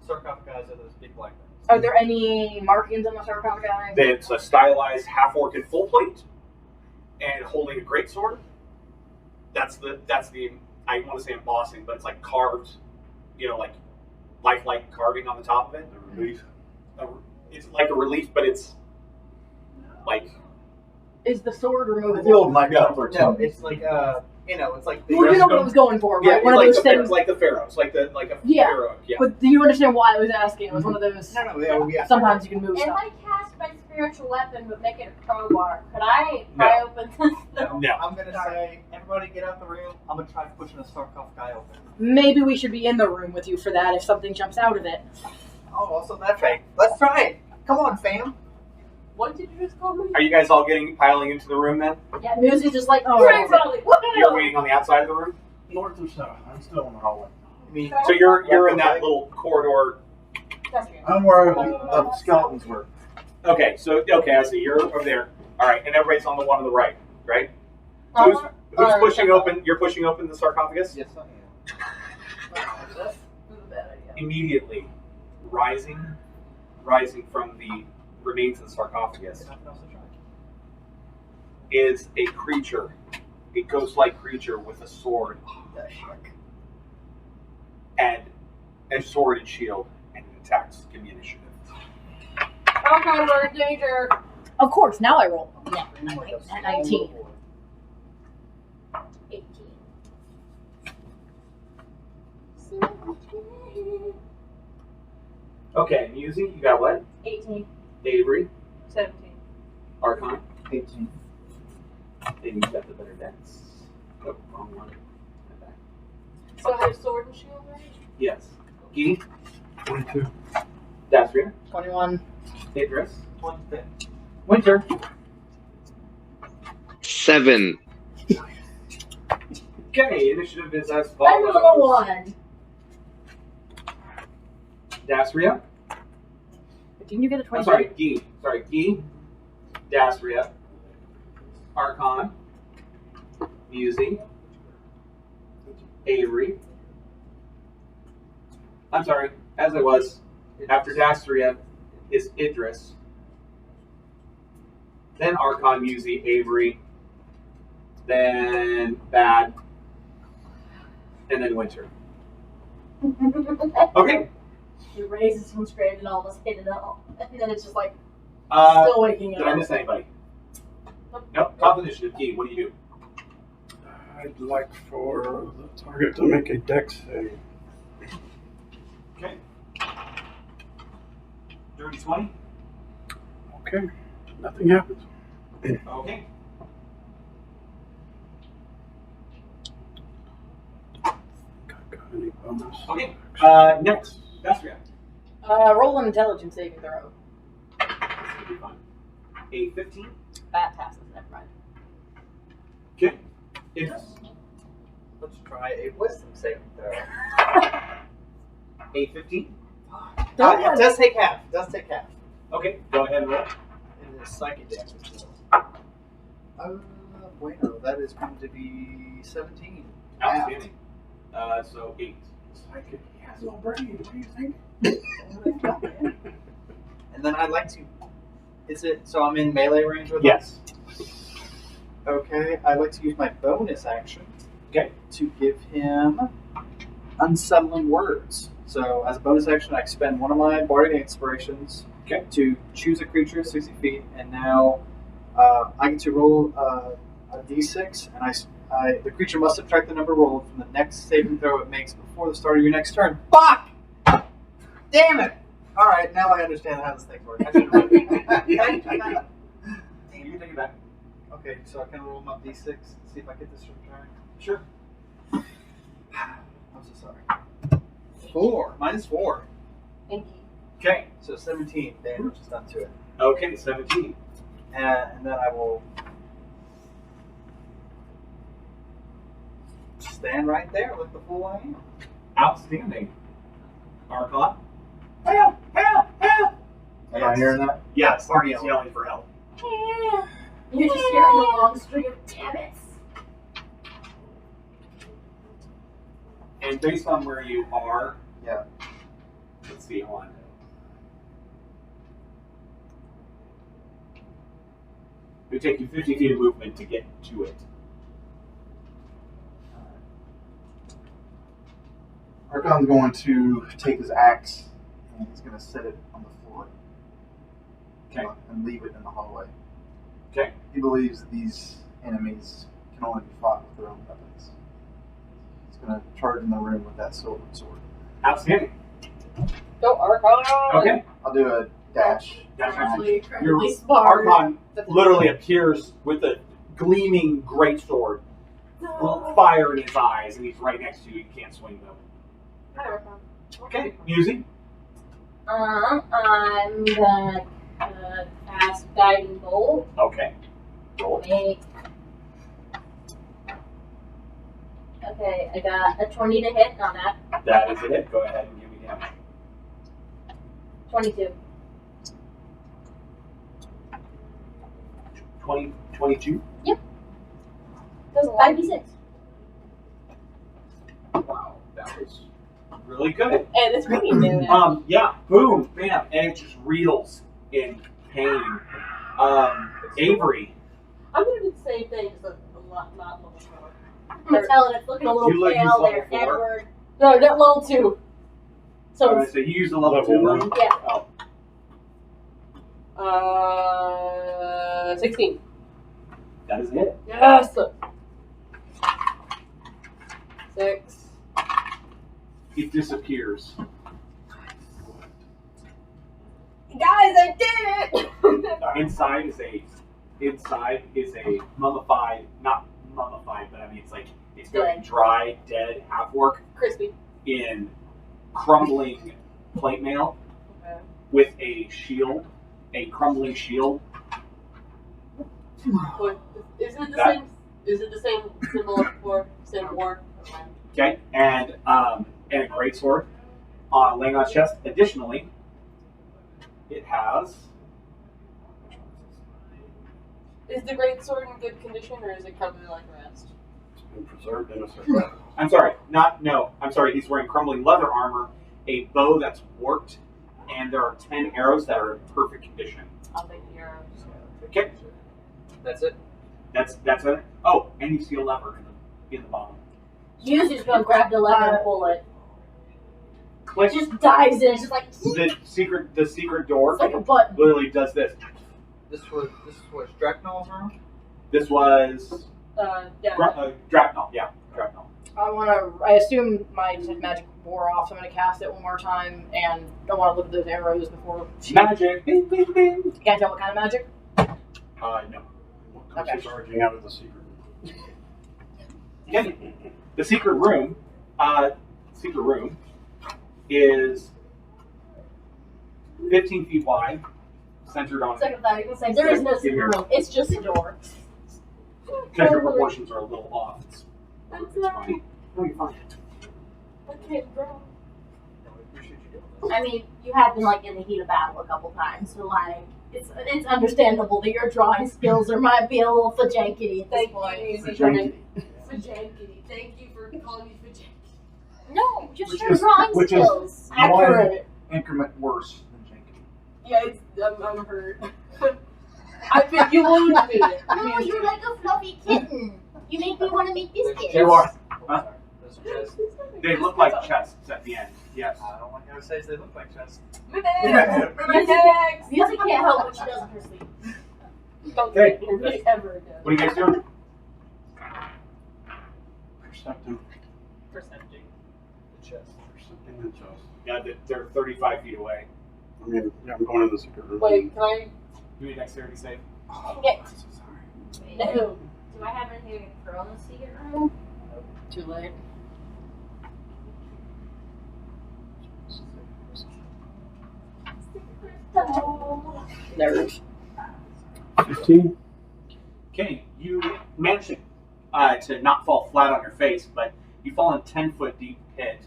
F: Sarcophagus are those big black things.
C: are there any markings on the sarcophagus?
A: It's a stylized half-orc in full plate and holding a greatsword. That's the I want to say embossing, but it's like carved, like lifelike carving on the top of it.
D: The relief.
A: It's like a relief, but it's like
C: Is the sword removable?
B: The old Knight Templar
F: No,
B: too.
F: it's like it's like the
C: Well, you know what I was going for, right? One of
A: like
C: those
A: the
C: things.
A: like the pharaohs, like a
C: Yeah.
A: pharaoh. Yeah.
C: But do you understand why I was asking? It was one of those.
F: No, yeah.
C: Sometimes you can move
H: If
C: stuff.
H: I cast my spiritual weapon but make it a crowbar, could I pry open this?
A: No.
F: I'm gonna say, everybody get out the room. I'm gonna try pushing the sarcophagus open.
C: Maybe we should be in the room with you for that if something jumps out of it.
F: Oh, also that's right. Let's try it. Come on, fam.
G: What did you just call me?
A: Are you guys all piling into the room then?
C: Yeah, music's just like, oh,
G: Right, probably.
A: You're waiting on the outside of the room.
D: North or south? I'm still in the hallway.
F: I mean,
A: So you're in that little corridor.
G: That's weird.
B: I'm where the skeletons were.
A: Okay, I see. You're over there. All right, and everybody's on the one on the right, right? So who's pushing open? You're pushing open the sarcophagus.
F: yes, I am.
C: This is a bad idea.
A: Immediately, rising from the remains of the sarcophagus
F: Nothing else to try.
A: is a creature, a ghost-like creature with a sword and a sword and shield, and it attacks. Give me initiative.
G: Okay, we're in danger.
C: Of course, now I roll. Yeah.
F: At
C: 19.
H: 18.
A: Okay, Musi, you got what?
H: 18.
A: Avery,
G: 17.
A: Archon,
B: 18.
A: and you got the better decks. Oh, wrong one. My bad.
G: So I have sword and shield, right?
A: Yes. Gee,
D: 22.
A: Dasria,
C: 21.
A: Idris,
F: 25.
A: Winter.
E: 7.
A: Okay, initiative is as
C: Another
A: follows.
C: one.
A: Dasria.
C: Didn't you get a
A: I'm
C: 20?
A: sorry, Gee. Sorry, Gee. Dasria. Archon. Musi. Avery. I'm sorry, as I was. After Dasria is Idris. Then Archon, Musi, Avery. Then Bad. And then Winter. Okay.
H: He raises from grave and almost hit it all. And then it's just like,
C: Still waking
A: Did I
C: up.
A: miss anybody? Nope. Top initiative. Gee, what do you do?
D: I'd like for the target to make a dex save.
A: Okay. Dirty 20.
D: Okay, nothing happens.
A: Okay.
D: Got any bonus?
A: Okay. Next. That's real.
C: Roll an intelligence saving throw.
A: This will be fun. A 15.
C: That passes. Never mind.
A: Okay. Yes.
F: Let's try a wisdom saving throw.
A: A 15.
F: It does take half. It does take half.
A: Okay. Go ahead and roll.
F: It is psychic damage. Bueno, that is going to be 17.
A: Outstanding. So 8.
D: Psychic, he has no brain. What do you think?
F: And then I'd like to. Is it so? I'm in melee range with
A: Yes.
F: him? Okay. I'd like to use my bonus action.
A: Okay.
F: To give him unsettling words. So as a bonus action, I expend one of my bardic inspirations.
A: Okay.
F: To choose a creature 60 feet, and now I get to roll a d6, and the creature must subtract the number rolled from the next saving throw it makes before the start of your next turn. Fuck! Damn it! All right, now I understand how this thing works. I should have
A: You can take it back.
F: Okay, so I can roll my d6 and see if I get this subtract.
A: Sure.
F: I'm so sorry. 4 minus 4,
H: Thank you.
A: Okay.
F: so 17 damage is done to it.
A: Okay. 17.
F: And then I will stand right there like the fool I am.
A: Outstanding. Archon. Help! Help! Help!
B: Am I hearing that?
A: Yes. Party is yelling for help.
H: You're just hearing a long string of damn it.
A: And based on where you are,
B: Yeah.
A: let's see, hold on. It would take you 50 feet of movement to get to it.
B: Archon's going to take his axe and he's going to set it on the floor.
A: Okay.
B: And leave it in the hallway.
A: Okay.
B: He believes these enemies can only be fought with their own weapons. He's going to charge in the room with that silver sword.
A: Outstanding.
G: Go Archon!
A: Okay.
B: I'll do a dash.
A: That's
G: Actually,
A: Your
G: incredibly smart.
A: Archon literally appears with a gleaming greatsword, fire in his eyes, and he's right next to you. You can't swing though.
G: Hi, Archon.
A: Okay. Music.
H: I'm gonna cast Guiding Bolt.
A: Okay. Roll it.
H: Make. Okay, I got a 20 to hit on that.
A: That is it. Go ahead and give me damage.
H: 22.
A: 22.
H: Does 5d6.
A: Wow, that was really good.
G: And it's ringing damage.
A: Yeah, boom, bam, and it just reels in pain. Avery,
G: I'm gonna do the same thing, just a lot, not level 4.
H: I'm gonna tell it it's looking a little
A: You use
H: pale
A: level
H: there,
A: 4?
H: Edward.
G: No, not level 2. So
A: alright,
G: it's
A: so you use a level
D: Level
A: 2
D: one.
A: one?
H: Yeah.
A: Oh,
G: 16.
A: that is it.
G: Yes! 6.
A: It disappears.
G: Guys, I did it!
A: Inside is a mummified, not mummified, but I mean it's very dry, dead half-orc
G: Crispy.
A: in crumbling plate mail
G: Okay.
A: with a shield, a crumbling shield.
G: But is it the
A: That-
G: same? Is it the same symbol for same war?
A: Okay, and a greatsword laying on its chest. Additionally, it has.
G: Is the great sword in good condition, or is it crumbling like the rest?
D: It's been preserved in a certain
A: I'm sorry, I'm sorry. He's wearing crumbling leather armor, a bow that's warped, and there are 10 arrows that are in perfect condition.
G: I'll take the arrows.
A: Okay,
F: That's it.
A: that's it. Oh, and you see a lever in the bottom.
H: Yu's just gonna grab the lever and pull it.
A: Click.
H: Just dives in, just like
A: The secret door
H: it's like a button.
A: literally does this.
F: This was Drachnol's room.
A: This was
G: Yeah.
A: Drapnel, yeah. Drapnel.
C: I assume my magic wore off, so I'm gonna cast it one more time, and I want to look at those arrows before.
A: Magic! Bing, bing, bing!
C: You can't tell what kind of magic?
A: No.
D: What comes charging out of the secret?
A: Okay. The secret room is 15 feet wide, centered on
H: Second thought, you can say there is no secret room. It's just a door.
A: Because your proportions are a little off. It's
G: That's
A: fine. No, you're fine.
G: Okay, bro.
H: I mean, you have been like in the heat of battle a couple times, so like it's understandable that your drawing skills might be a little fajankety at this point.
G: Fajankety. Thank you for calling me fajankety.
H: No, just
B: Which
H: your
B: is-
H: drawing
B: which is-
H: skills.
B: One increment worse than Jenkins.
G: Yeah, I'm hurt. I think you wound me.
H: No, you're like a fluffy kitten. You make me want to make biscuits.
A: You are. Huh?
F: Those are chests.
A: They look like chests at the end. Yes.
F: I don't like how it says they look like chests.
G: Move next.
H: Music can't help what she does in her sleep.
G: Don't
A: Okay.
G: think me ever again.
A: What are you guys doing?
D: Perceptive.
G: Percepting.
F: The chest.
D: Percepting and just.
A: Yeah, they're 35 feet away.
D: I mean, yeah, I'm going in the secret room.
G: Wait, can I?
A: Give me a dexterity save.
H: Get.
G: No.
H: Do I have anything to throw in the secret room?
C: Too late. Nerds.
D: 15.
A: Okay, you manage to not fall flat on your face, but you fall in a 10-foot deep pit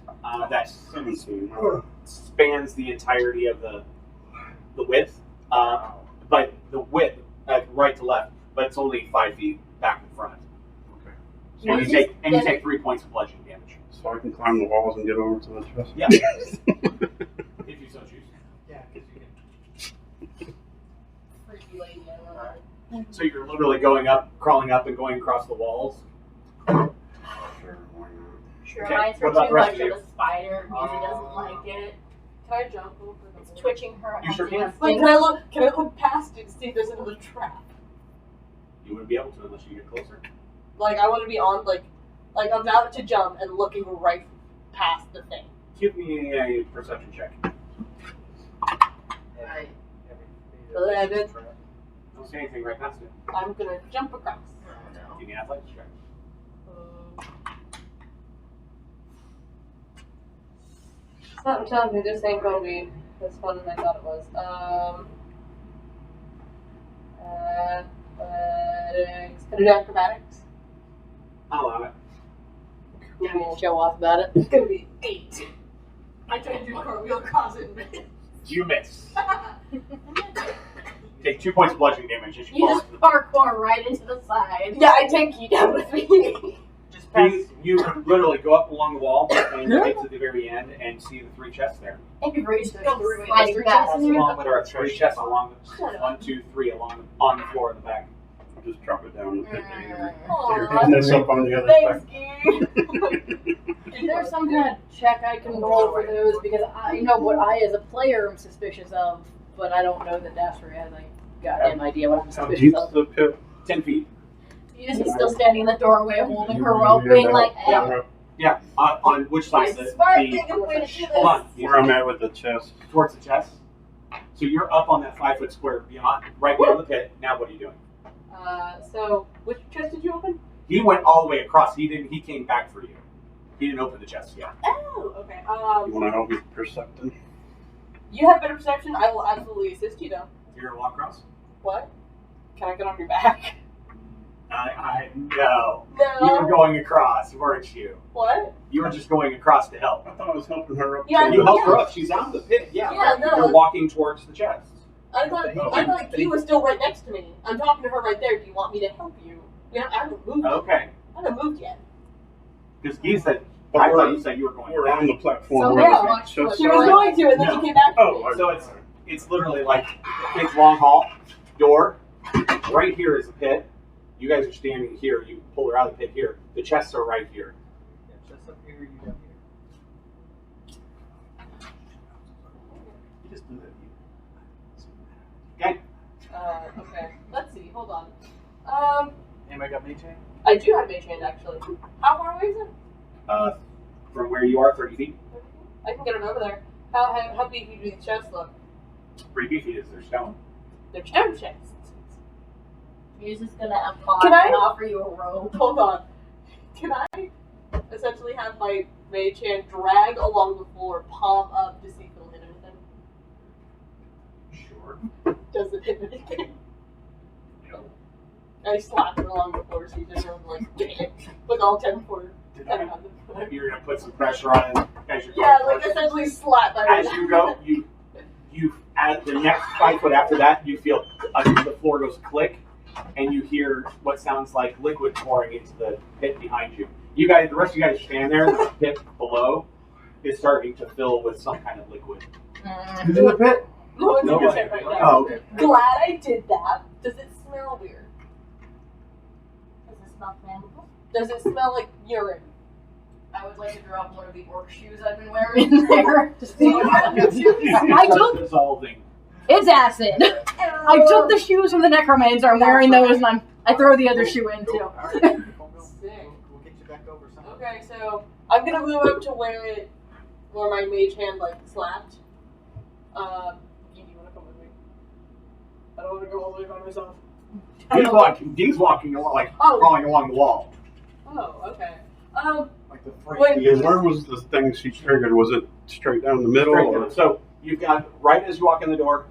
A: that
D: 17.
A: spans the entirety of the width, but the width right to left, but it's only 5 feet back and front.
D: Okay.
A: And you take 3 points of bludgeoning damage.
D: So I can climb the walls and get over to the chest?
A: Yeah, if you so choose.
F: Yeah, because you can.
G: Freaky lady, I don't know.
A: So you're literally crawling up and going across the walls.
D: Sure, why not?
H: Sure,
A: Okay,
H: reminds
A: what
H: her
A: about
H: too
A: the rest
H: much
A: of
H: of
A: you?
H: a spider. Music doesn't like it.
G: Can I jump over the
H: It's
G: wall?
H: twitching her.
A: You sure can.
G: Wait, can I look past it to see if there's another trap?
A: You wouldn't be able to unless you get closer.
G: Like I want to be on like I'm about to jump and looking right past the thing.
A: Give me a perception check.
F: Every
G: 11.
A: Don't say anything right past it.
G: I'm gonna jump across.
A: Give me an athletics check.
G: It's not telling me this ain't gonna be as fun as I thought it was. Athletics. Can I do acrobatics?
A: I'll allow it.
G: Cool.
C: Show off about it.
G: It's gonna be 8. I tried to do cartwheel across it.
A: You miss. Take 2 points of bludgeoning damage as you
H: You
A: fall
H: just
A: into
H: parkour right into the side.
G: Yeah, I take you down with me.
F: Just
A: you literally go up along the wall and get to the very end and see the 3 chests there.
H: And you've reached
C: There's
H: the
C: three-
H: sliding
C: there's
H: back.
C: three
F: along with
A: There
F: our
A: are 3
F: treasure
A: chests
F: chest.
A: along the 1, 2, 3 on the floor in the back.
D: I'll just drop it down the pit.
G: Aw,
D: And this up on the other
G: thanks,
D: side.
G: Gee.
C: Is there some kind of check I can roll for those? Because I know what I, as a player, am suspicious of, but I don't know that Dasher has a goddamn idea what I'm
D: How
C: suspicious
D: deep's
C: of.
D: the pit?
A: 10 feet.
H: She's still standing in the doorway holding her rope, being like,
D: Yeah,
A: Yeah, on which side? The,
H: smart
A: the,
H: thing of way to do
A: hold on.
H: this.
D: where I'm at with the chest.
A: Towards the chest. So you're up on that 5-foot square right beyond the pit. Now what are you doing?
G: So which chest did you open?
A: He went all the way across. He came back for you. He didn't open the chest yet.
G: Oh, okay.
D: You want to help me percepting?
G: You have better perception. I will absolutely assist you, though.
A: You're gonna walk across?
G: What? Can I get on your back?
A: No. You were
G: No.
A: going across, weren't you?
G: What?
A: You were just going across to help.
D: I thought I was helping her up.
G: Yeah,
A: You helped her up. She's out of the pit. Yeah.
G: Yeah, no.
A: You're walking towards the chest.
G: I thought you were still right next to me. I'm talking to her right there. Do you want me to help you? I haven't moved.
A: Okay.
G: I haven't moved yet.
A: Because he said,
D: But
A: I
D: we're-
A: thought you said you were going
D: We're
A: back.
D: on the platform
G: So,
D: where
G: yeah,
D: the
C: watch
D: chest.
G: She was going to, and then
A: No.
G: she came back.
D: Oh,
A: So it's literally like big long hall, door. Right here is the pit. You guys are standing here. You pull her out of the pit here. The chests are right here.
F: Yeah, just up here, you down here. You just do that.
A: Okay.
G: Okay. Let's see. Hold on.
F: Anybody got mage hand?
G: I do have mage hand actually. How far away is it?
A: From where you are, 30 feet.
G: I can get it over there. How big do these chests look?
A: Pretty beefy is their stone.
G: They're stone chests.
H: You're just gonna apply
G: Can I-
H: and offer you a robe.
G: Hold on. Can I essentially have my mage hand drag along the floor, palm up to see if it'll hit anything?
A: Sure.
G: Does it hit anything?
A: No.
G: I slap it along the floor so you just go like, bang, with all 10 for 10 on the floor.
A: You're gonna put some pressure on it as you're going.
G: Yeah,
A: towards
G: like
A: it.
G: essentially slap my
A: As you go, you at the next 5 foot after that, you feel the floor goes click, and you hear what sounds like liquid pouring into the pit behind you. You guys, the rest of you guys stand there. The pit below is starting to fill with some kind of liquid.
B: Who's in the pit?
G: No one's in
A: No
G: your
A: one.
G: head right now.
B: Oh, okay.
G: Glad I did that. Does it smell weird?
H: Does it smell flammable?
G: Does it smell like urine?
C: I would like to drop one of the orc shoes I've been wearing in there. To see what happens. I took
A: dissolving.
C: it's acid. I took the shoes from the necromancer. I'm wearing those, and I throw the other shoe in too.
F: All right.
G: Sick.
F: We'll get you back over sometime.
G: Okay, so I'm gonna move up to where my mage hand like slapped. You wanna come with me? I don't wanna go all the way by myself.
A: He's walking along, like
G: Oh.
A: crawling along the wall.
G: Oh, okay.
B: Like the
G: Wait.
D: And where was the thing she triggered? Was it straight down the middle?
A: Straight
D: Or?
A: down. So you've got right as you walk in the door,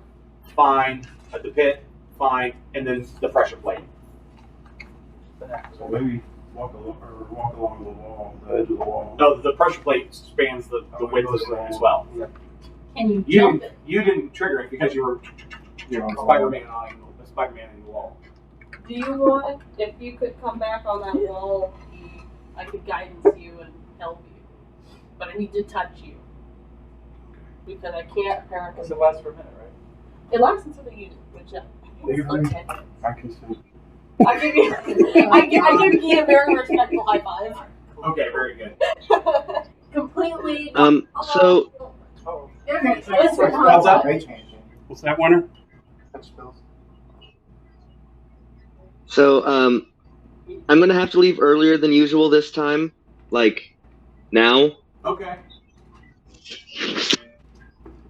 A: fine. At the pit, fine, and then the pressure plate.
D: So maybe walk along the wall, the edge of the wall.
A: No, the pressure plate spans the width of the room as well.
H: Can you jump it?
A: You didn't trigger it because you were Spider-Man in the wall.
G: Do you want, if you could come back on that wall, I could guidance you and help you. But I need to touch you. Because I can't apparently.
F: Because it lasts for a minute, right?
G: It lasts until the unit, which is like 10 minutes.
D: I can see.
G: I give you, I give you a very respectful high five.
A: Okay, very good.
H: Completely.
E: So
F: Oh.
H: It's for
A: What's up?
B: Mage hand.
D: What's that, Winter?
B: Touch spells.
E: I'm gonna have to leave earlier than usual this time. Like, now.
A: Okay.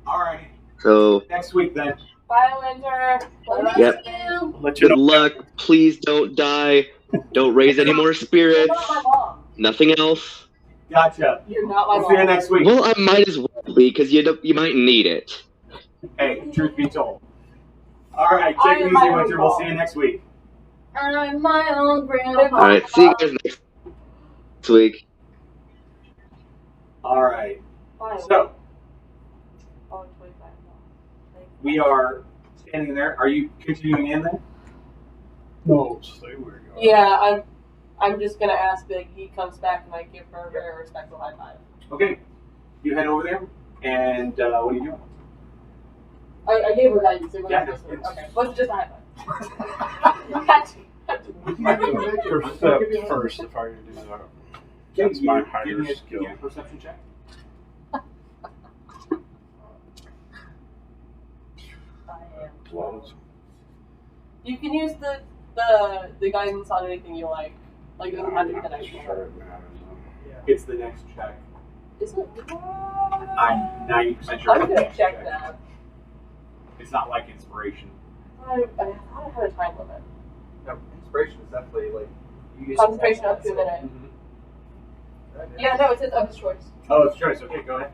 A: Alrighty.
E: So,
A: Next week then.
G: Bye, Winter.
E: Yep.
D: I'll let you
E: good
D: know.
E: luck. Please don't die. Don't raise any more
G: You're
E: spirits.
G: not my mom.
E: Nothing else.
A: Gotcha.
G: You're not my
A: We'll see you
G: mom.
A: next week.
E: Well, I might as well be, because you might need it.
A: Hey, truth be told. Alright,
G: I
A: take it
G: am my
A: easy,
G: own
A: Winter. We'll
G: mom.
A: see you next week.
H: I'm my own grandpa.
E: Alright, see you guys next week.
A: Alright.
G: Bye.
A: So,
G: Oh, 25.
A: we are standing there. Are you continuing in then?
D: No, stay where you are.
G: Yeah, I'm just gonna ask that he comes back and I give her a very respectful high five.
A: Okay. You head over there, and what are you doing?
G: I gave her guidance. It wasn't
A: Yeah,
G: just
A: it's-
G: okay. Wasn't just a high five. Had to.
D: Make your step first if I can do that. That's my
A: Give
D: higher
A: me
D: skill.
A: a perception check.
D: Close.
G: You can use the guidance on anything you like. Like it doesn't have to be the next
D: Sure
G: one.
D: it matters, though.
A: It's the next check.
G: Is it?
A: I'm 90% sure.
G: I'm
A: it's the
G: gonna
A: next
G: check that.
A: It's not like inspiration.
G: I thought I had a time limit.
F: No, inspiration is definitely like you use
G: Concentration up to a minute.
A: Mm-hmm.
G: Yeah, no, it says of his choice.
A: Oh, it's choice. Okay, go ahead.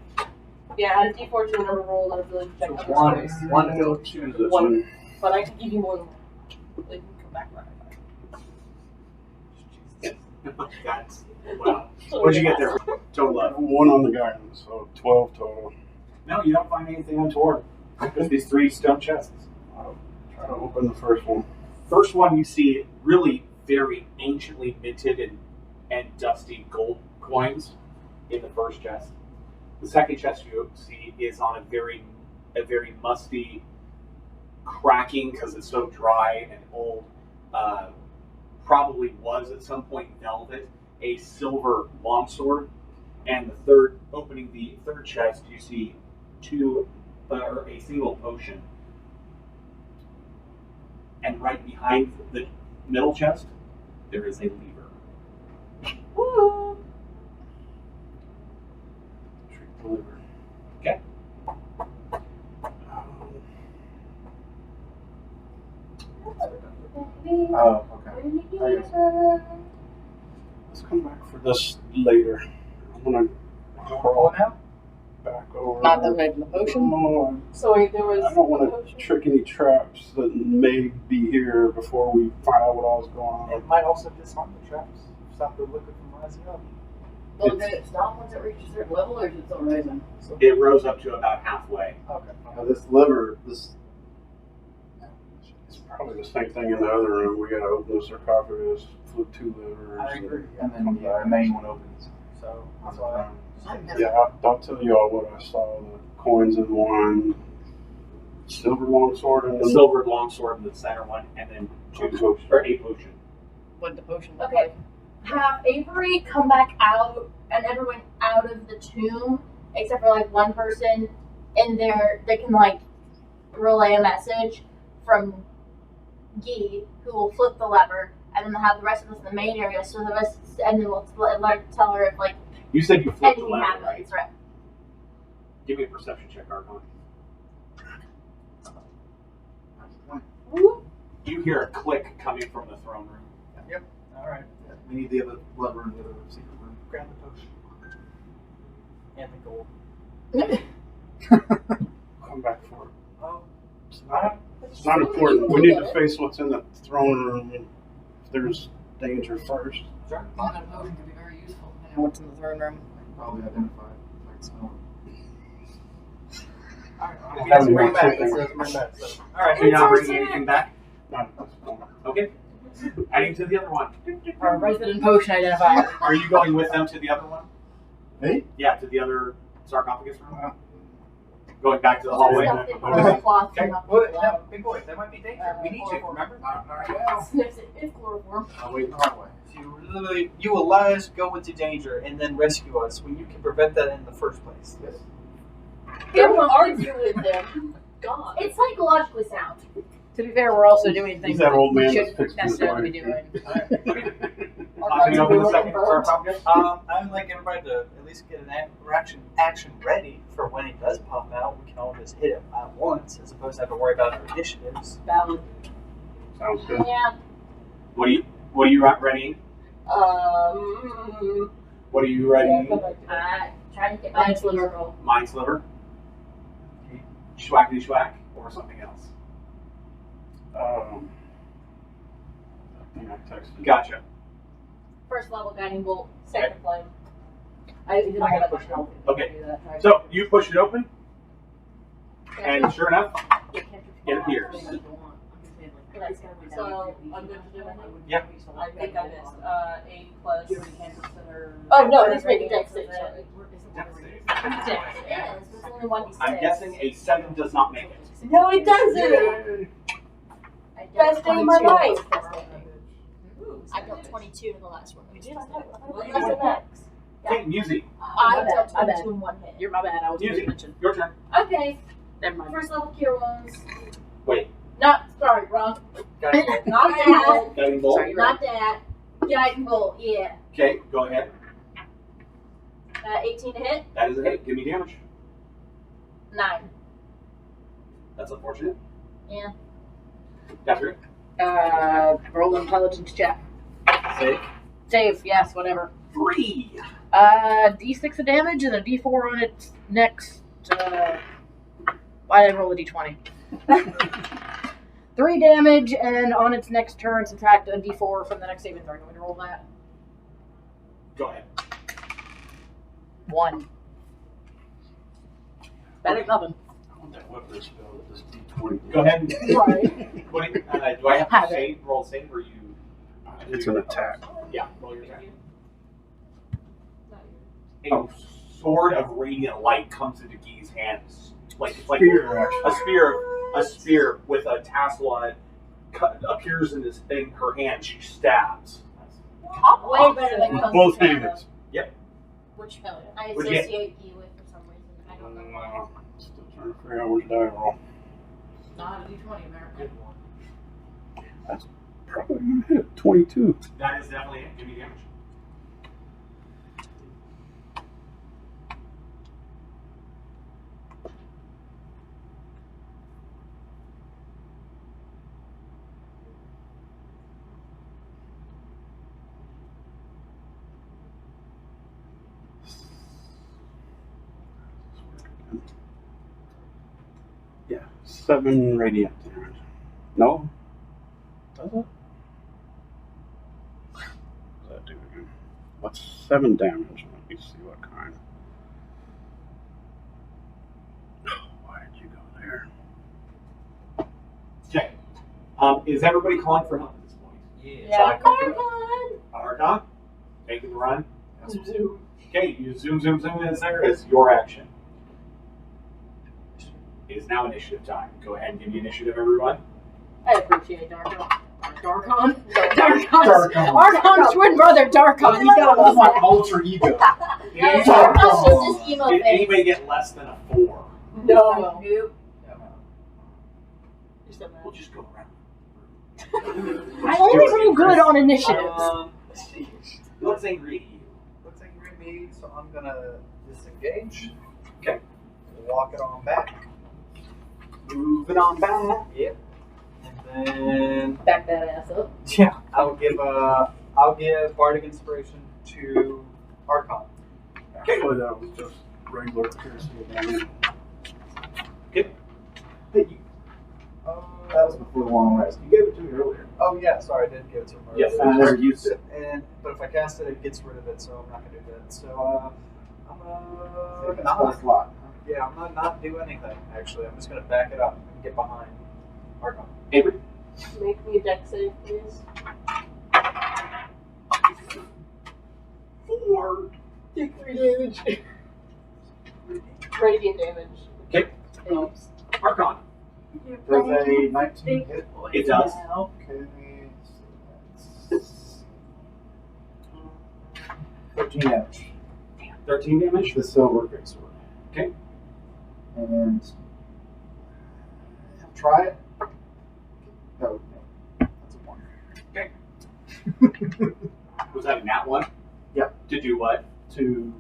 G: Yeah, add a d4 to the number rolled on the check of his
F: one
G: choice.
F: one
D: Go choose this
G: One.
D: one.
G: But I can give you more than one. They can come back right
A: That's wow. What'd you get there? Total of?
D: One on the guidance, so 12 total.
A: No, you don't find anything untoward. Just these 3 stone chests.
D: I'll try to open the first one.
A: First one you see really very anciently minted and dusty gold coins in the first chest. The second chest you see is on a very musty, cracking because it's so dry and old. Probably was at some point velvet, a silver longsword, and opening the third chest, you see a single potion. And right behind the middle chest, there is a lever.
D: liver.
A: Okay.
B: Oh, okay.
D: Let's come back for this later. I'm gonna crawl back over.
C: Not the way the potion.
D: No,
G: So wait, there was
D: I don't want
G: a
D: to
G: potion?
D: trick any traps that may be here before we find out what all's going on.
B: It might also disarm the traps. Stop the liquid from rising up.
C: Well, did it stop once it reaches a certain level, or is it still rising?
A: It rose up to about halfway.
B: Okay.
I: Now this liver, this.
D: It's probably the same thing in the other room. We gotta open the sarcophagus, flip 2 livers.
B: I agree.
I: And then the main one opens.
B: So
I: On
B: that's
I: the
B: why.
I: throne.
D: Yeah, I'll tell you all what I saw. The coins in one, silver longsword in
A: The
D: the
A: silver longsword in the center one, and then 2
D: potion.
A: or a potion.
C: What the potion look
H: Okay.
C: like?
H: Have Avery come back out and everyone out of the tomb, except for like one person in there. They can like relay a message from Guy, who will flip the lever, and then have the rest of us in the main area. So the rest, and then we'll tell her if like
A: You said you flipped the
H: anything
A: lever,
H: happens.
A: right?
H: Right.
A: Give me a perception check, Archon. You hear a click coming from the throne room.
B: All right.
I: We need the other lever in the other secret room.
B: Grab the potion. And the gold.
D: Come back for it.
B: Oh.
D: It's not important. We need to face what's in the throne room if there's danger first.
B: Sure.
C: Well, that potion could be very useful. I know what's in the throne room.
I: Probably identify it. I can smell
B: All right.
D: I
B: If he
D: haven't
B: doesn't bring
D: watched
B: back,
D: it.
B: it says bring back. So. All right.
A: So you're not bringing anything back?
D: Not at this point.
A: Okay. Heading to the other one.
C: Our resident potion identifier.
A: Are you going with them to the other one?
I: Me?
A: Yeah, to the other sarcophagus room? Going back to the hallway?
H: Stuff that was a cloth
B: Okay.
H: and not
B: Well,
H: people
B: no,
H: out.
B: big boy, that might be danger. We need you. Remember?
H: Sniffs it. It's chloroform.
I: I'll wait the hard way.
F: So you will let us go into danger and then rescue us when you can prevent that in the first place.
I: Yes.
G: Don't argue with them. God.
H: It's psychologically sound.
C: To be fair, we're also doing things
D: that
C: that
D: old
C: we
D: man
C: shouldn't
D: that's fixing his
C: necessarily be
D: wife.
C: doing.
A: Can you open the second sarcophagus?
F: I would like everybody to at least get an action ready for when he does pop out. We can all just hit him at once, as opposed to have to worry about our initiatives.
C: Valid.
D: Sounds good.
H: Yeah.
A: What are you readying?
G: Um.
A: What are you readying?
H: Trying to get my
C: Mind sliver.
H: roll.
A: Mind sliver? Schwackity schwack? Or something else?
D: I think I texted you.
A: Gotcha.
H: First level guiding bolt. Second flame.
C: I didn't
A: I
C: have
A: gotta
C: that
A: push
C: much
A: it.
C: help.
A: Okay. So you push it open, and sure enough,
C: It
A: appears.
G: So I'm good to do it.
A: Yeah.
G: I think I missed. 8 plus.
H: Oh no, it is making dex save. Sorry.
A: Dex save.
H: Dex. It is. It's only 1d6.
A: I'm guessing a 7 does not make it.
G: No, it doesn't.
H: I dealt
G: Best day of my
H: 22.
G: life.
H: I dealt 22 in the last one.
G: You did?
H: What's the next?
A: Okay, music.
H: I dealt
C: My bad.
H: 22 in one hit.
C: You're my bad. I was paying
A: Music.
C: attention.
A: Your turn.
H: Okay.
C: Never mind.
H: First level cure wounds.
A: Wait.
H: Not sorry, wrong.
F: Got it.
H: Not that.
A: Guiding bolt.
C: Sorry, you're right.
H: Not that. Guiding bolt. Yeah.
A: Okay, go ahead.
H: 18 to hit.
A: That is a hit. Give me damage.
H: 9.
A: That's unfortunate.
H: Yeah.
A: Catherine.
C: Roll intelligence check.
A: Save.
C: Save, yes, whatever.
A: 3.
C: D6 of damage and a D4 on its next. Why did I roll a D20? 3 damage, and on its next turn, subtract a D4 from the next saving throw. You want me to roll that?
A: Go ahead.
C: 1. That ain't nothing.
D: I want that weapon spell with this D20.
A: Go ahead.
C: Right.
A: What do I have
C: Have
A: to
C: it.
A: save? Roll save, or you?
D: It's an attack.
A: Yeah. Roll your attack. A sword of radiant light comes into Guy's hands, like it's like
D: Spear, actually.
A: a spear with a tassel on it appears in her hand. She stabs.
H: Way better than
D: With
H: Kung
D: both
H: Fu.
D: hands.
H: Which I
A: Would you-
H: associate you with for some reason. I don't know why.
D: Still trying to figure out which die to roll.
C: Not a D20, American.
D: Probably gonna hit 22.
A: That is definitely it. Give me damage.
D: Yeah, 7 radiant damage. No? Does it? What does that do again? What's 7 damage? Let me see what kind. Why did you go there?
A: Okay. Is everybody calling for help at this point?
G: Yeah.
A: Archon? Making the run? Okay, you zoom as there is your action. It is now initiative time. Go ahead and give me initiative, everyone.
C: I appreciate Darkon. Darkon's
B: Darkon.
C: twin brother, Darkon. He's got a
B: That's my
C: mustache.
B: alter ego.
H: Darkon's just this emo
A: Did
H: face.
A: anybody get less than a 4?
C: No.
G: Nope. You're so
A: We'll
G: mad.
A: just go around.
C: I only roll good on initiatives.
A: Looks angry at you.
F: Looks angry at me, so I'm gonna disengage.
A: Okay.
F: Walk it on back.
A: Moving on back.
F: Yep. And then
C: Back that ass up.
F: yeah, I'll give Bardic Inspiration to Archon.
D: Actually, that was just regular piercing damage.
A: Okay.
I: That was before the long rest. You gave it to me earlier.
F: Oh yeah, sorry, I did give it to him.
A: Yes.
I: And I never used it.
F: But if I cast it, it gets rid of it, so I'm not gonna do that. So I'm
I: It's
F: not.
I: full slot.
F: Yeah, I'm not do anything. Actually, I'm just gonna back it up and get behind Archon.
A: Avery?
G: Make me a deck save, please.
A: 4.
C: Take 3 damage.
G: Radiant damage.
A: Okay.
C: Helps.
A: Archon.
I: Does a 19 hit?
A: It does.
I: Okay, so that's 13 damage.
A: 13 damage.
I: The silver greatsword.
A: Okay.
I: And try it. No, that's a 1.
A: Okay. Was that a nat 1?
I: Yep.
A: To do what?
I: To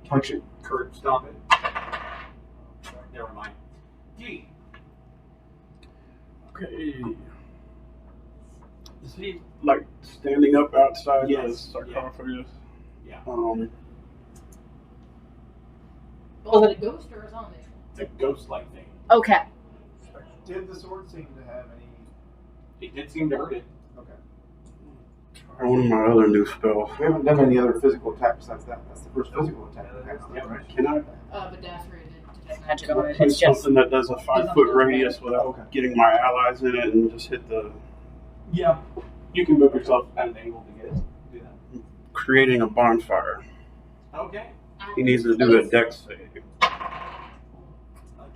I: punch it.
A: Curb stomp it? Never mind. D.
D: Okay. Is he like standing up outside the
A: Yes.
D: sarcophagus?
A: Yeah.
C: Was it a ghost or a zombie?
A: It's a ghost-like thing.
C: Okay.
I: Did the sword seem to have any?
A: It did seem to hurt it.
I: Okay.
D: Try one of my other new spells.
I: We haven't done any other physical attack besides that. That's the first physical attack we've had,
A: Yeah.
I: right?
D: Can I
C: But that's rated detect magic on it.
D: do
C: It's just
D: something that does a 5-foot radius without
I: Okay.
D: getting my allies in it and just hit the
A: Yeah. You can move yourself at an angle to get it. Do that.
D: creating a bonfire?
A: Okay.
D: He needs to do a dex save.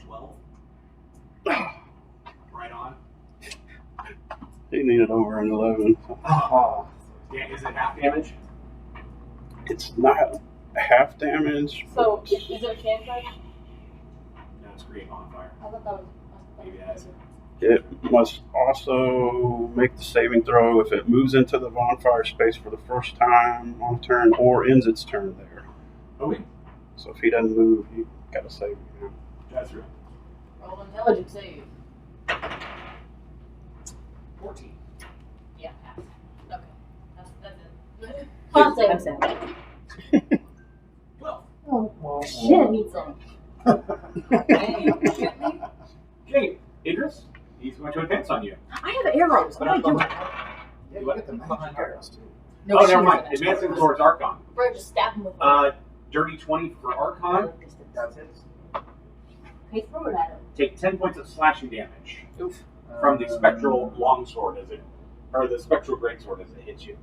A: 12. Right on.
D: He needed over an 11.
I: Oh,
A: Yeah, is it half damage?
D: It's not half damage.
G: So,
D: but
G: is it a cantrip?
A: No, it's create bonfire.
G: I thought that was.
A: Maybe that's
D: it must also make the saving throw if it moves into the bonfire space for the first time on turn or ends its turn there.
A: Okay.
D: So if he doesn't move, he got to save again.
A: That's right.
C: roll intelligence save.
A: 14.
C: Yeah, pass. Okay. That's it.
H: Con save.
C: That's it.
A: 12.
H: Oh, shit, needs some.
A: Okay, Idris, he's going to advance on you.
C: I have arrows. What do I do?
I: yeah, you get the magic arrows too.
C: No,
A: Oh, never
C: shield
A: mind.
C: for that.
A: Advancing towards Archon.
H: Bro, just stab him with one.
A: Dirty 20 for Archon.
I: That's it.
H: He threw it at him.
A: Take 10 points of slashing damage from the spectral longsword as it, or the spectral greatsword as it hits you.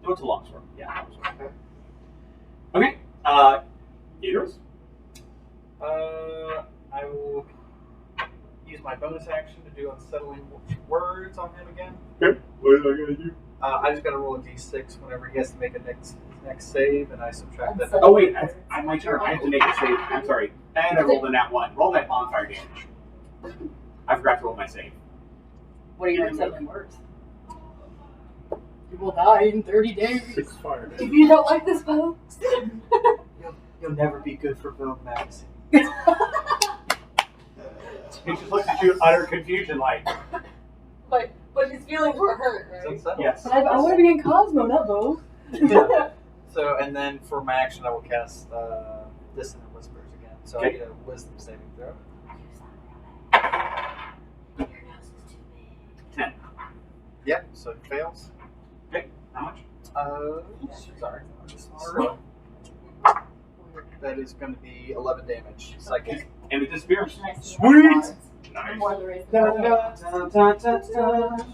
A: No, it's a longsword. Yeah, longsword. Okay. Idris.
F: I will use my bonus action to do unsettling words on him again.
D: Okay, what did I gotta do?
F: I just got to roll a d6 whenever he has to make a next save, and I subtract that.
A: Oh wait, I my turn. I have to make a save. I'm sorry. And I rolled a nat 1. Roll that bonfire damage. I forgot to roll my save.
C: What are your unsettling words? You will die in 30 days.
D: 6 fire.
G: If you don't like this, folks.
F: You'll never be good for Vogue magazine.
A: He just looks at you in utter confusion, like,
G: But his feelings were hurt,
F: It's
G: right?
F: unsettling.
A: yes.
C: I want to be in Cosmo, not Vogue.
F: So, and then for my action, I will cast Dissonant Whispers again. So
A: Okay.
F: I get a wisdom saving throw.
A: 10.
F: Yep, so it fails.
A: Okay, how much?
F: Sorry. So, that is going to be 11 damage. Psychic.
A: And it disappears.
H: Sweet.
A: Nice.
H: More of the reason.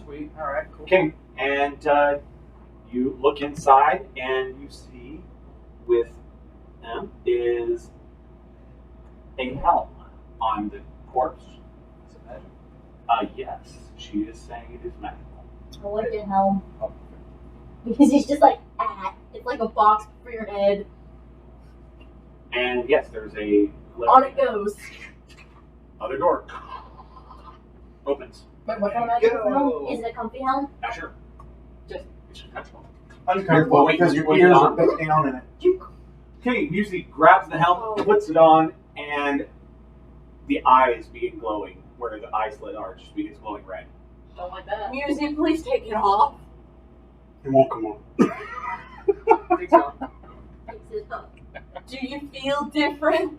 F: Sweet. Alright, cool.
A: Okay, and you look inside and you see with them is a helm on the corpse.
F: Is it magic?
A: Yes, she is saying it is magical.
H: I like it helm.
F: Oh,
H: Because he's just like, it's like a box for your head.
A: And yes, there's a
H: On it goes.
A: other door. Opens.
H: But what kind of magic
F: Go.
H: helm? Is it a comfy helm?
A: Not sure. Just it's uncomfortable.
B: Uncomfortable because your ears are bent down in it.
A: Okay, Musi grabs the helm, puts it on, and the eyes begin glowing, where the eyeslit are just begins glowing red.
C: Don't like that.
G: Music, please take it off.
D: It won't come on.
F: Takes off.
H: Takes it up.
G: Do you feel different?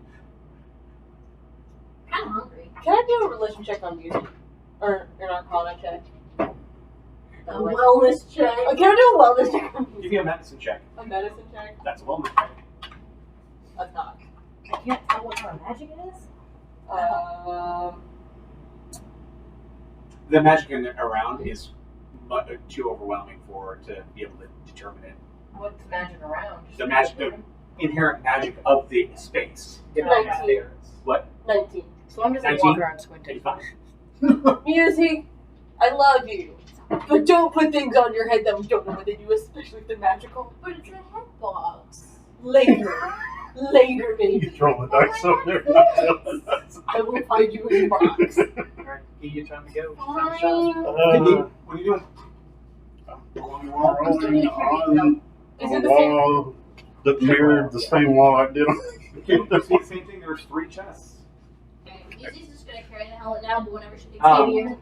H: Kind of hungry.
G: Can I do a religion check on music? Or an arcana check?
H: A wellness check.
G: Can I do a wellness check on
A: Give
G: music?
A: me a medicine check.
G: A medicine check?
A: That's a wellness check.
G: That's not.
H: I can't tell what kind of magic it is.
A: The magic around is too overwhelming to be able to determine it.
C: What's magic around?
A: The magic, the inherent magic of the space.
F: Get on the stairs.
A: What?
G: 19.
C: As long as I
A: 19?
C: walk around squinting.
A: It's fine.
G: Music, I love you. But don't put things on your head that we don't know what they do, especially if they're magical.
H: But it's a head box.
G: Later. Later,
D: You
G: baby.
D: throw the dice up there, not telling us.
G: I will find you in the box.
F: Alright, give you time to go.
H: Fine.
A: What are you doing?
D: Rolling on
G: Is
D: a
G: it the same?
D: wall that mirrored the same wall I did on.
A: Okay, see the same thing. There's 3 chests.
H: Usually just gonna carry the helmet now, but whenever she thinks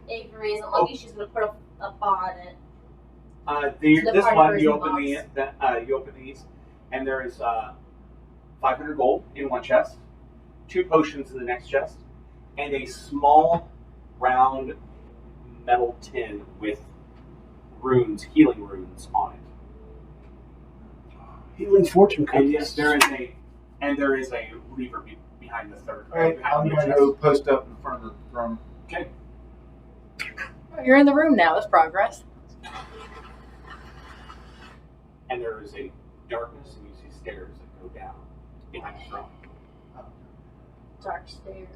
H: Avery isn't
A: Oh.
H: lucky, she's gonna put a paw on it. The
A: This
H: party
A: one you
H: version
A: open you open these, and there is 500 gold in one chest, 2 potions in the next chest, and a small round metal tin with runes, healing runes on it.
D: Healing fortune
A: And
D: cookies.
A: yes, there is a lever behind the third.
B: Alright, I'm
A: behind the
B: gonna go post up in front of the drum.
A: Okay.
C: You're in the room now. That's progress.
A: And there is a darkness, and you see stairs that go down behind the throne.
H: Dark stairs.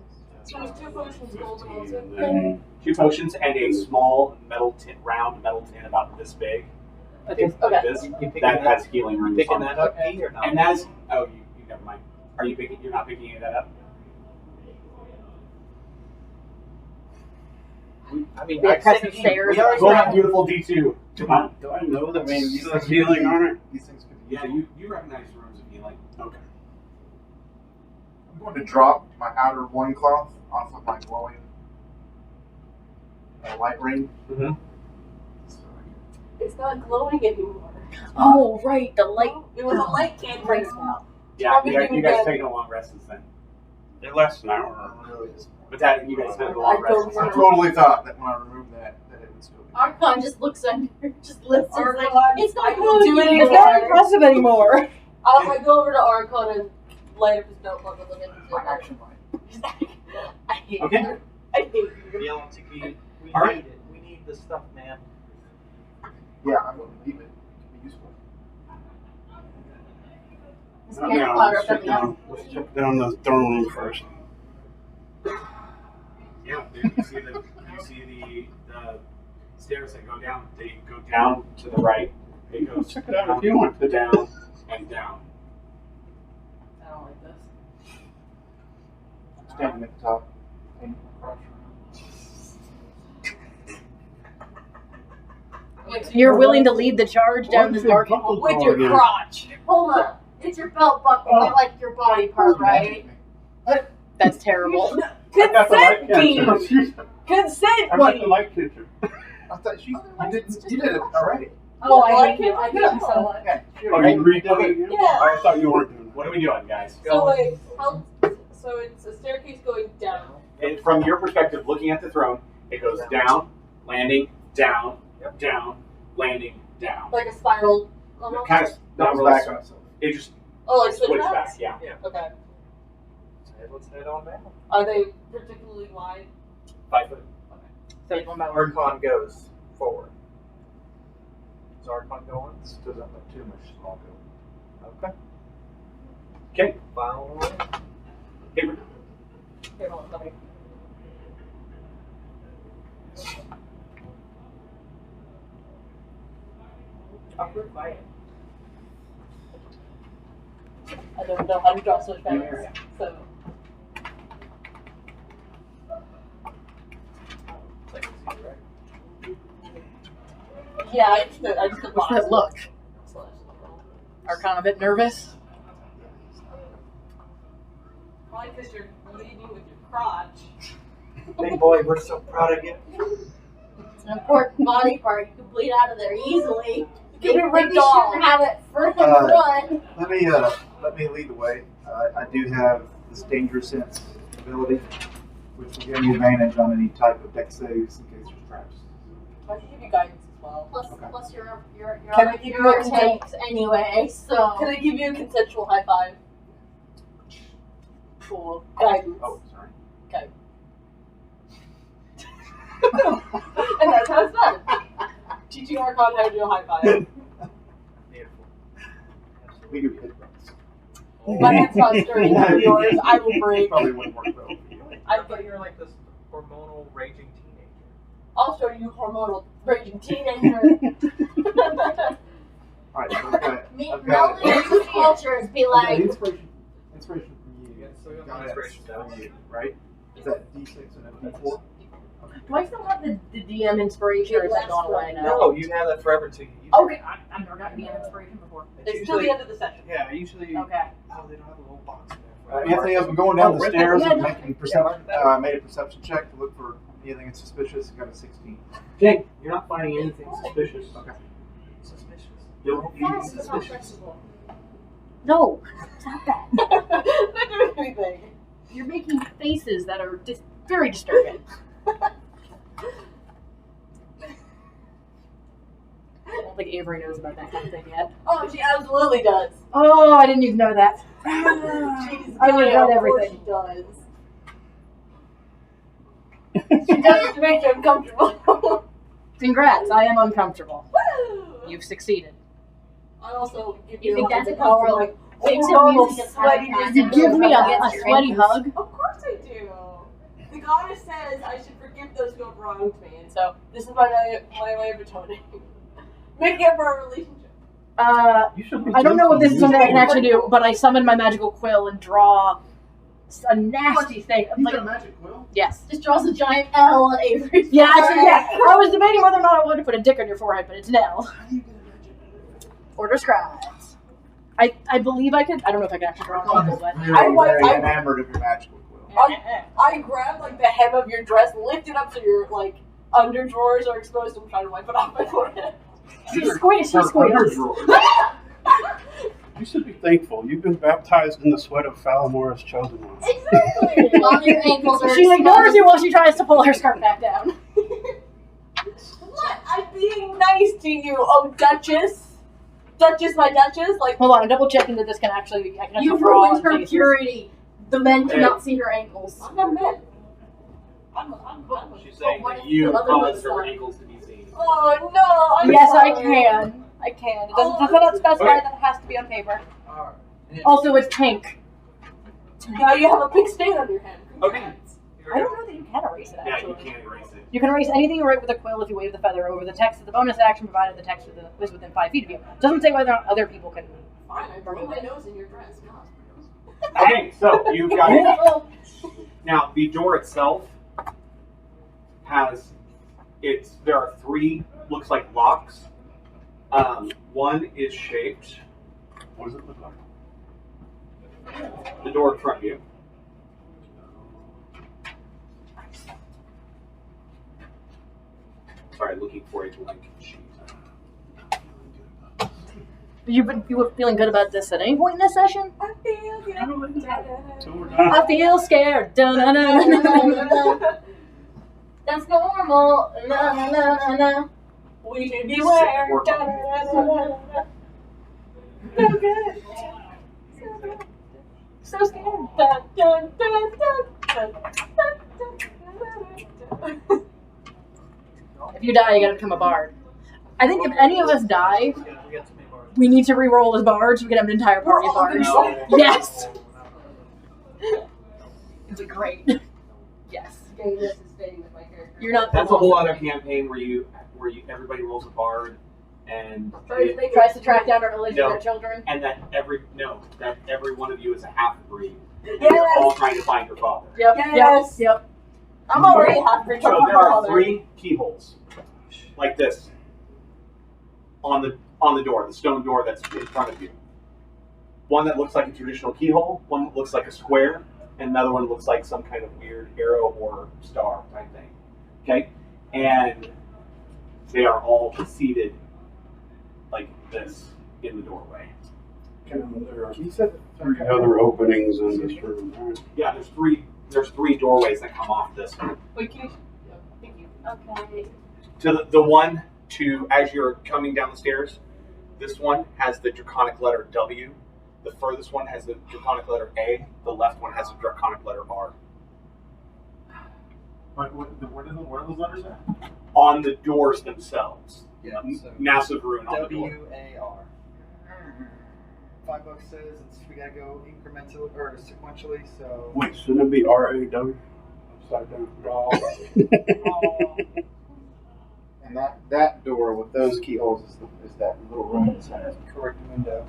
G: So there's 2 potions, gold and also.
D: And then
A: 2 potions and a small metal tin, round metal tin about this big.
C: Okay.
A: Like this.
F: You picking
A: That
F: that,
A: has healing runes
F: picking
A: on
F: that
A: it.
F: up, P, or not?
A: And that is, oh, you never mind. Are you picking? You're not picking any of that up.
F: I mean,
C: The
F: I
C: oppressive
F: said
C: stairs.
F: we already
A: Go
F: said-
A: on, beautiful D2.
D: do I know that
B: these
D: says
B: things
D: healing
B: could
D: on
B: be-
D: it?
B: These things could be.
A: Yeah, you recognize the runes of healing.
D: Okay.
B: I'm going to drop my outer loincloth off of my glowing light ring.
A: Mm-hmm.
B: So
G: It's not glowing anymore.
C: Oh, right. The light.
G: It was a light cantrip.
C: Breaks out.
A: Yeah,
G: Probably
A: you
G: doing
A: guys
G: that.
A: taking a long rest since then.
D: It lasts an hour.
B: I'm really disappointed.
A: But that you guys spent a long
G: I
A: rest.
G: don't
A: since
B: I
A: then.
B: totally thought that when I removed that it would still be.
H: Archon just looks under, just lifts his like,
G: Archon,
H: it's not
G: I will do it
H: glowing
C: It's not
G: anymore.
C: impressive anymore.
G: I go over to Archon and light up his notebook and look at
B: My
G: his
B: action light.
G: I hate
A: Okay.
G: you. I hate you.
F: Yelling to P, we
A: All right.
F: need it. We need this stuff, man.
B: Yeah, I'm going to leave it. It could be useful.
H: This
D: Now,
H: cannon fodder
D: let's
H: up at
D: check
H: the end.
D: let's check down the throne room first.
A: Yeah, you see the stairs that go down. They go down to the right. They go
D: Check it out if you want.
A: down and down.
C: I don't like this.
B: Standing at the top. And crouch around.
C: You're willing to lead the charge down this dark
D: Buckle
G: With
D: call
G: your
D: again.
G: crotch.
H: Hold up. It's your belt buckle, not like your body part, right?
C: That's terrible.
D: I got the light
G: Consent
D: catcher.
G: key. Consent
D: I got the
G: key.
D: light catcher.
B: I thought you did it already.
G: Oh, I
C: like
G: hate you. I hate you so much.
B: Okay.
D: Oh, you read that
A: Okay.
D: again?
G: Yeah.
D: I thought you weren't doing
A: What are we doing, guys?
G: So wait,
H: Help.
G: so So it's a staircase going down.
A: And from your perspective, looking at the throne, it goes down, landing, down, down, landing, down.
G: Like a spiral. Almost.
A: Kind of not
B: Goes
A: really.
B: back on itself.
A: It just
G: Oh, like
A: switch
G: switchbacks?
A: back. Yeah.
G: Okay.
F: Let's head on down.
G: Are they particularly wide?
A: 5 foot.
C: So one by one.
F: Archon goes forward. Does Archon go on?
B: This doesn't look too much small go.
F: Okay.
A: Okay.
F: Follow away.
A: Paper.
G: Here, hold on, let me. Awkward quiet. I don't know how to draw switchbacks, so. Yeah, I just did
C: What's
G: box.
C: that look?
G: Slash.
C: Are kind of a bit nervous.
G: Probably because you're leading with your crotch.
F: Big boy, we're so proud of you.
H: It's an important body part. You can bleed out of there easily.
G: Give me a
H: Maybe
G: red
H: you
G: dog.
H: shouldn't have it front and front.
B: Let me lead the way. I do have this dangerous sense ability, which will give me advantage on any type of deck saves in case there's traps.
G: I should give you guidance as well.
H: Plus,
B: Okay.
H: plus you're
G: Can I give you a
H: tanks anyway, so.
G: Can I give you a consensual high five? Cool. Guidance.
B: Oh, sorry.
G: Okay. And that's how it's done. Teaching Archon how to do a high five.
F: Beautiful.
B: We do hit runs.
G: My hand's not stirring for yours. I will break.
B: Probably wouldn't work well for you.
F: I thought you were like this hormonal raging teenager.
G: I'll show you hormonal raging teenager.
B: Alright, so I've got
H: Meld into the cultures, be
B: I've got
H: like,
B: inspiration from you.
F: Yeah, so you
B: Got
F: got
B: it.
F: inspiration down.
B: From you, right? Is that D6 and a D4?
C: Do I still have the DM inspiration, or is that gone away now?
F: No, you have that forever too.
C: Okay, I've never gotten DM inspiration before.
G: It's still the end of the session.
F: Yeah, usually.
C: Okay.
F: Oh, they don't have a little box in there.
B: Anthony, I've been going down the
A: right
B: stairs
C: there.
B: and making perception. I made a perception check to look for anything suspicious. Got a 16.
A: Jake, you're not finding anything suspicious.
B: Okay.
F: Suspicious.
A: You'll be
H: fast but not
A: suspicious.
H: flexible.
C: No, stop that.
G: Not doing anything.
C: You're making faces that are very disturbing. I don't think Avery knows about that kind of thing yet.
G: Oh, she absolutely does.
C: Oh, I didn't even know that.
G: She's
C: I
G: gay,
C: regret
G: of course
C: everything.
G: She does. She does it to make you uncomfortable.
C: Congrats, I am uncomfortable.
G: Woo!
C: You've succeeded.
G: I also give
H: You
G: you
H: think
G: a
H: that's a
G: power
H: power,
G: like
H: Wait till
G: normal
H: music is
G: sweaty
H: high.
C: You give me a sweaty hug.
G: Of course I do. The goddess says I should forgive those who have wronged me, and so this is my way of atoning. Making up for our relationship.
D: You should be
C: I don't know if this is something I can actually do,
G: Wonderful.
C: but I summon my magical quill and draw a nasty thing.
B: You
C: Like,
B: got a magic quill?
C: yes.
H: Just draws a giant L on Avery's
C: Yeah, actually,
H: forehead.
C: yeah. I was debating whether or not I wanted to put a dick on your forehead, but it's an L.
B: How do you get a magic quill?
C: Order scribes. I believe I could. I don't know if I can actually draw an eagle, but
B: Very enamored of your magical quill.
G: I grabbed like the hem of your dress, lift it up so your like under drawers are exposed, and try to wipe it off my forehead.
C: she squeals. She
B: Her
C: squeals.
B: underdrawer.
D: You should be thankful. You've been baptized in the sweat of Falamora's chosen one.
H: Exactly. While your ankles are
C: She ignores you while she tries to pull her skirt back down.
G: What? I'm being nice to you, oh Duchess. Duchess, my Duchess. Like
C: Hold on, I'm double checking that this can actually. I can
H: You
C: actually draw
H: ruined
C: on
H: her
C: faces.
H: purity. The men cannot see her ankles.
G: I'm not mad. I'm
A: She's saying
H: what
A: that
H: if
A: you
H: the other
A: caused
H: one's
A: her
H: not?
A: ankles to be seen.
G: Oh no! I'm
C: Yes, I
G: sorry.
C: can. I can. It does not specify that it has to be on paper.
F: Alright.
C: Also, it's pink.
G: Now you have a pink stain on your hand.
A: Okay.
C: I don't know that you can erase it,
A: Yeah,
C: actually.
A: you can't erase it.
C: You can erase anything you write with a quill if you wave the feather over the text of the bonus action, provided the text was within 5 feet of you. It doesn't say whether or not other people can.
G: Fine, I broke my nose in your dress.
A: Okay, so you've got it. Now, the door itself has, there are 3, looks like locks. One is shaped,
D: What does it look like?
A: the door in front of you. Sorry, looking for a blank sheet.
C: You were feeling good about this at any point in this session?
G: I feel good.
D: Till we're done.
C: I feel scared. Dun-dun-dun-dun-dun-dun.
H: That's normal. Na na na na na.
G: We should beware.
A: Work on
G: So good. So scared. Dun, dun, dun, dun, dun.
C: If you die, you gotta become a bard. I think if any of us die,
F: We got too many bars.
C: we need to re-roll as bards. We can have an entire party of bards.
A: No.
C: Yes! It'd be great. Yes.
G: Okay, this is staying with my character.
C: You're not.
A: That's a whole other campaign where everybody rolls a bard and
C: Tries to track down our illegitimate
A: No.
C: children.
A: and that every one of you is a half breed.
G: Yes.
A: You're all trying to find your father.
C: Yep.
G: Yes.
C: Yep.
G: I'm already half-breed.
A: So there are 3 keyholes like this on the door, the stone door that's in front of you. One that looks like a traditional keyhole, one that looks like a square, and another one looks like some kind of weird arrow or star type thing. Okay? And they are all seated like this in the doorway.
D: There are
I: You said
D: 3 other openings in this room. Right?
A: Yeah, there's three doorways that come off this one.
G: Wait, can you? Thank you.
H: Okay.
A: To the one to as you're coming down the stairs, this one has the draconic letter W. The furthest one has the draconic letter A. The left one has the draconic letter R.
B: What are those letters at?
A: On the doors themselves.
F: Yeah, so
A: Massive rune on the door.
F: WAR. $5 says we gotta go incrementally or sequentially, so.
D: Wait, shouldn't it be RAW? Upside down.
I: And that door with those keyholes is that little room in the center.
F: Correct window.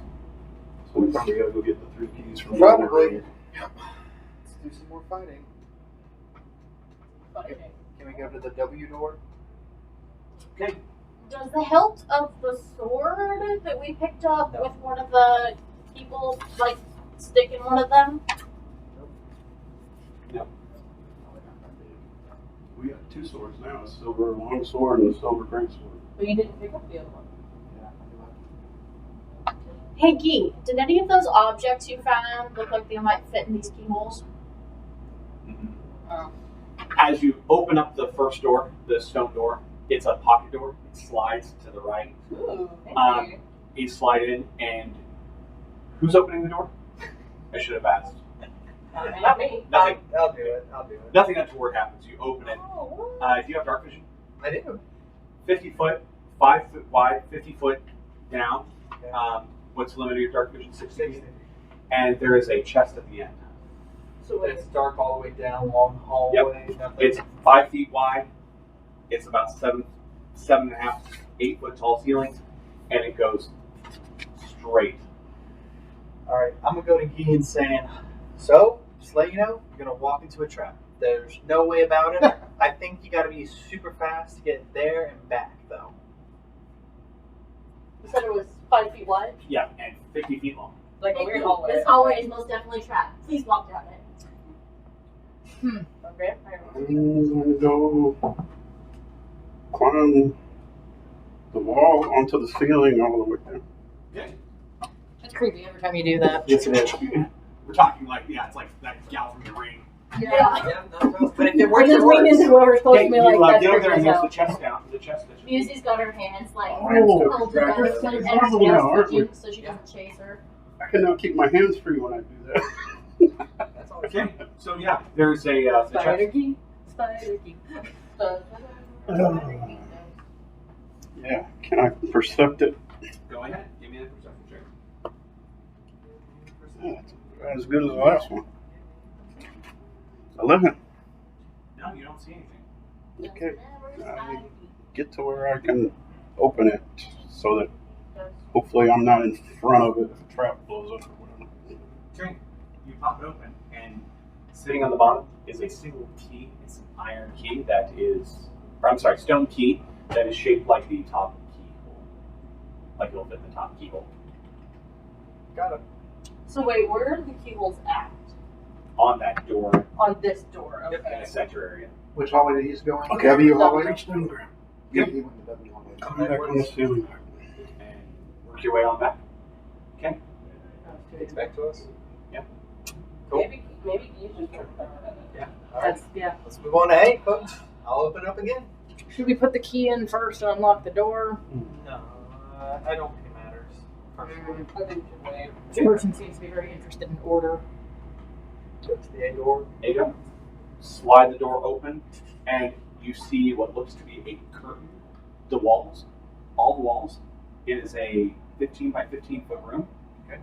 D: So we probably gotta go get the 3 keys from
I: Probably.
F: Let's do some more fighting. Can we go to the W door?
A: Okay.
H: Does the hilt of the sword that we picked up with one of the people like stick in one of them?
D: We got 2 swords now, a silver long sword and a silver great sword.
G: But you didn't pick up the other one.
H: Hey, Gee, did any of those objects you found look like they might fit in these keyholes? Oh.
A: As you open up the first door, the stone door, it's a pocket door. It slides to the right.
G: Ooh, thank you.
A: You slide in, and who's opening the door? I should have asked.
G: Not me.
A: Nothing.
F: I'll do it.
A: Nothing untoward happens. You open it.
G: Oh,
A: Do you have dark vision?
F: I do.
A: 50 foot, 5 foot wide, 50 foot down.
F: Okay.
A: What's the limit of your dark vision? 60. And there is a chest at the end.
G: so wait.
F: It's dark all the way down, long hallway. Nothing.
A: It's 5 feet wide. It's about 7.5, 8 foot tall ceilings, and it goes straight.
F: All right, I'm gonna go to Gian saying, so just let you know, you're gonna walk into a trap. There's no way about it. I think you gotta be super fast to get there and back, though.
G: You said it was 5 feet wide?
A: Yeah, and 50 feet long.
G: Like a weird hallway.
H: This hallway is most definitely trapped. Please walk down it.
G: Okay.
D: I'm gonna go climb the wall onto the ceiling all the way down.
A: Okay.
C: It's creepy every time you do that.
A: Yes, it is. We're talking like, it's like that gal from the ring.
F: Yeah, no, but if it
C: We're
F: works,
C: just
F: it
C: leaning
F: works.
C: into whoever's supposed
A: Okay,
C: to be
A: you
C: like, that's
A: get over there
C: freaking
A: and
C: us
A: there's the
C: out.
A: chest down. The chest that you
H: Musie's got her hands like
D: Oh,
H: held
D: right.
H: together
D: That's
H: so that
D: possible
H: everything
D: now,
H: else
D: aren't we?
H: touches so she doesn't chase her.
D: I can now keep my hands free when I do that.
F: That's always
A: Okay, so yeah, there's a the
C: Spider
A: chest.
C: key. Spider key.
D: Yeah, can I percept it?
A: Go ahead, give me a perception check.
D: Yeah, it's as good as the last one. 11.
A: No, you don't see anything.
D: Okay. Get to where I can open it so that hopefully I'm not in front of it if a trap blows up or whatever.
A: Okay, you pop it open, and sitting on the bottom is a single key. It's an iron key that is, or I'm sorry, stone key that is shaped like the top keyhole. Like it'll fit the top keyhole.
F: got it.
G: So wait, where are the keyholes at?
A: On that door,
G: On this door.
A: in
G: Okay.
A: the center area.
I: Which hallway did he just go in?
D: Okay.
I: W hallway?
D: Reach down and grab.
I: Yeah, he went to W hallway.
D: Come back on the ceiling.
A: And work your way on back.
F: communicates back to us.
A: Cool.
G: Maybe you should.
F: Yeah. All right.
C: That's, yeah.
F: Let's move on to 8, folks. I'll open up again.
C: Should we put the key in first and unlock the door?
F: No, I don't think it matters. Personally.
G: I think we should wait.
C: This person seems to be very interested in order.
F: It's the A door.
A: Ada, slide the door open, and you see what looks to be a curtain. The walls, all the walls. It is a 15 by 15 foot room. Okay.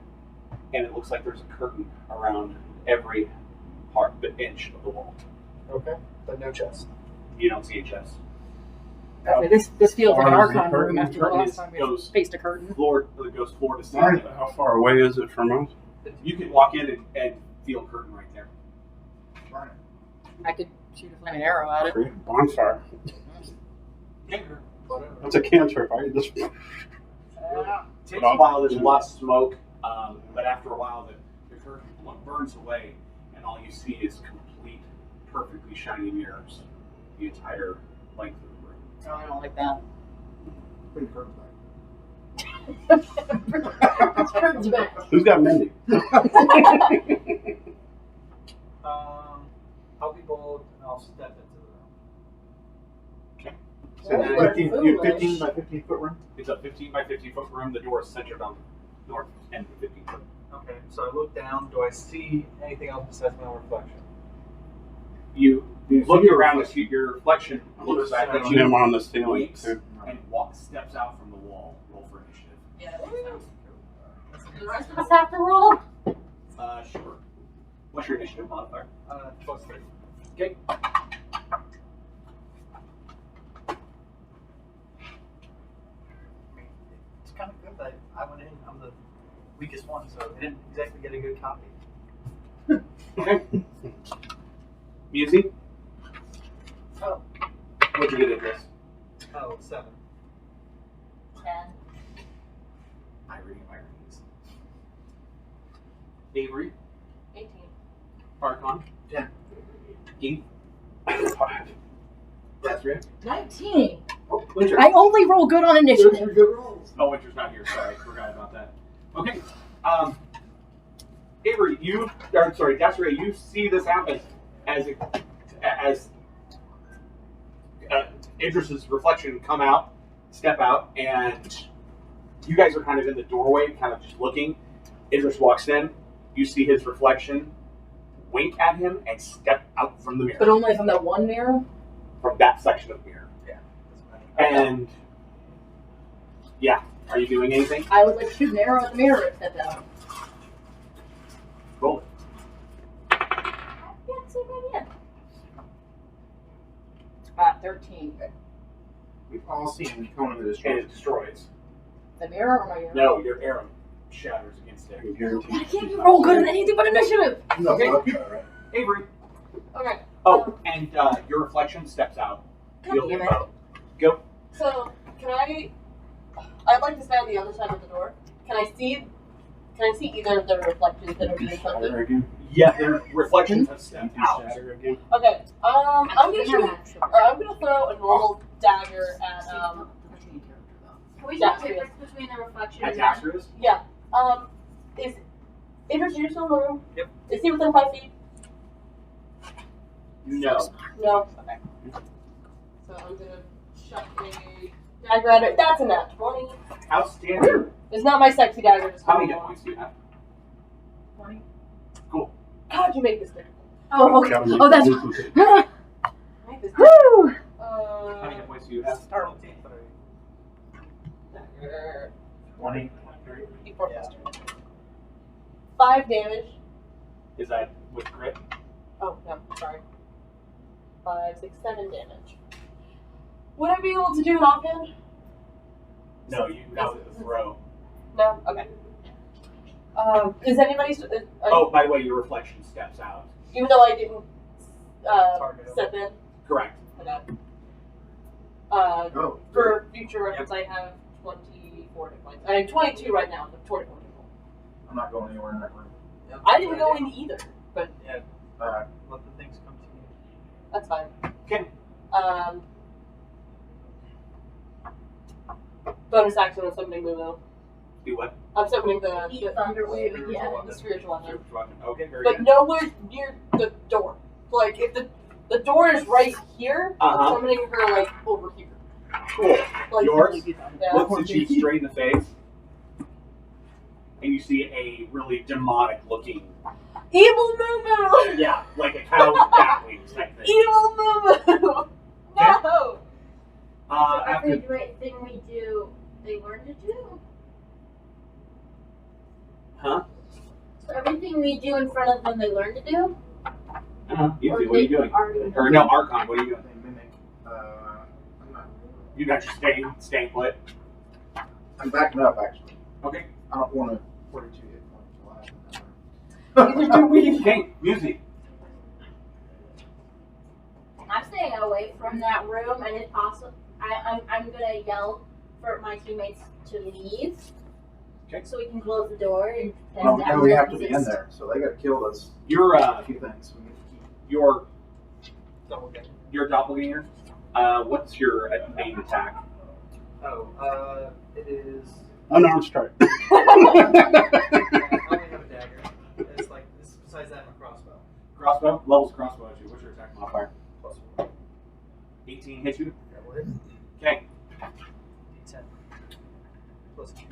A: And it looks like there's a curtain around every inch of the wall.
F: Okay. But no chest.
A: You don't see a chest.
C: Okay, this feels like an
D: far is the
C: Archon room
D: curtain?
C: after the
A: Curtain
C: last
A: is-
C: time we
A: goes-
C: faced a curtain.
A: It goes floor to ceiling.
D: How far away is it from us?
A: You can walk in and feel a curtain right there.
I: Burn it.
C: I could shoot a flaming arrow at it.
D: Create a bonfire.
F: Whatever.
D: That's a cantrip. I just
A: Takes a while, there's a lot of smoke, but after a while the curtain burns away and all you see is complete, perfectly shiny mirrors the entire length of the room.
C: Oh, I don't like that.
I: Put your curtains back.
C: Curtain's back.
D: who's got Mindy?
F: I'll be bold and I'll step into the room.
A: Okay.
B: So
C: Well, we're
B: 15,
C: foolish.
B: 15 by 15 foot room?
A: It's a 15 by 15 foot room. The door is centered on the north end of the 15 foot.
F: Okay, so I look down. Do I see anything else besides my own reflection?
A: You
B: You
A: look
B: see your
A: around at your reflection, looks back at
D: See him
A: you,
D: on the ceiling
A: winks,
D: too.
A: and steps out from the wall. Roll for initiative.
G: Yeah. The rest of us have to roll.
A: Sure. What's your initiative modifier?
F: +3.
A: Okay.
F: It's kind of good that I went in. I'm the weakest one, so I didn't exactly get a good copy.
A: Okay. Music?
G: Oh.
A: What'd you get at this?
F: Oh, 7.
H: 10.
A: Irony of ironies. Avery?
G: 18.
A: Archon?
B: 10.
A: Keith?
D: 5.
A: Desiree?
C: 19.
A: Oh, Winter.
C: I only roll good on initiative.
B: good rolls.
A: Oh, Winter's not here. Sorry, forgot about that. Okay. Avery, Desiree, you see this happen as Idris's reflection step out, and you guys are kind of in the doorway, kind of just looking. Idris walks in. You see his reflection wink at him and step out from the mirror,
C: But only from that one mirror?
A: from that section of the mirror.
F: Yeah. Doesn't matter.
A: And yeah, are you doing anything?
C: I would like to shoot an arrow at the mirror it said that.
A: Roll it.
H: Yeah, same idea.
C: 13.
I: We've all seen Conan the
A: And
I: Destroyer.
A: it destroys.
C: The mirror or my arrow?
A: No, your arrow shatters against
D: I
A: it.
D: can guarantee.
C: I can't roll good on anything but initiative.
A: Okay.
I: Right?
A: Avery.
G: Okay.
A: Oh, and your reflection steps out.
H: God
A: You'll
H: damn it.
A: go.
G: So can I'd like to stand on the other side of the door. Can I see either of the reflections that are being
D: Shatter
G: something?
D: again.
A: Yeah, their reflections have stepped out.
D: Shatter again.
G: Okay. I'm gonna shoot, or I'm gonna throw a normal dagger at
H: Can we tell the difference between the reflection
A: At
H: and
A: Tasrius?
G: yeah. Is Idris you still in the room?
F: Yep.
G: Is he within 5 feet?
A: No.
G: No. Okay. So I'm gonna chuck a dagger at it. That's a nat 20.
A: Outstanding.
G: It's not my sexy dagger. Just
A: How many hit points do you have?
C: 20.
A: Cool.
G: How'd you make this difficult?
C: Oh, okay.
D: Gotta make
C: Oh, that's.
D: duplicate.
G: Make this
C: Woo!
A: How many hit points do you have?
F: Start with 3.
G: dagger.
B: 20.
G: D4
F: Yeah.
G: plus 2. 5 damage.
A: Is that with crit?
G: Oh, no, sorry. 5, 6, 7 damage. Would I be able to do an offhand?
A: No, that was a throw.
G: No? Okay. Is anybody...
A: Oh, by the way, your reflection steps out.
G: Even though I didn't
F: Target him.
G: step in?
A: Correct.
G: Okay.
I: Oh,
G: For future reference, I have 24 hit points. I have 22 right now, but 24 total.
I: I'm not going anywhere in that room.
F: Yep.
G: I didn't go in either, but
F: Yeah.
I: Alright.
F: Let the things come to you.
G: that's fine.
A: Okay.
G: Bonus action on somebody move out.
A: Do what?
G: I'm summoning the
H: Thunderwave again.
G: the spiritual weapon.
A: Okay, very
G: But
A: good.
G: nowhere near the door. Like if the door is right here, I'm summoning her like over here.
A: Cool.
G: Like
A: Yours
G: yeah.
A: looks at you straight in the face, and you see a really demonic-looking,
G: Evil Moo.
A: yeah, like a cow with bat wings type thing.
G: Evil Moo. No.
H: So
A: After
H: every great thing we do, they learn to do.
A: Huh?
H: So everything we do in front of them, they learn to do.
A: You
H: Or
A: see, what are you
H: they
A: doing?
H: already know.
A: Or no, Archon, what are you doing?
I: They mimic. I'm not.
A: You got your staying put.
I: I'm backing up actually.
A: Okay.
I: I don't want to 42 hit points
G: Neither do we.
A: Okay, music.
H: I'm staying away from that room, and if possible, I'm gonna yell for my teammates to leave.
A: Okay.
H: So we can close the door and.
I: Well,
H: that
I: no, we
H: will
I: have to be in
H: exist.
I: there, so they got to kill us.
A: Your
I: A few things. We get to keep.
A: your doppelganger. What's your main attack?
F: Oh, it is.
D: Unarmed strike.
F: I only have a dagger. It's like this. Besides that, I'm a crossbow.
A: Crossbow. Levels of crossbow at you. What's your attack modifier?
F: +1.
A: 18 hits you.
F: That would.
A: Okay.
F: D10. +2.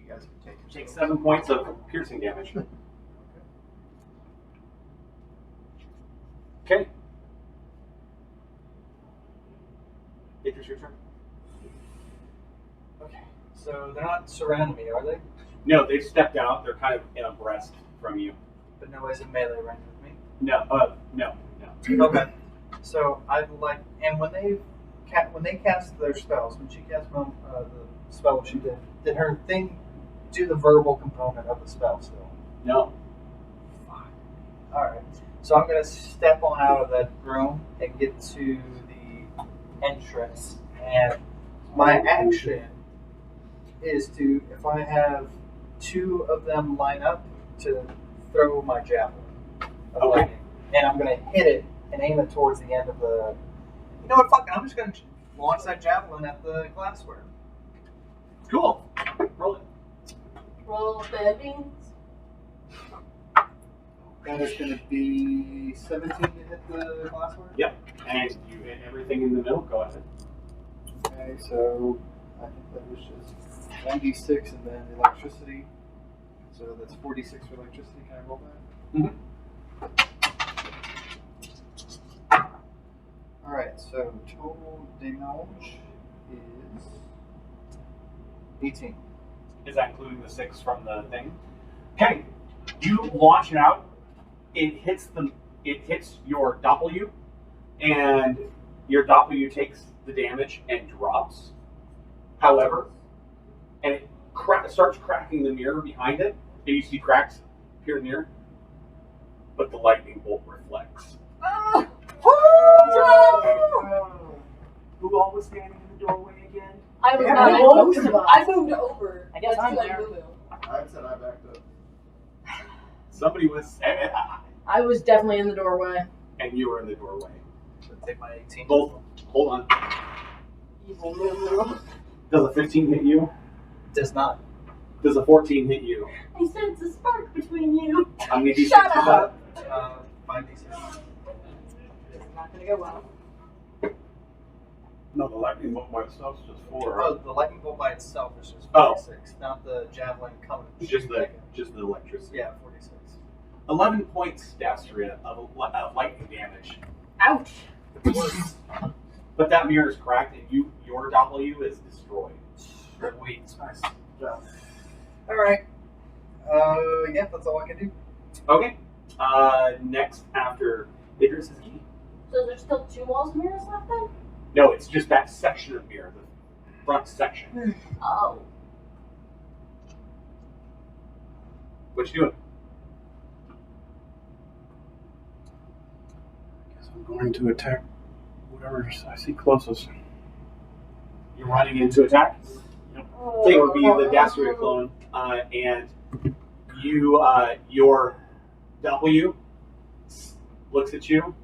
I: You guys can take
A: Take 7 points of piercing damage. Okay. It's your turn.
F: Okay. So they're not surrounding me, are they?
A: No, they've stepped out. They're kind of in abreast from you.
F: But nobody's in melee range with me.
A: No, no.
F: Okay. So I'd like, and when they cast their spells, when she cast the spell she did her thing do the verbal component of the spell still?
A: No.
F: All right. So I'm gonna step on out of that room and get to the entrance, and my action is to, if I have two of them line up, to throw my javelin of
A: Okay.
F: lightning, and I'm gonna hit it and aim it towards the end of the. You know what? Fuck it. I'm just gonna launch that javelin at the glassware.
A: Cool. Roll it.
G: Roll the beans.
I: That is going to be 17 to hit the glassware.
A: Yep. And you hit everything in the middle. Go ahead.
I: Okay, so I think that was just 1d6 and then electricity. So that's 46 for electricity. Can I roll that? Alright, so total damage is 18.
A: Is that including the 6 from the thing? Okay. You launch it out. It hits your W, and your W takes the damage and drops. However, and it starts cracking the mirror behind it, and you see cracks appear in the mirror, but the lightning bolt reflects. Who all was standing in the doorway again?
G: I was
C: Yeah,
G: not.
C: most of us.
G: I moved over.
C: I guess I'm
G: Like
C: there.
G: Moo-Moo.
I: I said I backed up.
A: Somebody was,
C: I was definitely in the doorway.
A: and you were in the doorway.
F: So take my 18.
A: Both. Hold on.
G: Evil Moo-Moo.
A: Does a 15 hit you?
F: Does not.
A: Does a 14 hit you?
G: I sense a spark between you.
A: How many d6
G: Shut
A: is
G: up.
A: that?
F: 5d6.
G: This is not gonna go well.
D: No, the lightning bolt by itself is just 4.
F: Oh, the lightning bolt by itself is just
A: Oh.
F: 46, not the javelin coming.
A: Just the electricity.
F: Yeah, 46.
A: 11 points, Dastria, of lightning damage.
C: Ouch.
A: But that mirror is cracked, and your W is destroyed.
F: Sweet.
I: Nice job.
F: All right. Yeah, that's all I can do.
A: Okay. Next, after Idris is key.
H: So there's still 2 walls of mirrors left then?
A: No, it's just that section of mirror, the front section.
H: Oh.
A: What you doing?
D: I guess I'm going to attack whatever I see closest.
A: You're running into attack. Thing would be the Dastria clone, and your W looks at you,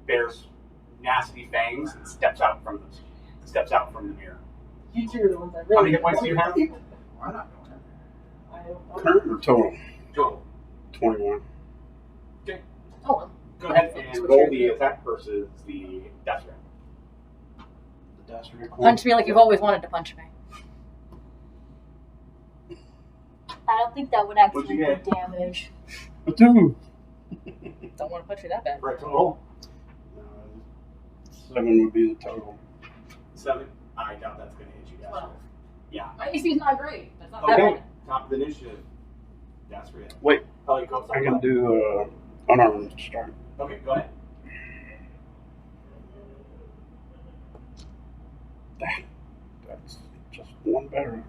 A: bears nasty fangs, and steps out from the mirror.
G: You two are the ones that
A: How
G: really.
A: many hit points do you have?
B: Why not going in
G: I don't know.
D: Current or total?
A: Total.
D: 21.
C: Oh,
A: Go ahead and roll the attack versus the death ray.
D: The Dastardly
C: punch me like you've always wanted to punch me.
H: I don't think that would
A: What'd
H: actually
A: you
H: do
A: get?
H: damage.
D: A 2.
C: Don't want to punch me that bad.
A: Correct roll.
D: 7 would be the total.
A: 7. I doubt that's going to hit you guys.
C: Well.
A: Yeah.
C: My AC's not great. That's not that
A: Okay.
C: bad.
A: Top of the initiative. That's for you.
D: Wait.
A: Oh, you called
D: I can do unarmed strike.
A: Okay, go ahead.
D: That's just one better.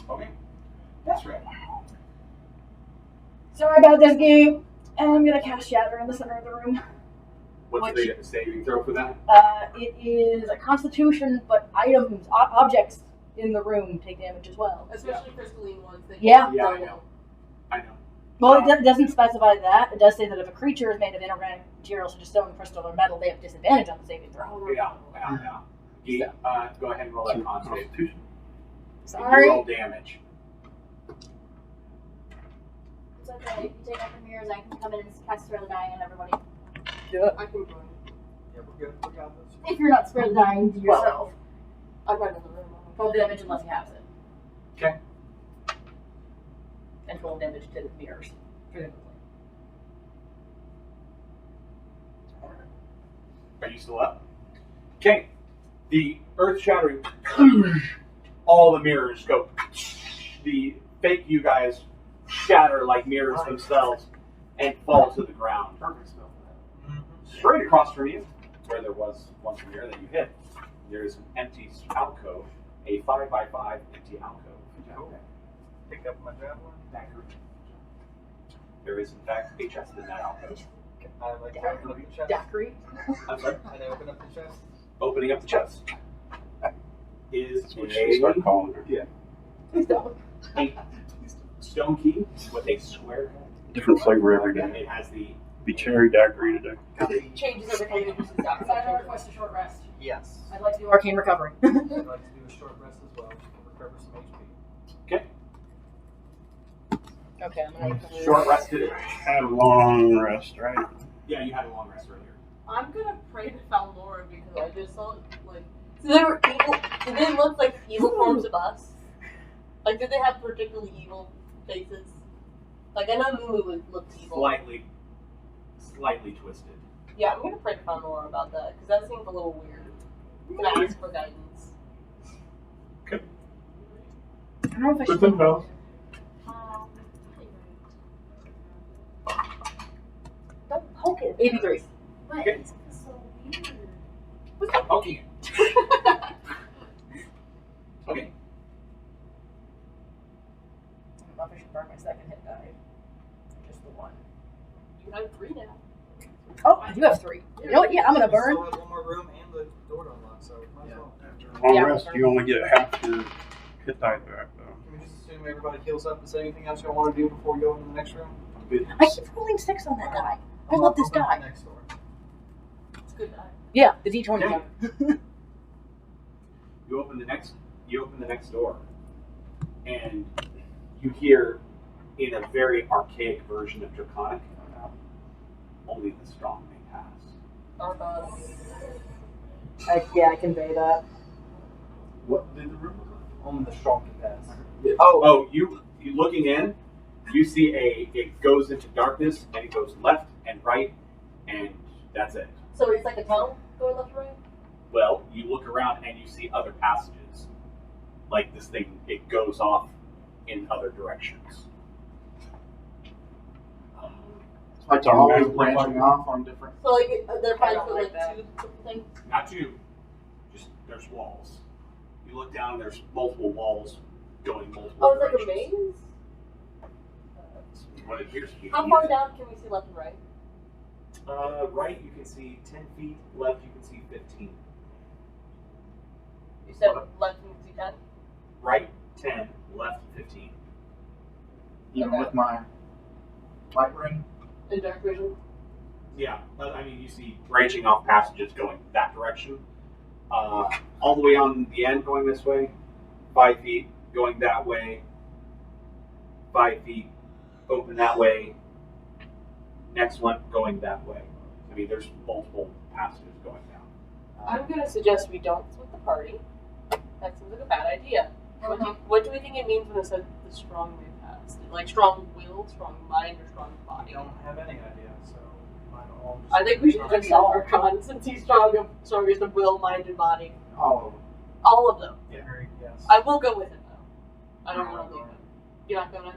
A: Okay. That's right.
C: Sorry about this game. And I'm gonna cast Shatter in the center of the room.
A: What's the saving throw for that?
C: It is a Constitution, but items, objects in the room take damage as well.
G: Especially crystalline ones. They
A: Yeah, I know. I know.
C: Well, it doesn't specify that. It does say that if a creature is made of inorganic material such as stone, crystal, or metal, they have disadvantage on the saving throw.
A: Yeah. Go ahead and roll that con save. You
C: Sorry.
A: roll damage.
H: It's okay. If you take out the mirrors, I can come in and cast Spare the Dying on everybody.
C: Do it.
G: I can join.
I: Yeah, we're good. We got this.
H: If you're not Spare the Dying to yourself.
G: I'm right in the room.
C: 12 damage unless he has it.
A: Okay.
C: And 12 damage to the mirrors. Presumably.
A: Are you still up? Okay. The earth shattering, all the mirrors go. The fake you guys shatter like mirrors themselves and fall to the ground.
B: Perfect spell for that.
A: Straight across from you, where there was one mirror that you hit, there is an empty alcove, a 5x5 empty alcove.
B: Cool.
I: Pick up my javelin.
A: There is, in fact, a chest in that alcove.
I: I like to open up the chest.
C: Daiquiri.
A: I'm sorry,
I: And I open up the chest.
A: opening up the chest is
D: That's what you start calling her.
C: Please don't.
A: a stone key with a square head.
D: Different flavor every day.
A: It has the
D: Be cherry daiquiri today.
G: Changes every time you use the
C: Can I request a short rest?
I: Yes.
C: I'd like to do arcane recovery.
I: I'd like to do a short rest as well. Recover some HP.
A: okay.
C: Okay, I'm gonna recover.
A: Short rested.
D: Had a long rest, right?
A: Yeah, you had a long rest earlier.
G: I'm gonna pray to Falmora because I just saw like so they were evil. Did they look like evil forms of us? Like did they have particularly evil faces? Like I know Lulu looked evil.
A: Slightly twisted.
G: Yeah, I'm gonna pray to Falmora about that because that seems a little weird. I'm gonna ask for guidance.
A: Okay.
C: I don't know if I should.
D: Good spell.
C: Don't poke it. 83.
H: But
A: Okay.
H: it's so weird.
A: Okay. Okay.
C: I don't know if I should burn my second hit die. Just the one.
G: You have 3 now.
C: Oh, I do have 3. You know what? Yeah, I'm gonna burn.
I: We still have one more room and the door to unlock, so might as well.
B: After
D: Long
C: Yeah.
D: rest, you only get half your hit die back, though.
I: Can we just assume everybody heals up? Is there anything else y'all want to do before we go into the next room?
C: I keep rolling 6 on that die. I love this
I: Open up
C: die.
I: the next door.
G: It's a good die.
C: Yeah, the D20
A: Okay.
C: die.
A: You open the next door, and you hear, in a very archaic version of Draconic, only the strong may pass.
G: Oh god.
C: Yeah, I convey that.
B: what did the room look like?
I: Only the strong can pass.
A: Oh, you looking in, you see it goes into darkness, and it goes left and right, and that's it.
G: So it's like a tunnel going left and right?
A: Well, you look around and you see other passages. Like this thing, it goes off in other directions.
B: Like they're always branching off on different.
G: So like they're
C: I
G: trying
C: don't
G: to
C: like
G: like
C: that.
G: 2 things?
A: Not two, just there's walls. You look down, and there's multiple walls going multiple
G: Oh, it's like a
A: directions.
G: maze?
A: What it appears to be.
G: How far down can we see left and right?
A: Right, you can see 10 feet. Left, you can see 15.
G: You said left and see 10?
A: Right, 10. Left, 15.
B: Even
G: Okay.
B: with my light ring.
G: In dark vision?
A: Yeah, I mean, you see branching off passages going that direction. All the way on the end going this way, 5 feet going that way, 5 feet open that way, next one going that way. I mean, there's multiple passages going down.
G: I'm gonna suggest we don't split the party. That seems like a bad idea. What do we think it means when it says the strong may pass? Like strong will, strong mind, or strong
F: I
G: body?
F: don't have any idea, so might all just
G: I think we should just sell Archon since he's strongest of will, mind, and body.
B: All of them.
G: All of them.
F: Very yes.
G: I will go with it though. I don't want to leave him. You're not going?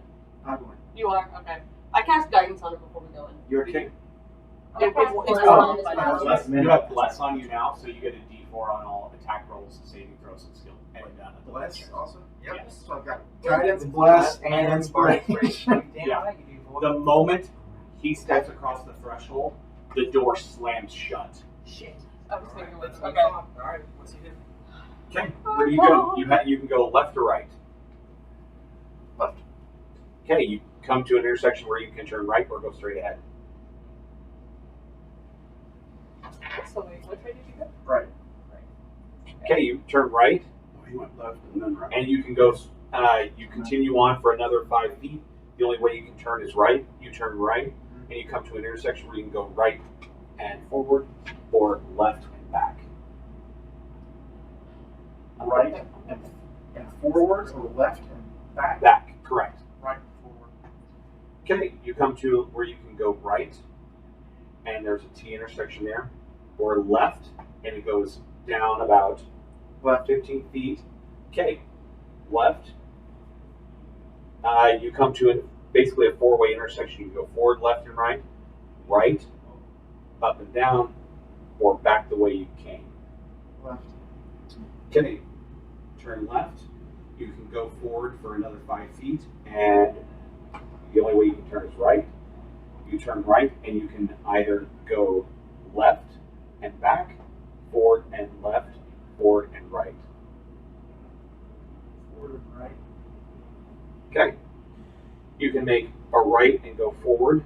B: I'm going.
G: You are? Okay. I cast guidance on him before we go in.
A: You're king.
G: It's
H: Oh,
G: on
H: it's
G: by
H: fine.
G: now.
A: You have bless on you now, so you get a D4 on all attack rolls, saving throws, and skill. And
B: Bless also?
F: Yep.
A: Yes.
B: So I've got guidance, bless, and inspiration.
A: Yeah. The moment he steps across the threshold, the door slams shut.
G: Shit. I was thinking
F: Let's
G: with
F: move
G: okay.
F: on. All right, what's he do?
A: Okay, where do you go? You can go left or right.
B: Left.
A: Okay, you come to an intersection where you can turn right or go straight ahead.
G: So wait, which way did you go?
B: Right.
A: Okay, you turn right,
D: Oh, he went left and then right.
A: and you can go. You continue on for another 5 feet. The only way you can turn is right. You turn right, and you come to an intersection where you can go right and forward, or left and back.
B: Right and forward, or left and back?
A: Back, correct.
B: Right and forward.
A: Okay, you come to where you can go right, and there's a T intersection there, or left, and it goes down about
B: Left.
A: 15 feet. Okay, left. You come to basically a 4-way intersection. You can go forward, left, and right, right, up and down, or back the way you came.
B: Left.
A: Okay, turn left. You can go forward for another 5 feet, and the only way you can turn is right. You turn right, and you can either go left and back, forward and left, forward and right.
B: Forward and right.
A: Okay. You can make a right and go forward,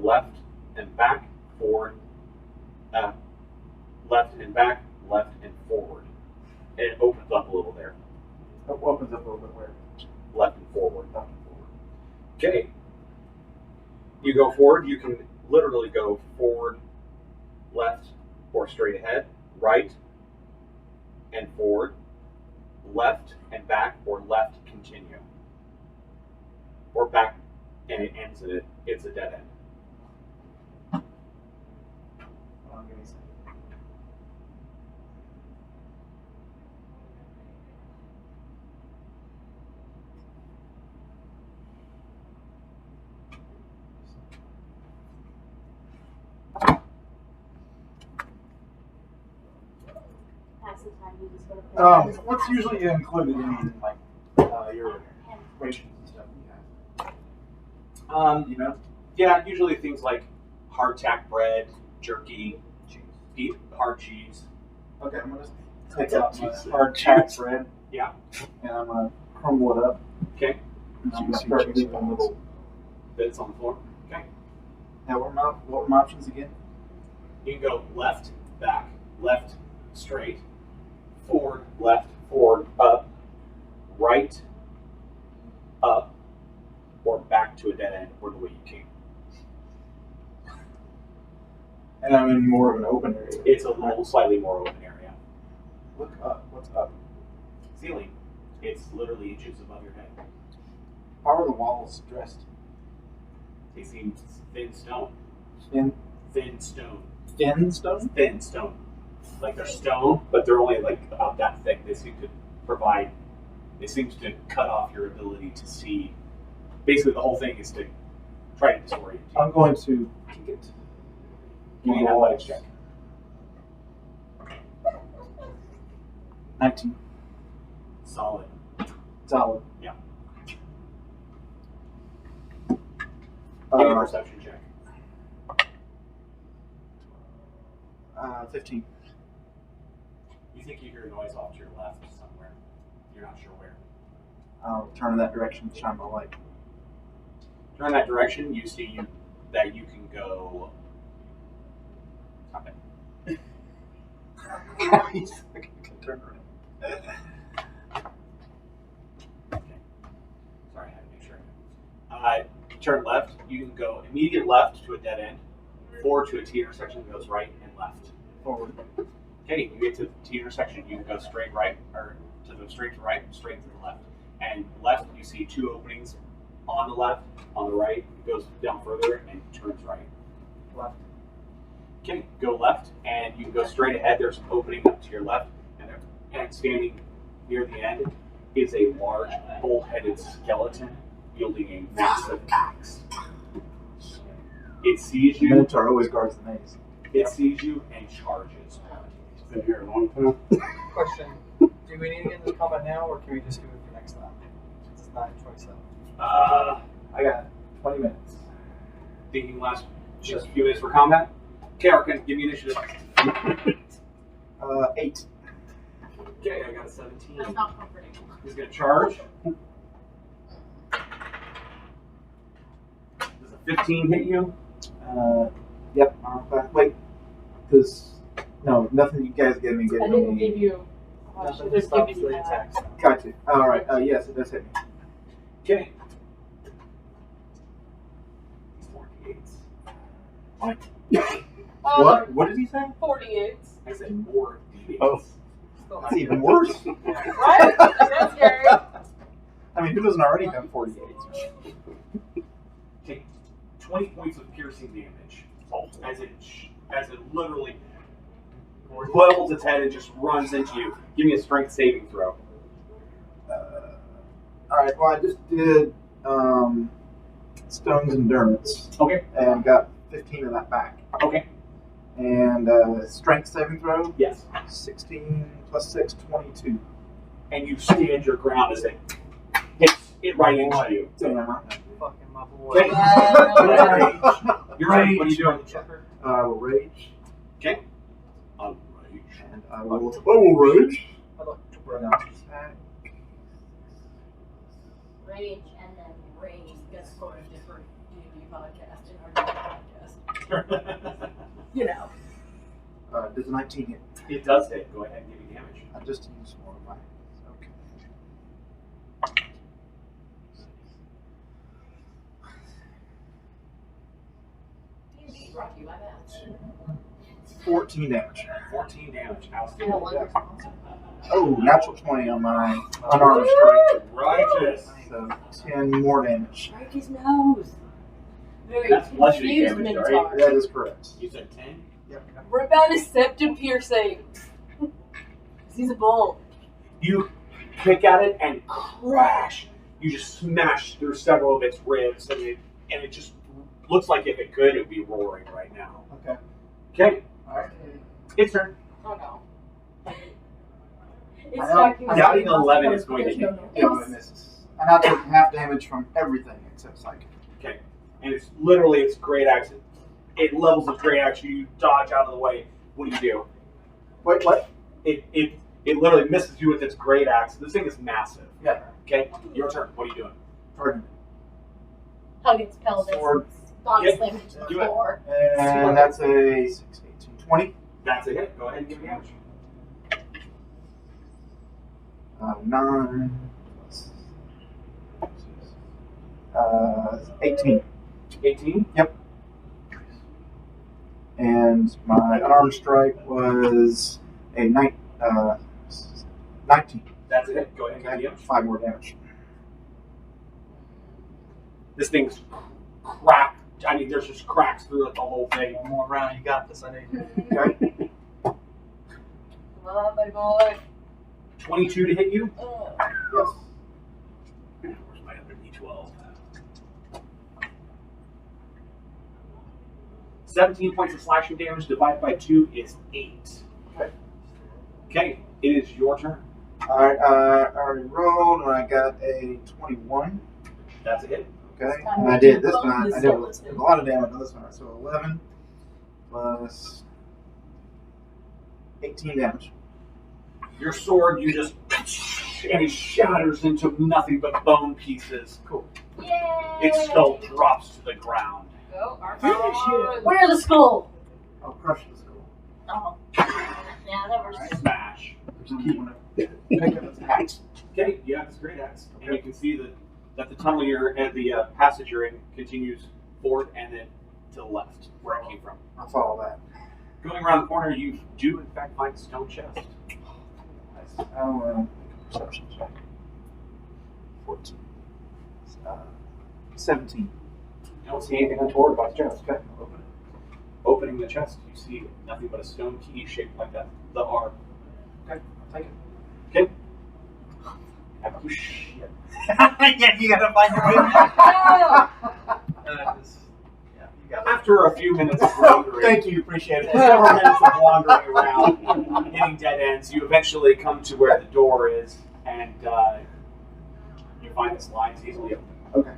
A: left and back, forward, left and back, left and forward. And it opens up a little there.
B: It opens up a little bit where?
A: Left and forward.
B: Left and forward.
A: Okay. You go forward, you can literally go forward, left, or straight ahead, right and forward, left and back, or left continue. Or back and it ends in it. It's a dead end.
B: Hold on, give me a second.
H: Pass the time, you just gotta put
B: What's usually included in like your rations and stuff you have? You know?
A: Yeah, usually things like hardtack bread, jerky, hard cheese.
B: Okay, I'm gonna take out my hard tack bread.
A: Yeah.
B: And I'm gonna crumble it up.
A: Okay.
B: And I'm gonna start leaving little.
A: Bits on the floor. Okay.
B: Now what were my options again?
A: You can go left, back, left, straight, forward, left, forward, up, right, up, or back to a dead end, or the way you came.
B: And I'm in more of an open area.
A: It's a little slightly more open area.
B: Look up. What's up?
A: Ceiling. It's literally inches above your head.
B: How are the walls dressed?
A: They seem thin stone.
B: In
A: Thin stone.
B: thin stone?
A: Thin stone. Like they're stone, but they're only like about that thick. They seem to provide, it seems to cut off your ability to see. Basically, the whole thing is to try to disorient you.
B: I'm going to kick it.
A: Give me an athletics check.
B: 19.
A: Solid.
B: Solid.
A: Yeah. Give me a
B: Uh,
A: perception check.
B: 15.
A: You think you hear a noise off to your left somewhere. You're not sure where.
B: I'll turn in that direction and shine my light.
A: Turn that direction, you see that you can go. Stop it.
B: I can turn around.
A: turn left, you can go immediate left to a dead end, forward to a T intersection that goes right and left.
B: Forward.
A: Okay, you get to the T intersection, you can go straight right, or to the straight to right, straight to the left. And left, you see 2 openings on the left, on the right, it goes down further and turns right.
B: Left.
A: Okay, go left, and you can go straight ahead. There's an opening up to your left, and standing near the end is a large, bull-headed skeleton wielding a massive axe. It sees you.
B: Minotaur always guards the maze.
A: It sees you and charges.
D: It's been here a long time.
F: Question: do we need to get into combat now, or can we just do it for next time? It's 9:27.
A: Uh,
B: I got 20 minutes.
A: thinking last just a few minutes for combat. Okay, Arkin, give me initiative.
B: 8.
A: Okay, I got a 17.
G: That's not comforting.
A: He's gonna charge. Does a 15 hit you?
B: Yep. Wait, because no, nothing you guys gave me.
C: I didn't give you. I
F: Nothing
C: should
F: to
C: have
F: stop
C: given you
F: the
C: that.
F: attacks.
B: Got you. All right. Yes, it does hit me.
A: Okay. He's 48s.
B: What?
G: Oh,
B: What? What did he say?
G: 48.
A: I said more d8s.
B: Oh. That's even worse.
G: Right? That's scary.
B: I mean, who doesn't already have 48?
A: Take 20 points of piercing damage as it literally levels its head and just runs into you. Give me a strength saving throw.
B: All right. Well, I just did Stone's Endurance
A: Okay.
B: and got 15 of that back.
A: Okay.
B: And strength saving throw,
A: Yes.
B: 16 plus 6, 22.
A: And you stand your ground as it hits it right into you.
B: Damn.
F: Fucking my boy.
A: Okay. You're right. What are you doing?
B: I will rage.
A: Okay. I'll rage.
B: And I will rage.
F: I look to
B: Run
F: Brett.
B: out of attack.
H: Rage and then rage.
C: Guess for a different D&D podcast in our podcast. You know.
B: Does a 19 hit?
A: It does hit. Go ahead and give me damage.
B: I just used more of my. Okay.
C: D&D brought to you by that.
B: 14 damage.
A: 14 damage.
C: I don't
A: Outstanding.
C: like your sponsor.
B: Oh, natural 20 on my unarmed strike.
A: Righteous.
B: So 10 more damage.
C: Strike his nose. Very
A: That's bludgeoning
C: confused
A: damage, right?
C: Minotaur.
B: That is correct.
A: You said 10?
B: Yep.
G: Rip out his septum piercing. He's a bull.
A: You pick at it and crash. You just smash through several of its ribs, and it just looks like if it could, it would be roaring right now.
B: Okay.
A: Okay,
B: Alright.
A: its turn.
G: Oh no.
H: It's
B: I
H: striking
B: know.
A: Doubting 11 is going to hit you.
B: Yeah, it misses. And I take half damage from everything except psychic.
A: Okay, and it's literally its great axe. It levels its great axe. You dodge out of the way. What do you do?
B: Wait, what?
A: It literally misses you with its great axe. This thing is massive.
B: Yeah.
A: Okay, your turn. What are you doing?
B: Pardon.
H: hug its pelvis.
B: Sword.
H: Body
A: Yep.
H: slammed into the
A: Do it.
H: floor.
B: And that's a 6, 18, 20.
A: That's a hit. Go ahead and give me damage.
B: 9 plus 18.
A: 18.
B: Yep. And my unarmed strike was a 19.
A: That's a hit. Go ahead and give me
B: Okay,
A: damage.
B: 5 more damage.
A: This thing's cracked. I mean, there's just cracks through it, the whole thing.
F: One more round, you got this. I know you do.
B: Okay.
G: Come on, my boy.
A: 22 to hit you.
B: Yes.
A: Where's my other D12? 17 points of slashing damage divided by 2 is 8.
B: Okay.
A: Okay, it is your turn.
B: Alright, I already rolled and I got a 21.
A: That's a hit.
B: Okay. And I did this time. I did a lot of damage on this one. So 11 plus 18 damage.
A: Your sword, you just and it shatters into nothing but bone pieces.
B: Cool.
H: Yay!
A: Its skull drops to the ground.
G: Go, our
H: Where's the skull?
B: I'll crush the skull.
H: Oh. Yeah, that works.
A: Smash.
B: Just keep on it. Pick up its hat.
A: Okay, you have this great axe, and you can see that that the tunnel the passage you're in continues forward and then to the left, where it came from.
B: I'll follow that.
A: Going around the corner, you do in fact find a stone chest.
B: Nice. I'll perception check. 14. 17.
A: You don't see anything untoward about the chest.
B: Okay, I'll open it.
A: Opening the chest, you see nothing but a stone key shaped like that. The R.
B: Okay, I'll take it.
A: Okay. Oh, shit.
F: Yeah, you gotta find your way. Yeah, you got it.
A: After a few minutes of wandering,
B: Thank you, appreciate it.
A: several minutes of wandering around, hitting dead ends, you eventually come to where the door is, and you find this line is easily open.
B: Okay.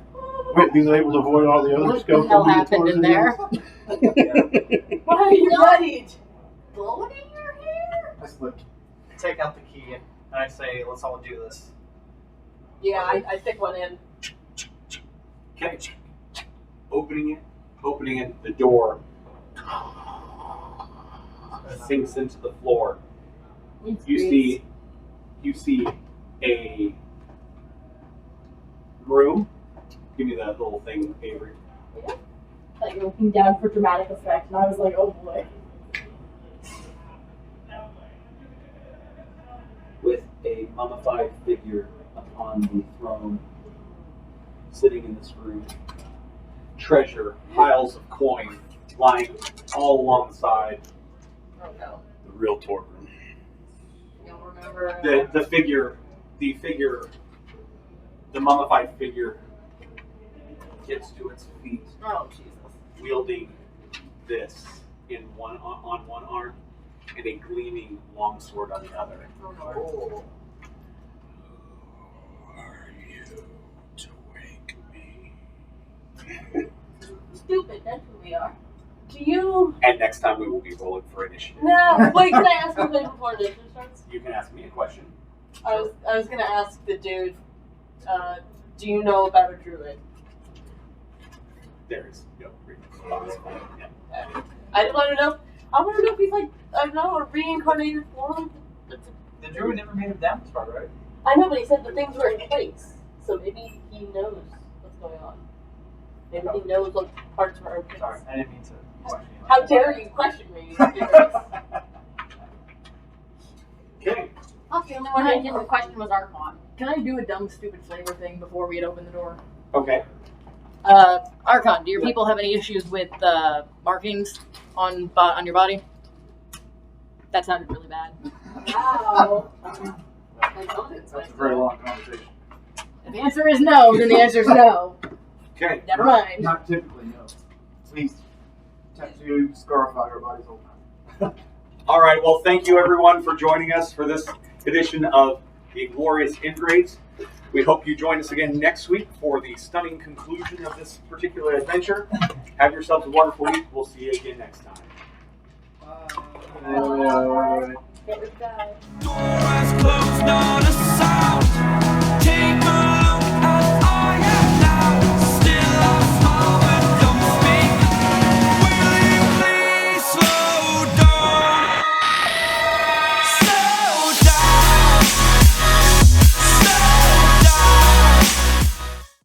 D: Wait, being able to avoid all the other
C: What the hell happened in there?
G: Why are you bloodied?
H: Blood in your hair?
B: I slipped.
F: Take out the key and I say, let's all do this.
G: Yeah, I stick one in.
A: Okay. Opening it, the door sinks into the floor. You see a room. Give me that little thing, Avery.
C: Like looking down for dramatic effect, and I was like, oh boy.
A: With a mummified figure upon the throne, sitting in this room. Treasure, piles of coin lying all along the side.
G: Oh no.
D: The real tour room.
G: You don't remember.
A: The mummified figure gets to its feet,
G: Oh Jesus.
A: wielding this on one arm and a gleaming longsword on the other.
G: Oh no.
D: Are you to wake me?
H: Stupid, that's who we are.
G: Do you?
A: And next time we will be rolling for initiative.
G: No. Wait. Can I ask something before this starts?
A: You can ask me a question.
G: I was gonna ask the dude. Do you know about a druid?
A: There is no response. Yeah.
G: I just want to know. I want to know if he's like, I don't know, a reincarnated form.
F: The druid never made him down this far, right?
G: I know, but he said the things were in place, so maybe he knows what's going on. Maybe he knows what parts were in place.
F: Sorry, I didn't mean to question you.
G: How dare you question me?
A: Okay.
H: Okay, the only one I didn't question was Archon.
C: Can I do a dumb, stupid flavor thing before we had opened the door?
A: Okay.
C: Archon, do your people have any issues with markings on your body? That sounded really bad.
G: Wow.
B: That's a very long conversation.
C: If the answer is no, then the answer is no.
A: Okay.
C: Never mind.
B: Not typically, no. Please, tattoo, scarify our bodies all the time.
A: All right. Well, thank you everyone for joining us for this edition of the Inglorious Ingrates. We hope you join us again next week for the stunning conclusion of this particular adventure. Have yourselves a wonderful week. We'll see you again next time.
G: Get rid of that.
J: Door eyes closed on a